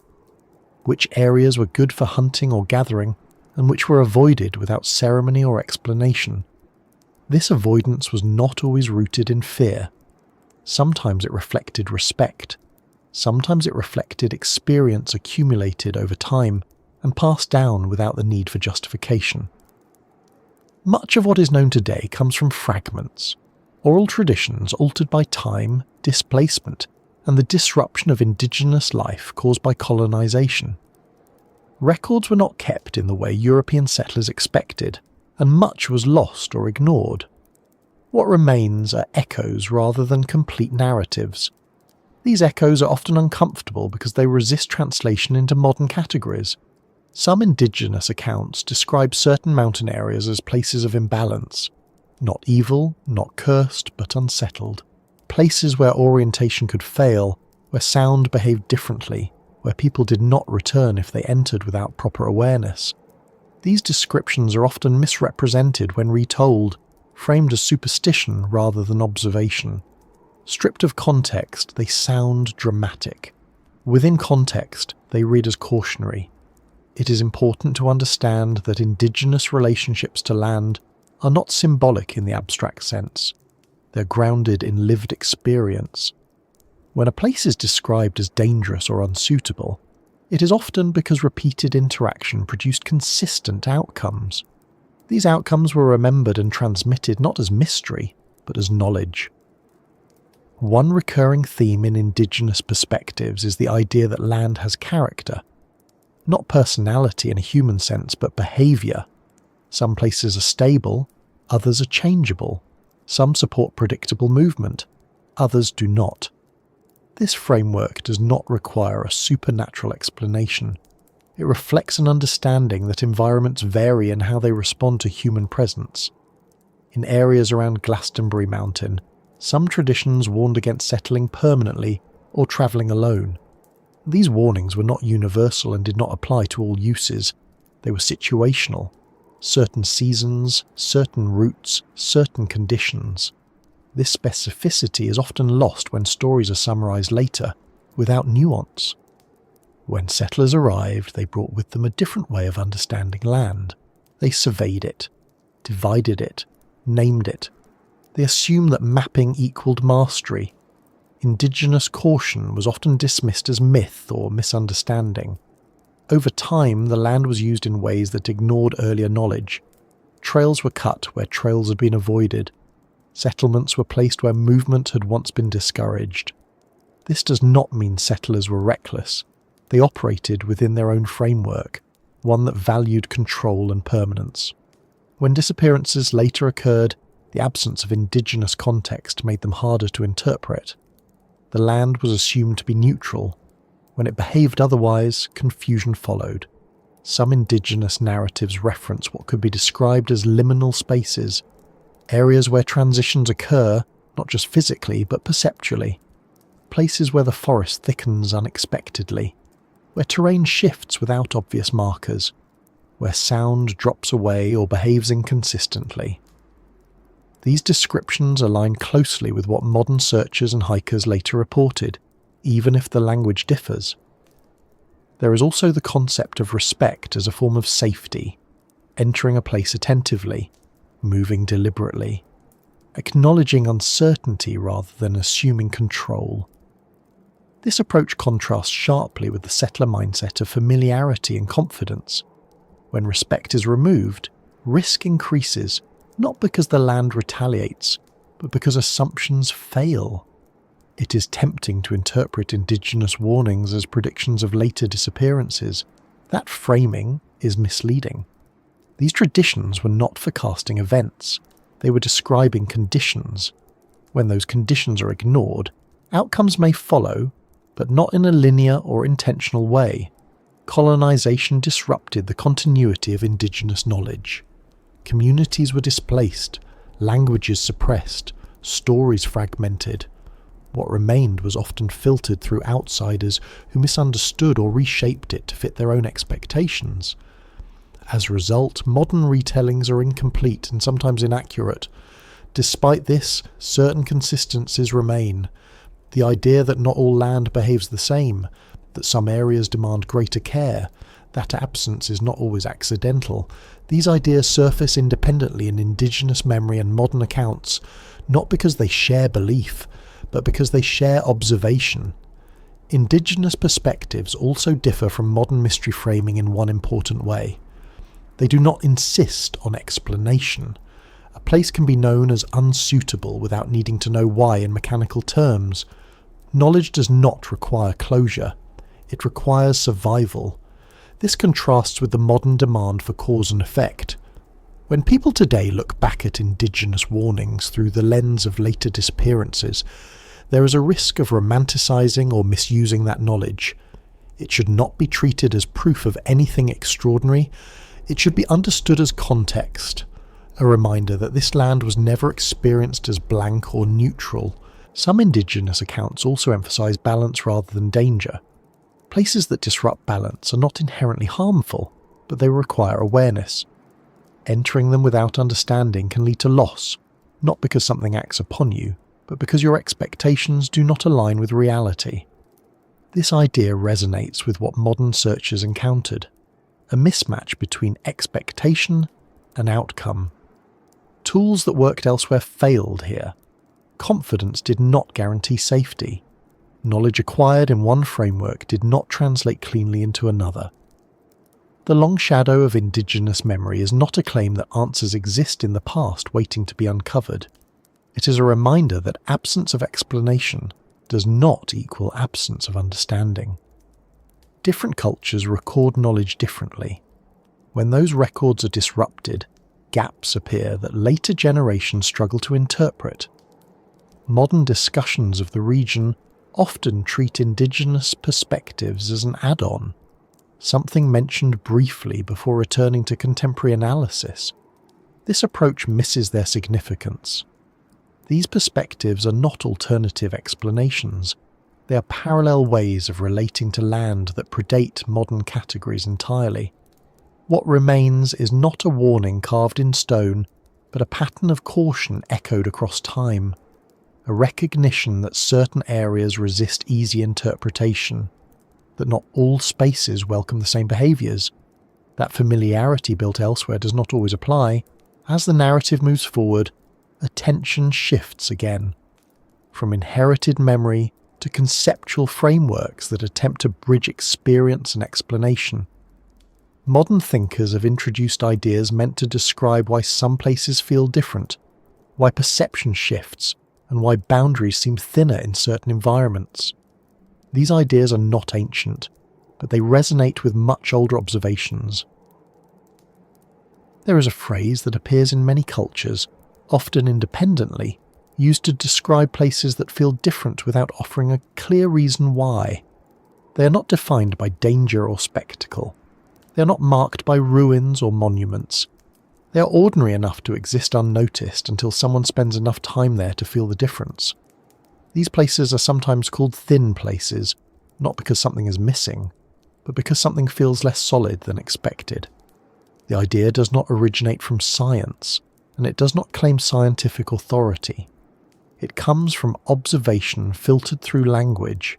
which areas were good for hunting or gathering, and which were avoided without ceremony or explanation. This avoidance was not always rooted in fear. Sometimes it reflected respect. Sometimes it reflected experience accumulated over time and passed down without the need for justification. Much of what is known today comes from fragments, oral traditions altered by time, displacement, and the disruption of indigenous life caused by colonization. Records were not kept in the way European settlers expected, and much was lost or ignored. What remains are echoes rather than complete narratives. These echoes are often uncomfortable because they resist translation into modern categories. Some indigenous accounts describe certain mountain areas as places of imbalance, not evil, not cursed, but unsettled. Places where orientation could fail, where sound behaved differently, where people did not return if they entered without proper awareness. These descriptions are often misrepresented when retold, framed as superstition rather than observation. Stripped of context, they sound dramatic. Within context, they read as cautionary. It is important to understand that indigenous relationships to land are not symbolic in the abstract sense. They're grounded in lived experience. When a place is described as dangerous or unsuitable, it is often because repeated interaction produced consistent outcomes. These outcomes were remembered and transmitted not as mystery, but as knowledge. One recurring theme in indigenous perspectives is the idea that land has character. Not personality in a human sense, but behaviour. Some places are stable, others are changeable. Some support predictable movement, others do not. This framework does not require a supernatural explanation. It reflects an understanding that environments vary in how they respond to human presence. In areas around Glastonbury Mountain, some traditions warned against settling permanently or travelling alone. These warnings were not universal and did not apply to all uses. They were situational. Certain seasons, certain routes, certain conditions. This specificity is often lost when stories are summarised later, without nuance. When settlers arrived, they brought with them a different way of understanding land. They surveyed it, divided it, named it. They assumed that mapping equaled mastery. Indigenous caution was often dismissed as myth or misunderstanding. Over time, the land was used in ways that ignored earlier knowledge. Trails were cut where trails had been avoided. Settlements were placed where movement had once been discouraged. This does not mean settlers were reckless. They operated within their own framework, one that valued control and permanence. When disappearances later occurred, the absence of indigenous context made them harder to interpret. The land was assumed to be neutral. When it behaved otherwise, confusion followed. Some indigenous narratives reference what could be described as liminal spaces, areas where transitions occur, not just physically, but perceptually. Places where the forest thickens unexpectedly, where terrain shifts without obvious markers, where sound drops away or behaves inconsistently. These descriptions align closely with what modern searchers and hikers later reported, even if the language differs. There is also the concept of respect as a form of safety, entering a place attentively, moving deliberately, acknowledging uncertainty rather than assuming control. This approach contrasts sharply with the settler mindset of familiarity and confidence. When respect is removed, risk increases not because the land retaliates, but because assumptions fail. It is tempting to interpret Indigenous warnings as predictions of later disappearances. That framing is misleading. These traditions were not forecasting events, they were describing conditions. When those conditions are ignored, outcomes may follow, but not in a linear or intentional way. Colonization disrupted the continuity of Indigenous knowledge. Communities were displaced, languages suppressed, stories fragmented. What remained was often filtered through outsiders who misunderstood or reshaped it to fit their own expectations. As a result, modern retellings are incomplete and sometimes inaccurate. Despite this, certain consistencies remain. The idea that not all land behaves the same, that some areas demand greater care, that absence is not always accidental. These ideas surface independently in Indigenous memory and modern accounts, not because they share belief, but because they share observation. Indigenous perspectives also differ from modern mystery framing in one important way. They do not insist on explanation. A place can be known as unsuitable without needing to know why in mechanical terms. Knowledge does not require closure. It requires survival. This contrasts with the modern demand for cause and effect. When people today look back at Indigenous warnings through the lens of later disappearances, there is a risk of romanticising or misusing that knowledge. It should not be treated as proof of anything extraordinary. It should be understood as context, a reminder that this land was never experienced as blank or neutral. Some Indigenous accounts also emphasise balance rather than danger. Places that disrupt balance are not inherently harmful, but they require awareness. Entering them without understanding can lead to loss, not because something acts upon you, but because your expectations do not align with reality. This idea resonates with what modern searchers encountered, a mismatch between expectation and outcome. Tools that worked elsewhere failed here. Confidence did not guarantee safety. Knowledge acquired in one framework did not translate cleanly into another. The long shadow of Indigenous memory is not a claim that answers exist in the past waiting to be uncovered. It is a reminder that absence of explanation does not equal absence of understanding. Different cultures record knowledge differently. When those records are disrupted, gaps appear that later generations struggle to interpret. Modern discussions of the region often treat Indigenous perspectives as an add-on, something mentioned briefly before returning to contemporary analysis. This approach misses their significance. These perspectives are not alternative explanations. They are parallel ways of relating to land that predate modern categories entirely. What remains is not a warning carved in stone, but a pattern of caution echoed across time. A recognition that certain areas resist easy interpretation, that not all spaces welcome the same behaviours, that familiarity built elsewhere does not always apply. As the narrative moves forward, attention shifts again, from inherited memory to conceptual frameworks that attempt to bridge experience and explanation. Modern thinkers have introduced ideas meant to describe why some places feel different, why perception shifts, and why boundaries seem thinner in certain environments. These ideas are not ancient, but they resonate with much older observations. There is a phrase that appears in many cultures, often independently, used to describe places that feel different without offering a clear reason why. They are not defined by danger or spectacle. They are not marked by ruins or monuments. They are ordinary enough to exist unnoticed until someone spends enough time there to feel the difference. These places are sometimes called thin places, not because something is missing, but because something feels less solid than expected. The idea does not originate from science, and it does not claim scientific authority. It comes from observation filtered through language.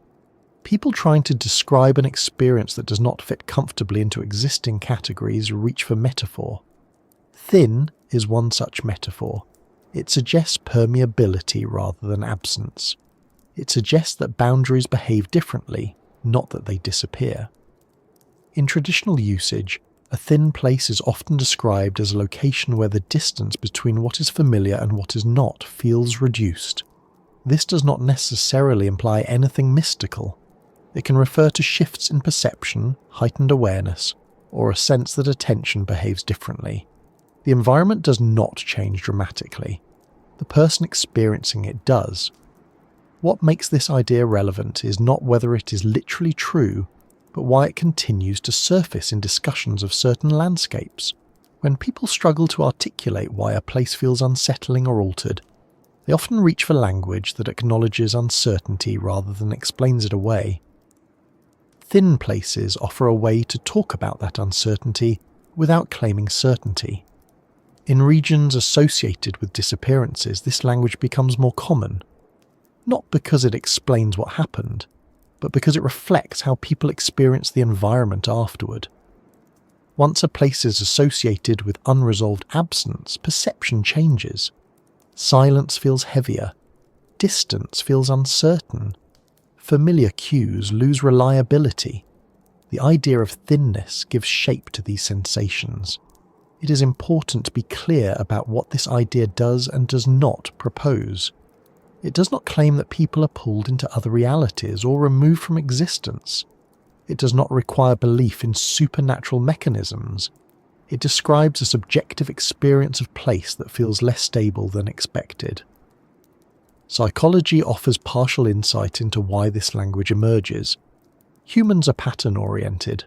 People trying to describe an experience that does not fit comfortably into existing categories reach for metaphor. Thin is one such metaphor. It suggests permeability rather than absence. It suggests that boundaries behave differently, not that they disappear. In traditional usage, A thin place is often described as a location where the distance between what is familiar and what is not feels reduced. This does not necessarily imply anything mystical. It can refer to shifts in perception, heightened awareness, or a sense that attention behaves differently. The environment does not change dramatically. The person experiencing it does. What makes this idea relevant is not whether it is literally true, but why it continues to surface in discussions of certain landscapes. When people struggle to articulate why a place feels unsettling or altered, they often reach for language that acknowledges uncertainty rather than explains it away. Thin places offer a way to talk about that uncertainty without claiming certainty. In regions associated with disappearances, this language becomes more common, not because it explains what happened, but because it reflects how people experience the environment afterward. Once a place is associated with unresolved absence, perception changes. Silence feels heavier. Distance feels uncertain. Familiar cues lose reliability. The idea of thinness gives shape to these sensations. It is important to be clear about what this idea does and does not propose. It does not claim that people are pulled into other realities or removed from existence. It does not require belief in supernatural mechanisms. It describes a subjective experience of place that feels less stable than expected. Psychology offers partial insight into why this language emerges. Humans are pattern-oriented.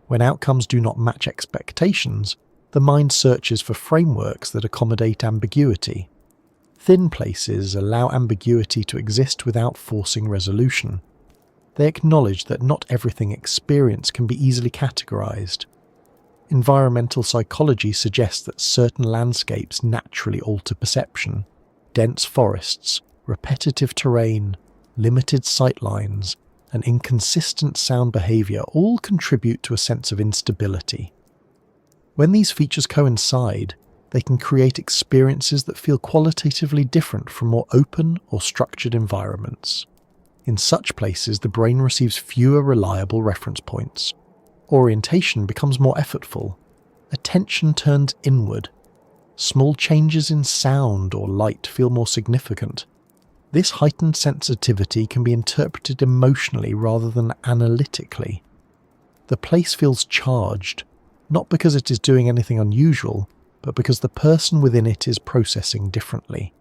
When outcomes do not match expectations, the mind searches for frameworks that accommodate ambiguity. Thin places allow ambiguity to exist without forcing resolution. They acknowledge that not everything experienced can be easily categorized. Environmental psychology suggests that certain landscapes naturally alter perception. Dense forests, repetitive terrain, limited sightlines, and inconsistent sound behavior all contribute to a sense of instability. When these features coincide, they can create experiences that feel qualitatively different from more open or structured environments. In such places, the brain receives fewer reliable reference points. Orientation becomes more effortful. Attention turns inward. Small changes in sound or light feel more significant. This heightened sensitivity can be interpreted emotionally rather than analytically. The place feels charged, not because it is doing anything unusual, but because the person within it is processing differently.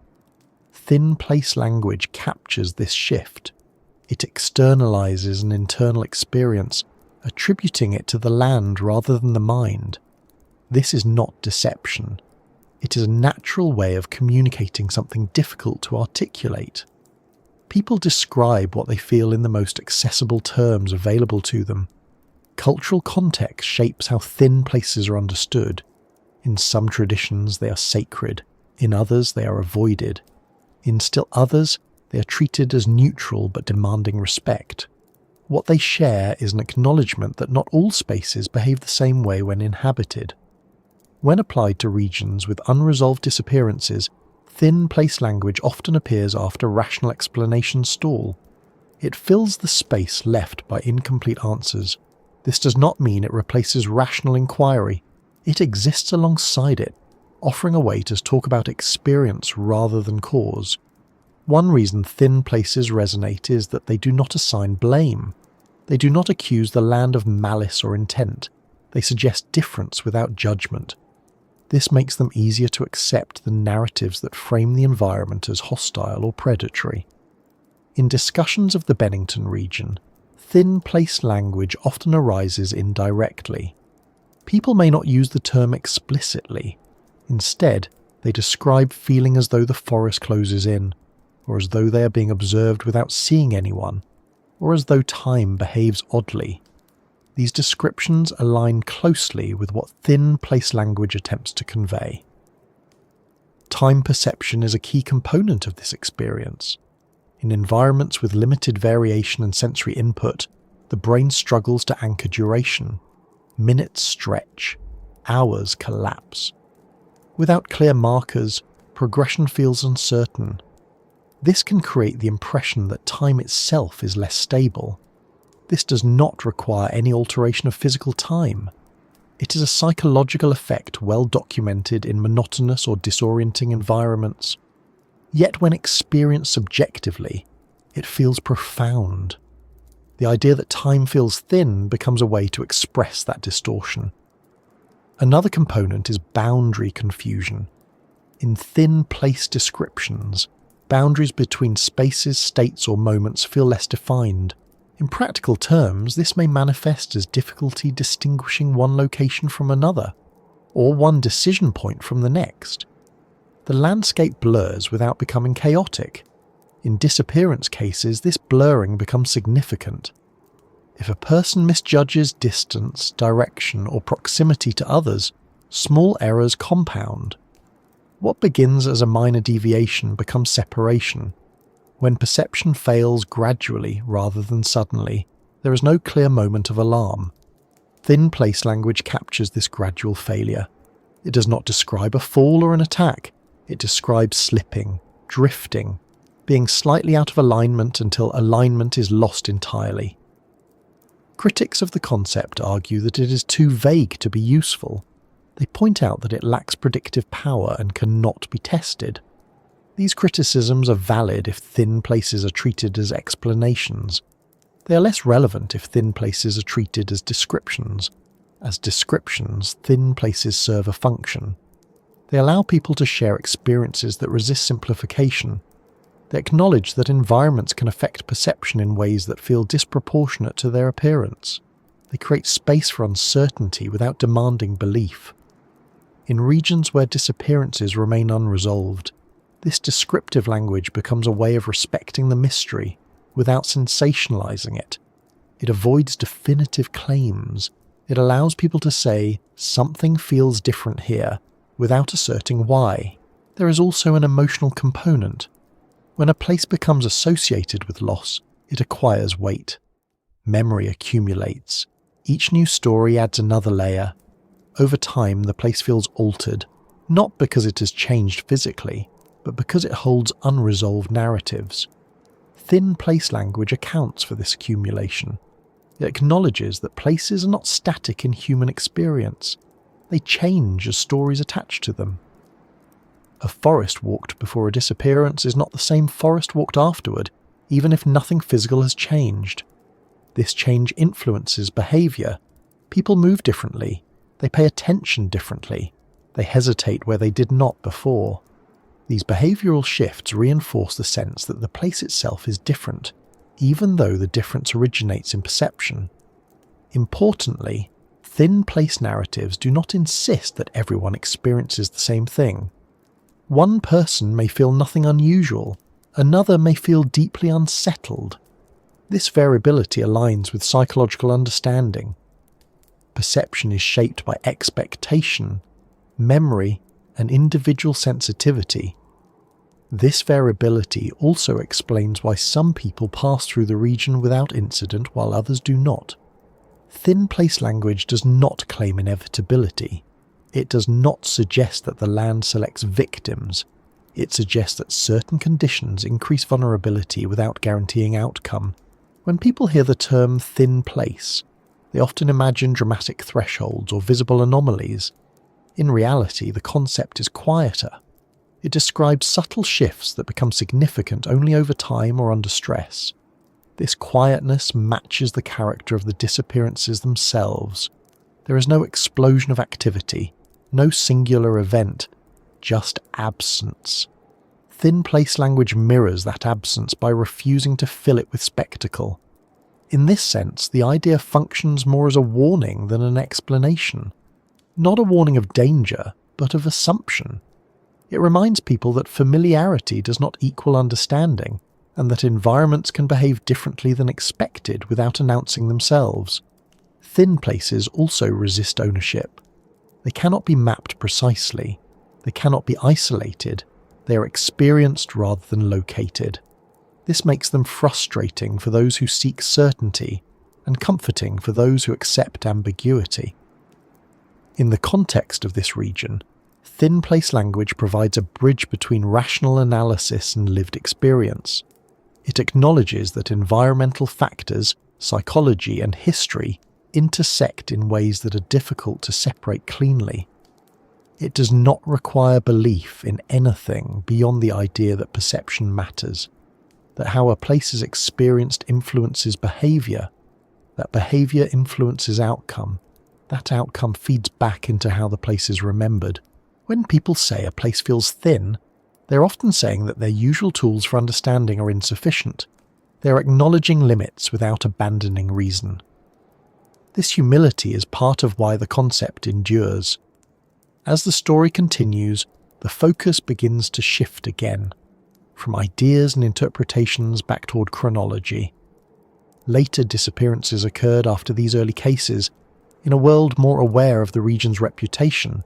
Thin place language captures this shift. It externalizes an internal experience, attributing it to the land rather than the mind. This is not deception. It is a natural way of communicating something difficult to articulate. People describe what they feel in the most accessible terms available to them. Cultural context shapes how thin places are understood. In some traditions, they are sacred. In others, they are avoided. In still others, they are treated as neutral but demanding respect. What they share is an acknowledgement that not all spaces behave the same way when inhabited. When applied to regions with unresolved disappearances, thin place language often appears after rational explanations stall. It fills the space left by incomplete answers. This does not mean it replaces rational inquiry. It exists alongside it, offering a way to talk about experience rather than cause. One reason thin places resonate is that they do not assign blame. They do not accuse the land of malice or intent. They suggest difference without judgment. This makes them easier to accept than narratives that frame the environment as hostile or predatory. In discussions of the Bennington region, thin place language often arises indirectly. People may not use the term explicitly. Instead, they describe feeling as though the forest closes in, or as though they are being observed without seeing anyone, or as though time behaves oddly. These descriptions align closely with what thin place language attempts to convey. Time perception is a key component of this experience. In environments with limited variation and sensory input, the brain struggles to anchor duration. Minutes stretch, hours collapse. Without clear markers, progression feels uncertain. This can create the impression that time itself is less stable. This does not require any alteration of physical time. It is a psychological effect well documented in monotonous or disorienting environments. Yet when experienced subjectively, it feels profound. The idea that time feels thin becomes a way to express that distortion. Another component is boundary confusion. In thin place descriptions, boundaries between spaces, states, or moments feel less defined. In practical terms, this may manifest as difficulty distinguishing one location from another, or one decision point from the next. The landscape blurs without becoming chaotic. In disappearance cases, this blurring becomes significant. If a person misjudges distance, direction, or proximity to others, small errors compound. What begins as a minor deviation becomes separation. When perception fails gradually rather than suddenly, there is no clear moment of alarm. Thin place language captures this gradual failure. It does not describe a fall or an attack. It describes slipping, drifting, being slightly out of alignment until alignment is lost entirely. Critics of the concept argue that it is too vague to be useful. They point out that it lacks predictive power and cannot be tested. These criticisms are valid if thin places are treated as explanations. They are less relevant if thin places are treated as descriptions. As descriptions, thin places serve a function. They allow people to share experiences that resist simplification. They acknowledge that environments can affect perception in ways that feel disproportionate to their appearance. They create space for uncertainty without demanding belief. In regions where disappearances remain unresolved, this descriptive language becomes a way of respecting the mystery without sensationalizing it. It avoids definitive claims. It allows people to say, something feels different here, without asserting why. There is also an emotional component. When a place becomes associated with loss, it acquires weight. Memory accumulates. Each new story adds another layer. Over time, the place feels altered, not because it has changed physically, but because it holds unresolved narratives. Thin place language accounts for this accumulation. It acknowledges that places are not static in human experience. They change as stories attach to them. A forest walked before a disappearance is not the same forest walked afterward, even if nothing physical has changed. This change influences behaviour. People move differently. They pay attention differently. They hesitate where they did not before. These behavioural shifts reinforce the sense that the place itself is different, even though the difference originates in perception. Importantly, thin place narratives do not insist that everyone experiences the same thing. One person may feel nothing unusual, another may feel deeply unsettled. This variability aligns with psychological understanding. Perception is shaped by expectation, memory, and individual sensitivity. This variability also explains why some people pass through the region without incident while others do not. Thin place language does not claim inevitability. It does not suggest that the land selects victims. It suggests that certain conditions increase vulnerability without guaranteeing outcome. When people hear the term thin place, they often imagine dramatic thresholds or visible anomalies. In reality, the concept is quieter. It describes subtle shifts that become significant only over time or under stress. This quietness matches the character of the disappearances themselves. There is no explosion of activity, no singular event, just absence. Thin place language mirrors that absence by refusing to fill it with spectacle. In this sense, the idea functions more as a warning than an explanation. Not a warning of danger, but of assumption. It reminds people that familiarity does not equal understanding, and that environments can behave differently than expected without announcing themselves. Thin places also resist ownership. They cannot be mapped precisely. They cannot be isolated. They are experienced rather than located. This makes them frustrating for those who seek certainty, and comforting for those who accept ambiguity. In the context of this region, thin place language provides a bridge between rational analysis and lived experience. It acknowledges that environmental factors, psychology, and history intersect in ways that are difficult to separate cleanly. It does not require belief in anything beyond the idea that perception matters, that how a place is experienced influences behaviour, that behaviour influences outcome, that outcome feeds back into how the place is remembered. When people say a place feels thin, they're often saying that their usual tools for understanding are insufficient. They're acknowledging limits without abandoning reason. This humility is part of why the concept endures. As the story continues, the focus begins to shift again, from ideas and interpretations back toward chronology. Later disappearances occurred after these early cases, in a world more aware of the region's reputation.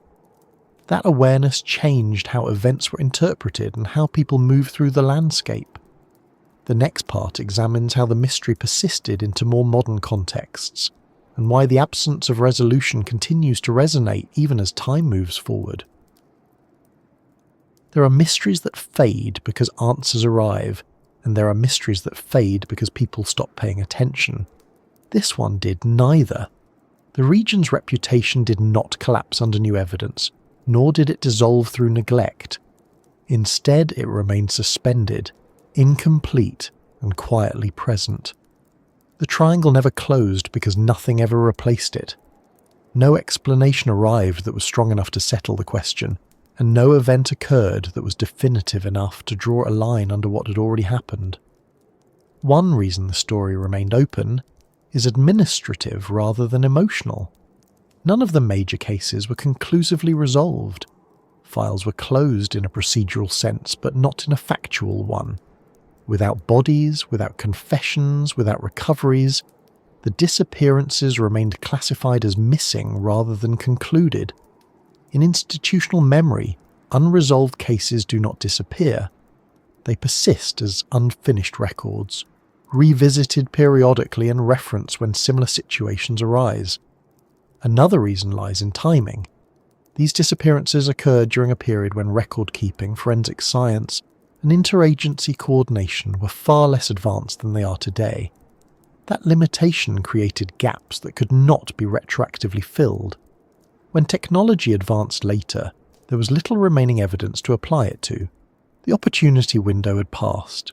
That awareness changed how events were interpreted and how people moved through the landscape. The next part examines how the mystery persisted into more modern contexts, and why the absence of resolution continues to resonate even as time moves forward. There are mysteries that fade because answers arrive, and there are mysteries that fade because people stop paying attention. This one did neither. The region's reputation did not collapse under new evidence, nor did it dissolve through neglect. Instead, it remained suspended, incomplete, and quietly present. The triangle never closed because nothing ever replaced it. No explanation arrived that was strong enough to settle the question, and no event occurred that was definitive enough to draw a line under what had already happened. One reason the story remained open is administrative rather than emotional. None of the major cases were conclusively resolved. Files were closed in a procedural sense, but not in a factual one. Without bodies, without confessions, without recoveries, the disappearances remained classified as missing rather than concluded. In institutional memory, unresolved cases do not disappear. They persist as unfinished records, revisited periodically and referenced when similar situations arise. Another reason lies in timing. These disappearances occurred during a period when record-keeping, forensic science, and interagency coordination were far less advanced than they are today. That limitation created gaps that could not be retroactively filled. When technology advanced later, there was little remaining evidence to apply it to. The opportunity window had passed.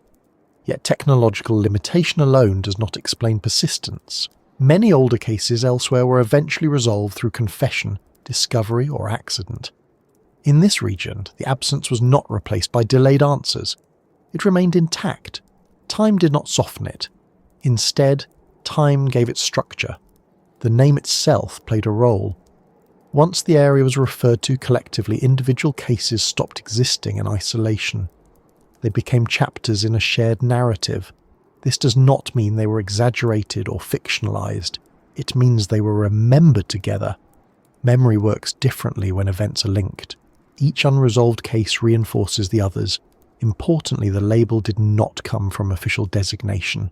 Yet technological limitation alone does not explain persistence. Many older cases elsewhere were eventually resolved through confession, discovery, or accident. In this region, the absence was not replaced by delayed answers. It remained intact. Time did not soften it. Instead, time gave it structure. The name itself played a role. Once the area was referred to collectively, individual cases stopped existing in isolation. They became chapters in a shared narrative. This does not mean they were exaggerated or fictionalized. It means they were remembered together. Memory works differently when events are linked. Each unresolved case reinforces the others. Importantly, the label did not come from official designation.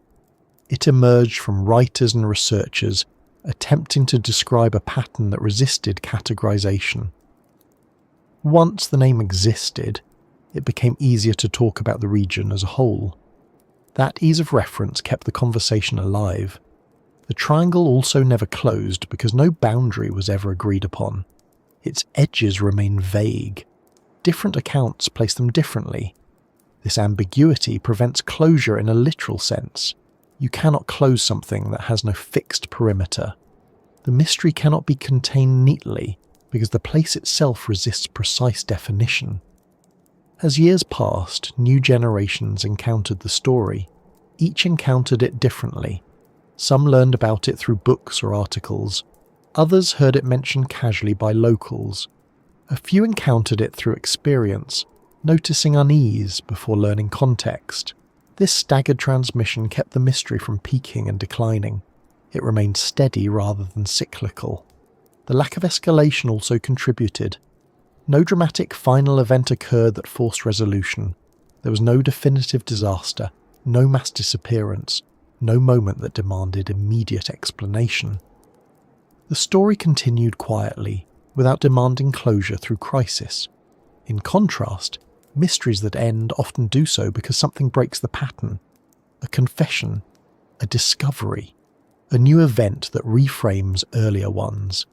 It emerged from writers and researchers attempting to describe a pattern that resisted categorization. Once the name existed, it became easier to talk about the region as a whole. That ease of reference kept the conversation alive. The triangle also never closed because no boundary was ever agreed upon. Its edges remain vague. Different accounts place them differently. This ambiguity prevents closure in a literal sense. You cannot close something that has no fixed perimeter. The mystery cannot be contained neatly because the place itself resists precise definition. As years passed, new generations encountered the story. Each encountered it differently. Some learned about it through books or articles. Others heard it mentioned casually by locals. A few encountered it through experience, noticing unease before learning context. This staggered transmission kept the mystery from peaking and declining. It remained steady rather than cyclical. The lack of escalation also contributed. No dramatic final event occurred that forced resolution. There was no definitive disaster, no mass disappearance, no moment that demanded immediate explanation. The story continued quietly, without demanding closure through crisis. In contrast, mysteries that end often do so because something breaks the pattern. A confession, a discovery, a new event that reframes earlier ones.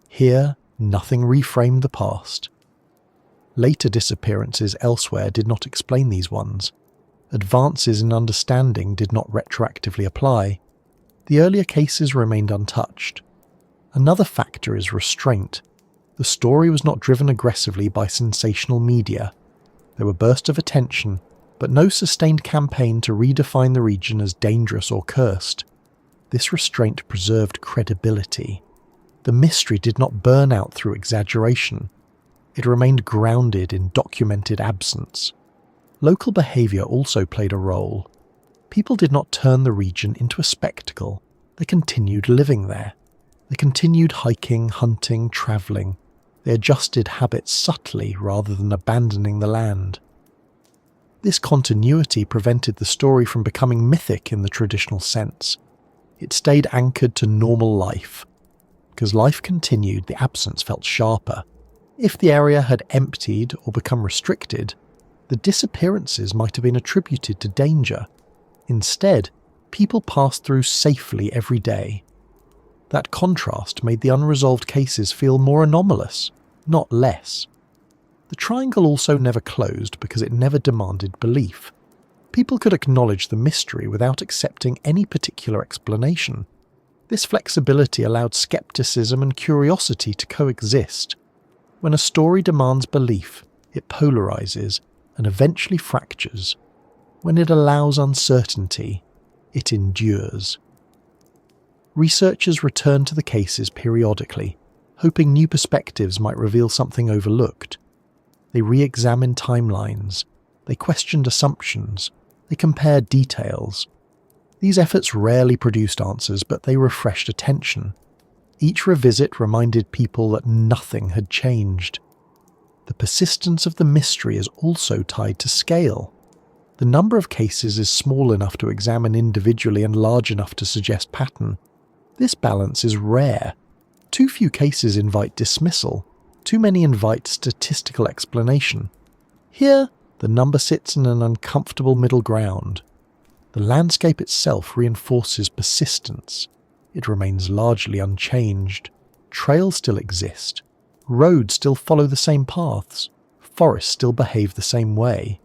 Here, nothing reframed the past. Later disappearances elsewhere did not explain these ones. Advances in understanding did not retroactively apply. The earlier cases remained untouched. Another factor is restraint. The story was not driven aggressively by sensational media. There were bursts of attention, but no sustained campaign to redefine the region as dangerous or cursed. This restraint preserved credibility. The mystery did not burn out through exaggeration. It remained grounded in documented absence. Local behaviour also played a role. People did not turn the region into a spectacle. They continued living there. They continued hiking, hunting, travelling. They adjusted habits subtly rather than abandoning the land. This continuity prevented the story from becoming mythic in the traditional sense. It stayed anchored to normal life. Because life continued, the absence felt sharper. If the area had emptied or become restricted, the disappearances might have been attributed to danger. Instead, people passed through safely every day. That contrast made the unresolved cases feel more anomalous, not less. The triangle also never closed because it never demanded belief. People could acknowledge the mystery without accepting any particular explanation. This flexibility allowed skepticism and curiosity to coexist. When a story demands belief, it polarizes and eventually fractures. When it allows uncertainty, it endures. Researchers returned to the cases periodically, hoping new perspectives might reveal something overlooked. They re-examined timelines, they questioned assumptions, they compared details. These efforts rarely produced answers, but they refreshed attention. Each revisit reminded people that nothing had changed. The persistence of the mystery is also tied to scale. The number of cases is small enough to examine individually and large enough to suggest pattern. This balance is rare. Too few cases invite dismissal. Too many invite statistical explanation. Here, the number sits in an uncomfortable middle ground. The landscape itself reinforces persistence. It remains largely unchanged. Trails still exist. Roads still follow the same paths. Forests still behave the same way.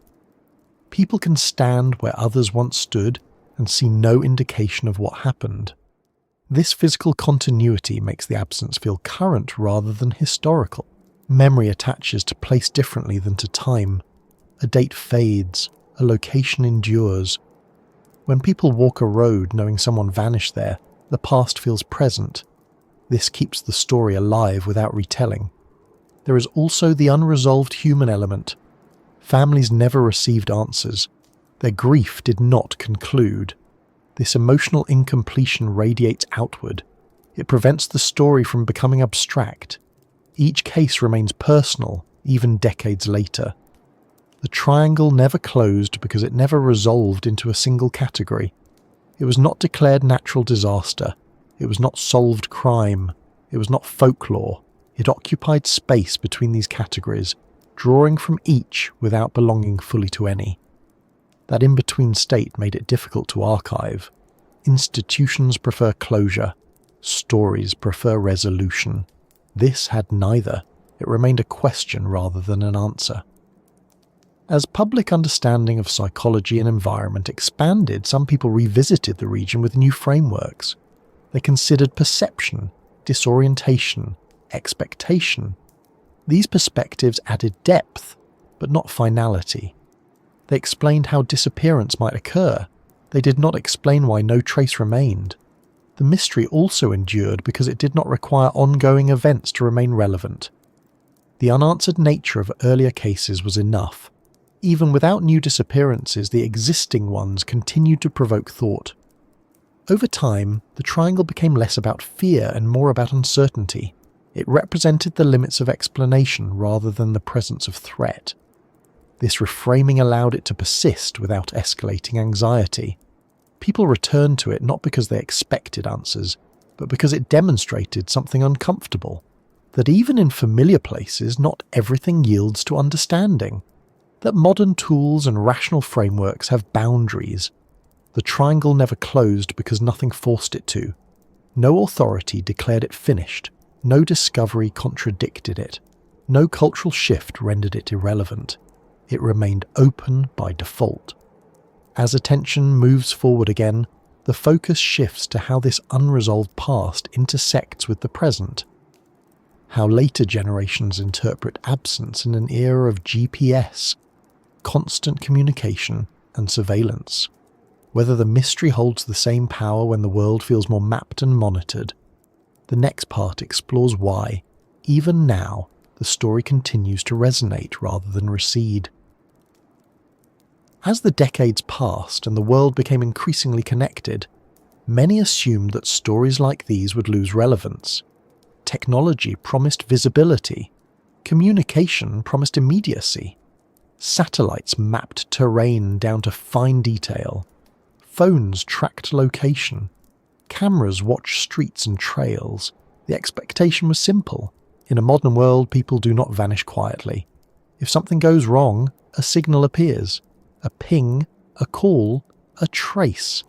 People can stand where others once stood and see no indication of what happened. This physical continuity makes the absence feel current rather than historical. Memory attaches to place differently than to time. A date fades, a location endures. When people walk a road knowing someone vanished there, the past feels present. This keeps the story alive without retelling. There is also the unresolved human element. Families never received answers. Their grief did not conclude. This emotional incompletion radiates outward. It prevents the story from becoming abstract. Each case remains personal, even decades later. The triangle never closed because it never resolved into a single category. It was not declared natural disaster. It was not solved crime. It was not folklore. It occupied space between these categories, drawing from each without belonging fully to any. That in-between state made it difficult to archive. Institutions prefer closure. Stories prefer resolution. This had neither. It remained a question rather than an answer. As public understanding of psychology and environment expanded, some people revisited the region with new frameworks. They considered perception, disorientation, expectation. These perspectives added depth, but not finality. They explained how disappearance might occur. They did not explain why no trace remained. The mystery also endured because it did not require ongoing events to remain relevant. The unanswered nature of earlier cases was enough. Even without new disappearances, the existing ones continued to provoke thought. Over time, the triangle became less about fear and more about uncertainty. It represented the limits of explanation rather than the presence of threat. This reframing allowed it to persist without escalating anxiety. People returned to it not because they expected answers, but because it demonstrated something uncomfortable. That even in familiar places, not everything yields to understanding. That modern tools and rational frameworks have boundaries. The triangle never closed because nothing forced it to. No authority declared it finished, no discovery contradicted it, no cultural shift rendered it irrelevant. It remained open by default. As attention moves forward again, the focus shifts to how this unresolved past intersects with the present. How later generations interpret absence in an era of GPS, constant communication and surveillance. Whether the mystery holds the same power when the world feels more mapped and monitored. The next part explores why, even now, the story continues to resonate rather than recede. As the decades passed and the world became increasingly connected, many assumed that stories like these would lose relevance. Technology promised visibility. Communication promised immediacy. Satellites mapped terrain down to fine detail. Phones tracked location. Cameras watched streets and trails. The expectation was simple. In a modern world, people do not vanish quietly. If something goes wrong, a signal appears. A ping, a call, a trace.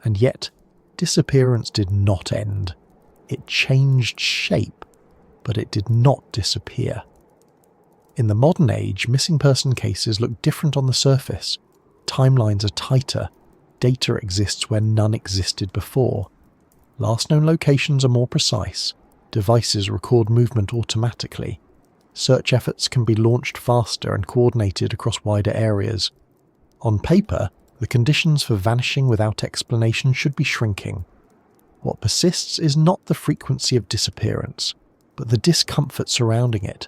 And yet, disappearance did not end. It changed shape, but it did not disappear. In the modern age, missing person cases look different on the surface. Timelines are tighter. Data exists where none existed before. Last known locations are more precise. Devices record movement automatically. Search efforts can be launched faster and coordinated across wider areas. On paper, the conditions for vanishing without explanation should be shrinking. What persists is not the frequency of disappearance, but the discomfort surrounding it.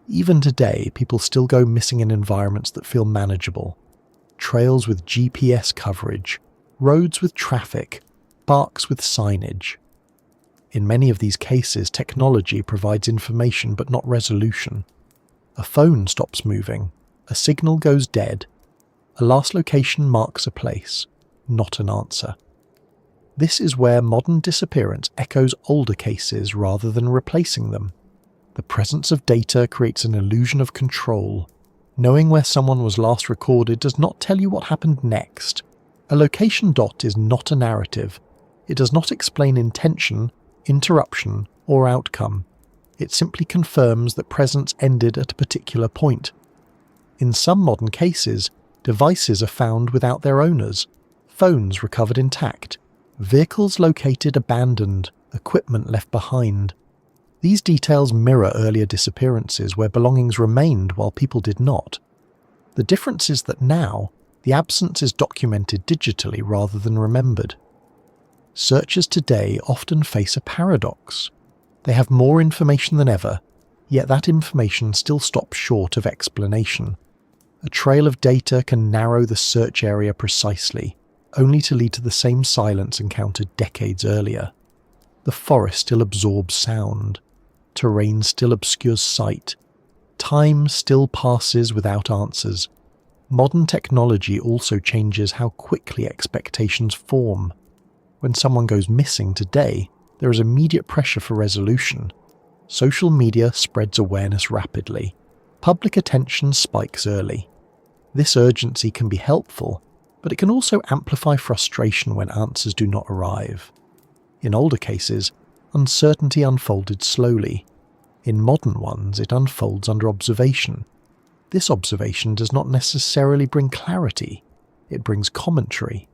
Even today, people still go missing in environments that feel manageable. Trails with GPS coverage, roads with traffic, parks with signage. In many of these cases, technology provides information but not resolution. A phone stops moving, a signal goes dead, a last location marks a place, not an answer. This is where modern disappearance echoes older cases rather than replacing them. The presence of data creates an illusion of control. Knowing where someone was last recorded does not tell you what happened next. A location dot is not a narrative. It does not explain intention, interruption, or outcome. It simply confirms that presence ended at a particular point. In some modern cases, devices are found without their owners, phones recovered intact, vehicles located abandoned, equipment left behind. These details mirror earlier disappearances where belongings remained while people did not. The difference is that now, the absence is documented digitally rather than remembered. Searchers today often face a paradox. They have more information than ever, yet that information still stops short of explanation. A trail of data can narrow the search area precisely, only to lead to the same silence encountered decades earlier. The forest still absorbs sound. Terrain still obscures sight. Time still passes without answers. Modern technology also changes how quickly expectations form. When someone goes missing today, there is immediate pressure for resolution. Social media spreads awareness rapidly. Public attention spikes early. This urgency can be helpful, but it can also amplify frustration when answers do not arrive. In older cases, uncertainty unfolded slowly. In modern ones, it unfolds under observation. This observation does not necessarily bring clarity. It brings commentary.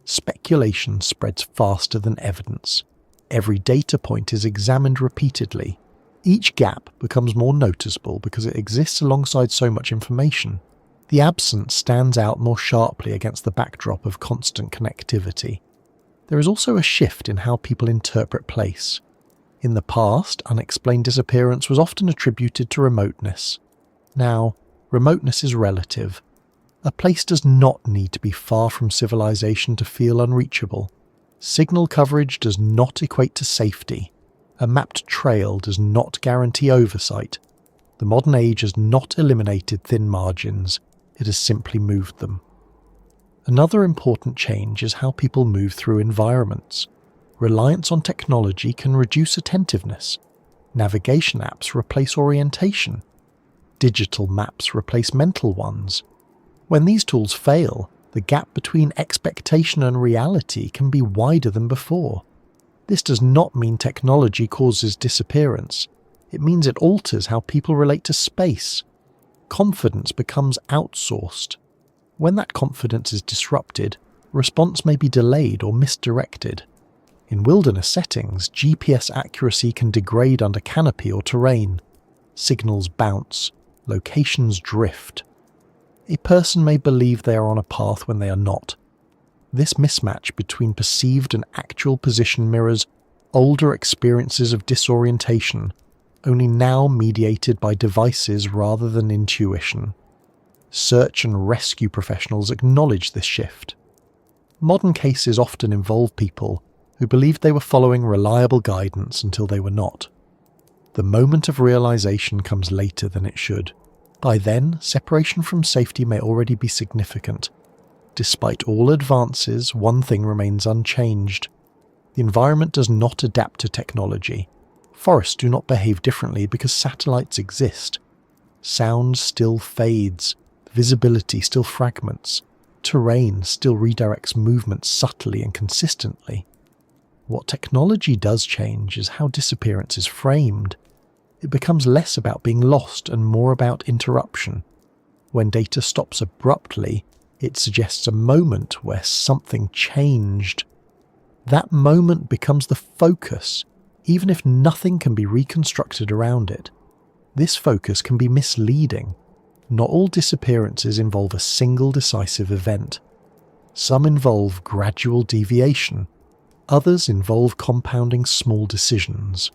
Speculation spreads faster than evidence. Every data point is examined repeatedly. Each gap becomes more noticeable because it exists alongside so much information. The absence stands out more sharply against the backdrop of constant connectivity. There is also a shift in how people interpret place. In the past, unexplained disappearance was often attributed to remoteness. Now, remoteness is relative. A place does not need to be far from civilization to feel unreachable. Signal coverage does not equate to safety. A mapped trail does not guarantee oversight. The modern age has not eliminated thin margins, it has simply moved them. Another important change is how people move through environments. Reliance on technology can reduce attentiveness. Navigation apps replace orientation. Digital maps replace mental ones. When these tools fail, the gap between expectation and reality can be wider than before. This does not mean technology causes disappearance. It means it alters how people relate to space. Confidence becomes outsourced. When that confidence is disrupted, response may be delayed or misdirected. In wilderness settings, GPS accuracy can degrade under canopy or terrain. Signals bounce, locations drift. A person may believe they are on a path when they are not. This mismatch between perceived and actual position mirrors older experiences of disorientation, only now mediated by devices rather than intuition. Search and rescue professionals acknowledge this shift. Modern cases often involve people who believed they were following reliable guidance until they were not. The moment of realization comes later than it should. By then, separation from safety may already be significant. Despite all advances, one thing remains unchanged. The environment does not adapt to technology. Forests do not behave differently because satellites exist. Sound still fades, visibility still fragments, terrain still redirects movement subtly and consistently. What technology does change is how disappearance is framed. It becomes less about being lost and more about interruption. When data stops abruptly, it suggests a moment where something changed. That moment becomes the focus, even if nothing can be reconstructed around it. This focus can be misleading. Not all disappearances involve a single decisive event. Some involve gradual deviation. Others involve compounding small decisions.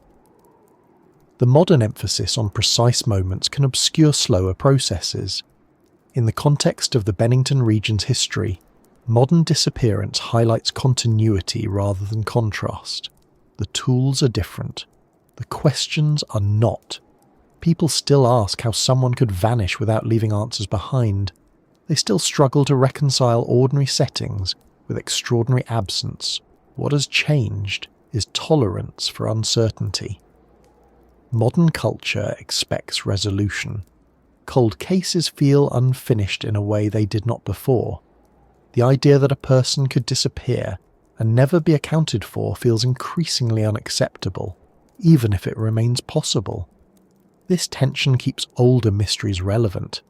The modern emphasis on precise moments can obscure slower processes. In the context of the Bennington region's history, modern disappearance highlights continuity rather than contrast. The tools are different. The questions are not. People still ask how someone could vanish without leaving answers behind. They still struggle to reconcile ordinary settings with extraordinary absence. What has changed is tolerance for uncertainty. Modern culture expects resolution. Cold cases feel unfinished in a way they did not before. The idea that a person could disappear and never be accounted for feels increasingly unacceptable, even if it remains possible. This tension keeps older mysteries relevant.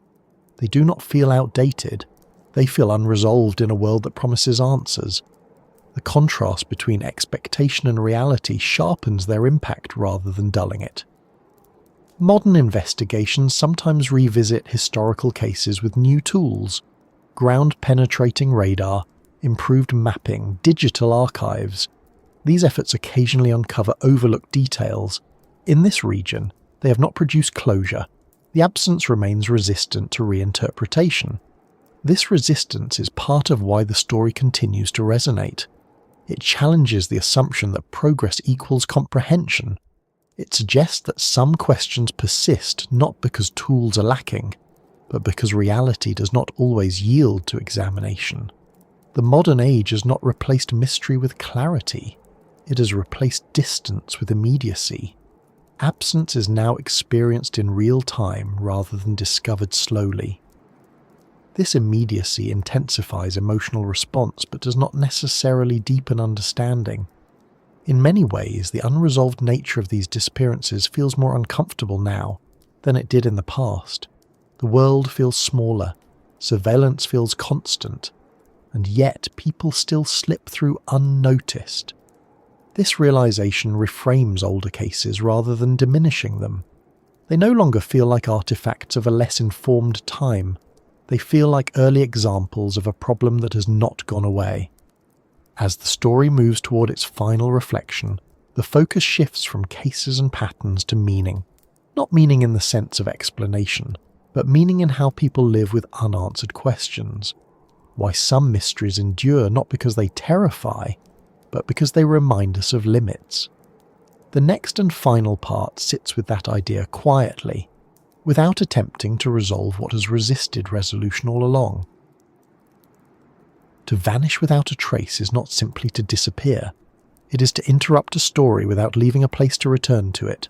They do not feel outdated. They feel unresolved in a world that promises answers. The contrast between expectation and reality sharpens their impact rather than dulling it. Modern investigations sometimes revisit historical cases with new tools: ground-penetrating radar, improved mapping, digital archives. These efforts occasionally uncover overlooked details. In this region, they have not produced closure. The absence remains resistant to reinterpretation. This resistance is part of why the story continues to resonate. It challenges the assumption that progress equals comprehension. It suggests that some questions persist not because tools are lacking, but because reality does not always yield to examination. The modern age has not replaced mystery with clarity. It has replaced distance with immediacy. Absence is now experienced in real time rather than discovered slowly. This immediacy intensifies emotional response but does not necessarily deepen understanding. In many ways, the unresolved nature of these disappearances feels more uncomfortable now than it did in the past. The world feels smaller, surveillance feels constant, and yet people still slip through unnoticed. This realization reframes older cases rather than diminishing them. They no longer feel like artifacts of a less informed time. They feel like early examples of a problem that has not gone away. As the story moves toward its final reflection, the focus shifts from cases and patterns to meaning. Not meaning in the sense of explanation, but meaning in how people live with unanswered questions. Why some mysteries endure not because they terrify, but because they remind us of limits. The next and final part sits with that idea quietly, without attempting to resolve what has resisted resolution all along. To vanish without a trace is not simply to disappear. It is to interrupt a story without leaving a place to return to it.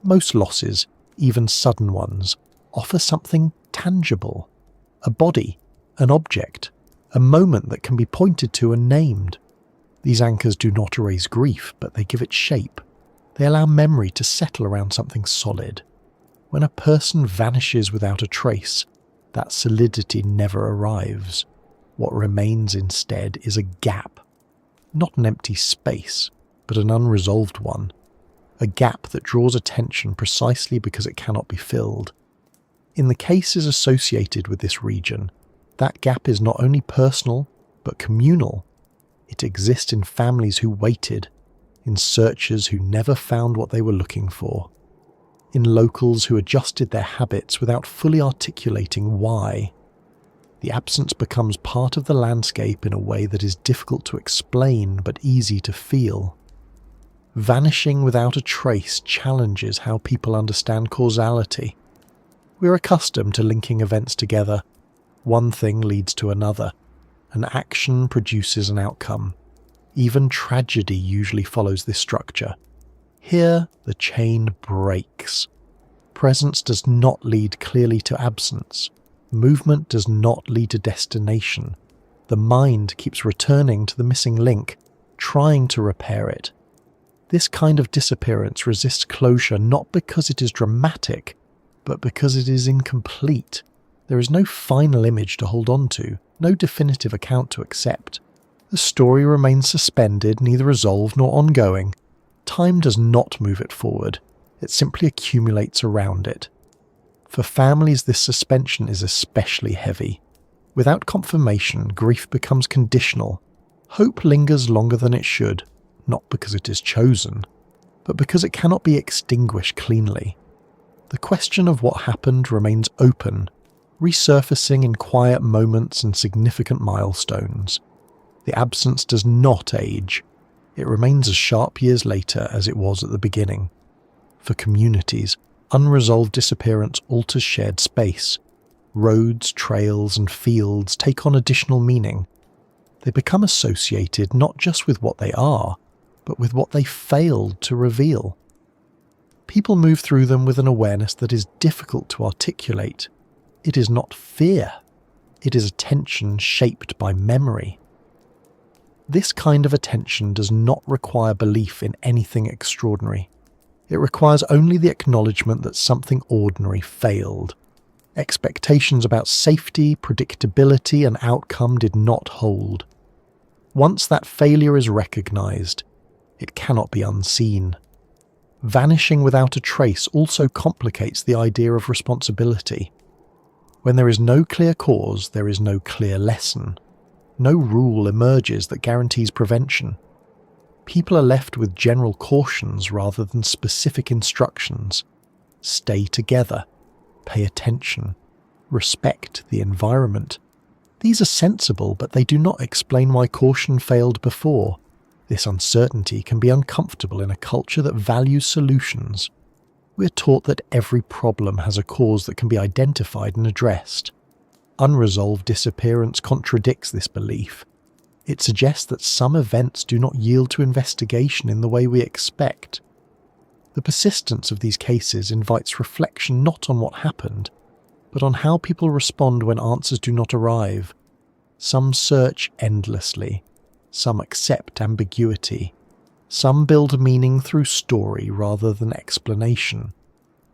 Most losses, even sudden ones, offer something tangible. A body, an object, a moment that can be pointed to and named. These anchors do not erase grief, but they give it shape. They allow memory to settle around something solid. When a person vanishes without a trace, that solidity never arrives. What remains instead is a gap. Not an empty space, but an unresolved one. A gap that draws attention precisely because it cannot be filled. In the cases associated with this region, that gap is not only personal, but communal. It exists in families who waited, in searchers who never found what they were looking for, in locals who adjusted their habits without fully articulating why. The absence becomes part of the landscape in a way that is difficult to explain but easy to feel. Vanishing without a trace challenges how people understand causality. We're accustomed to linking events together. One thing leads to another. An action produces an outcome. Even tragedy usually follows this structure. Here, the chain breaks. Presence does not lead clearly to absence. Movement does not lead to destination. The mind keeps returning to the missing link, trying to repair it. This kind of disappearance resists closure not because it is dramatic, but because it is incomplete. There is no final image to hold on to, no definitive account to accept. The story remains suspended, neither resolved nor ongoing. Time does not move it forward, it simply accumulates around it. For families, this suspension is especially heavy. Without confirmation, grief becomes conditional. Hope lingers longer than it should, not because it is chosen, but because it cannot be extinguished cleanly. The question of what happened remains open, resurfacing in quiet moments and significant milestones. The absence does not age. It remains as sharp years later as it was at the beginning. For communities, unresolved disappearance alters shared space. Roads, trails, and fields take on additional meaning. They become associated not just with what they are, but with what they failed to reveal. People move through them with an awareness that is difficult to articulate. It is not fear. It is attention shaped by memory. This kind of attention does not require belief in anything extraordinary. It requires only the acknowledgement that something ordinary failed. Expectations about safety, predictability, and outcome did not hold. Once that failure is recognized, it cannot be unseen. Vanishing without a trace also complicates the idea of responsibility. When there is no clear cause, there is no clear lesson. No rule emerges that guarantees prevention. People are left with general cautions rather than specific instructions. Stay together. Pay attention. Respect the environment. These are sensible, but they do not explain why caution failed before. This uncertainty can be uncomfortable in a culture that values solutions. We are taught that every problem has a cause that can be identified and addressed. Unresolved disappearance contradicts this belief. It suggests that some events do not yield to investigation in the way we expect. The persistence of these cases invites reflection not on what happened, but on how people respond when answers do not arrive. Some search endlessly. Some accept ambiguity. Some build meaning through story rather than explanation.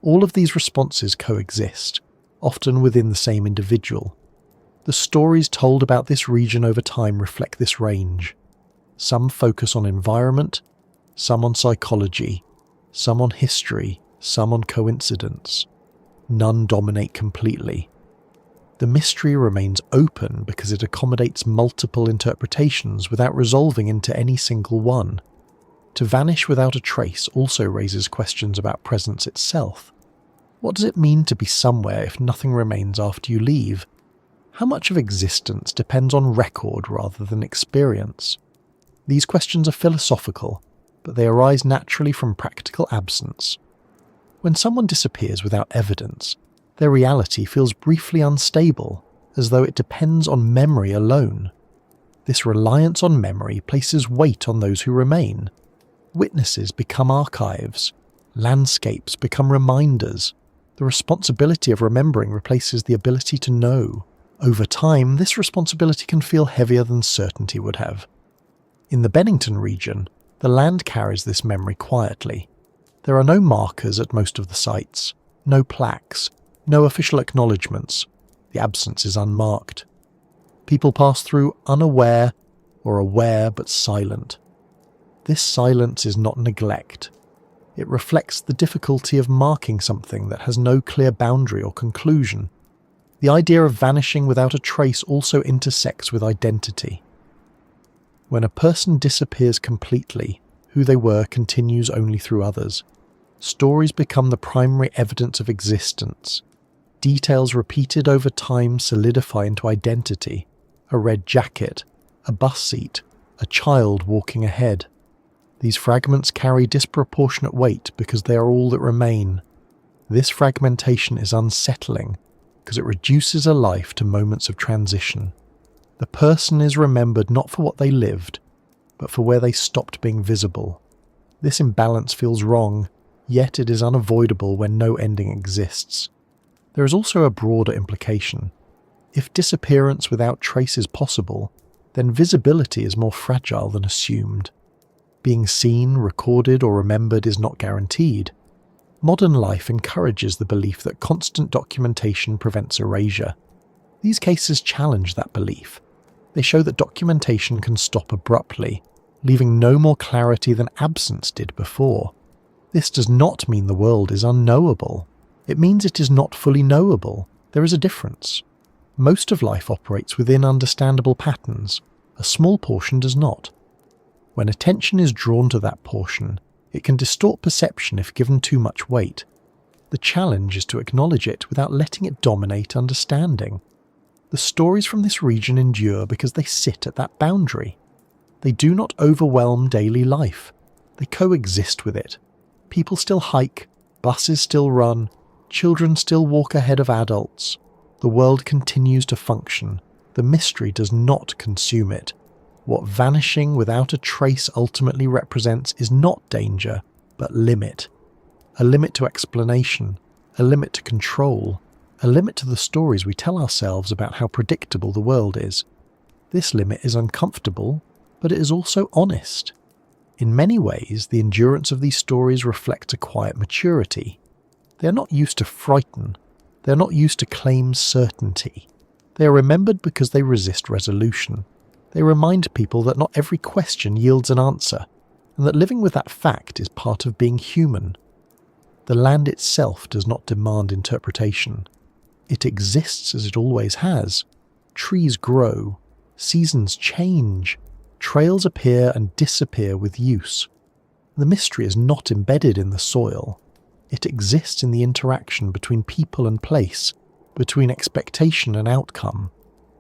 All of these responses coexist, often within the same individual. The stories told about this region over time reflect this range. Some focus on environment, some on psychology, some on history, some on coincidence. None dominate completely. The mystery remains open because it accommodates multiple interpretations without resolving into any single one. To vanish without a trace also raises questions about presence itself. What does it mean to be somewhere if nothing remains after you leave? How much of existence depends on record rather than experience? These questions are philosophical, but they arise naturally from practical absence. When someone disappears without evidence, their reality feels briefly unstable, as though it depends on memory alone. This reliance on memory places weight on those who remain. Witnesses become archives. Landscapes become reminders. The responsibility of remembering replaces the ability to know. Over time, this responsibility can feel heavier than certainty would have. In the Bennington region, the land carries this memory quietly. There are no markers at most of the sites, no plaques, no official acknowledgements. The absence is unmarked. People pass through unaware or aware but silent. This silence is not neglect. It reflects the difficulty of marking something that has no clear boundary or conclusion. The idea of vanishing without a trace also intersects with identity. When a person disappears completely, who they were continues only through others. Stories become the primary evidence of existence. Details repeated over time solidify into identity. A red jacket, a bus seat, a child walking ahead. These fragments carry disproportionate weight because they are all that remain. This fragmentation is unsettling because it reduces a life to moments of transition. The person is remembered not for what they lived, but for where they stopped being visible. This imbalance feels wrong, yet it is unavoidable when no ending exists. There is also a broader implication. If disappearance without trace is possible, then visibility is more fragile than assumed. Being seen, recorded, or remembered is not guaranteed. Modern life encourages the belief that constant documentation prevents erasure. These cases challenge that belief. They show that documentation can stop abruptly, leaving no more clarity than absence did before. This does not mean the world is unknowable. It means it is not fully knowable. There is a difference. Most of life operates within understandable patterns. A small portion does not. When attention is drawn to that portion, it can distort perception if given too much weight. The challenge is to acknowledge it without letting it dominate understanding. The stories from this region endure because they sit at that boundary. They do not overwhelm daily life. They coexist with it. People still hike, buses still run, children still walk ahead of adults. The world continues to function. The mystery does not consume it. What vanishing without a trace ultimately represents is not danger, but limit. A limit to explanation, a limit to control, a limit to the stories we tell ourselves about how predictable the world is. This limit is uncomfortable, but it is also honest. In many ways, the endurance of these stories reflects a quiet maturity. They are not used to frighten. They are not used to claim certainty. They are remembered because they resist resolution. They remind people that not every question yields an answer, and that living with that fact is part of being human. The land itself does not demand interpretation. It exists as it always has. Trees grow, seasons change, trails appear and disappear with use. The mystery is not embedded in the soil. It exists in the interaction between people and place, between expectation and outcome.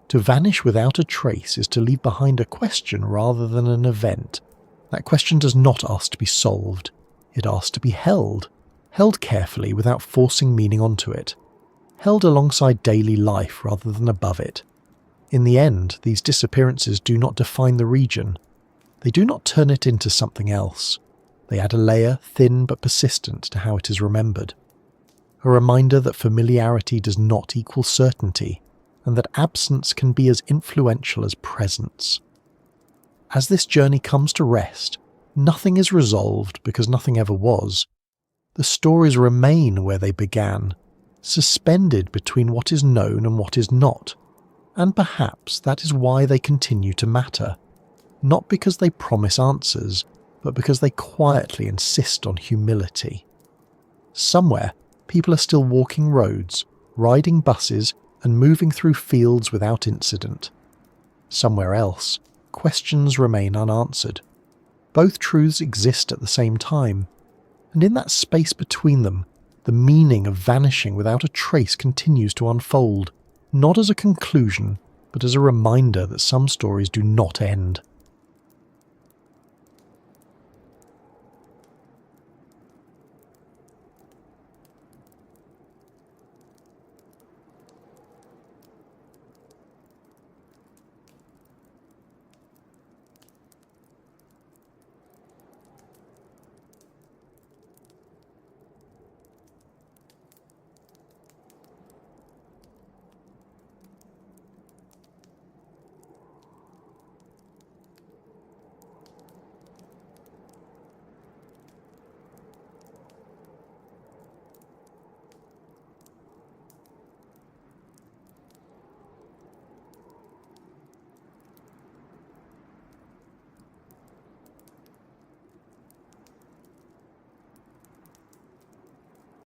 To vanish without a trace is to leave behind a question rather than an event. That question does not ask to be solved. It asks to be held carefully without forcing meaning onto it, held alongside daily life rather than above it. In the end, these disappearances do not define the region. They do not turn it into something else. They add a layer, thin but persistent, to how it is remembered. A reminder that familiarity does not equal certainty, and that absence can be as influential as presence. As this journey comes to rest, nothing is resolved because nothing ever was. The stories remain where they began, suspended between what is known and what is not, and perhaps that is why they continue to matter, not because they promise answers, but because they quietly insist on humility. Somewhere, people are still walking roads, riding buses, and moving through fields without incident. Somewhere else, questions remain unanswered. Both truths exist at the same time, and in that space between them, the meaning of vanishing without a trace continues to unfold, not as a conclusion, but as a reminder that some stories do not end.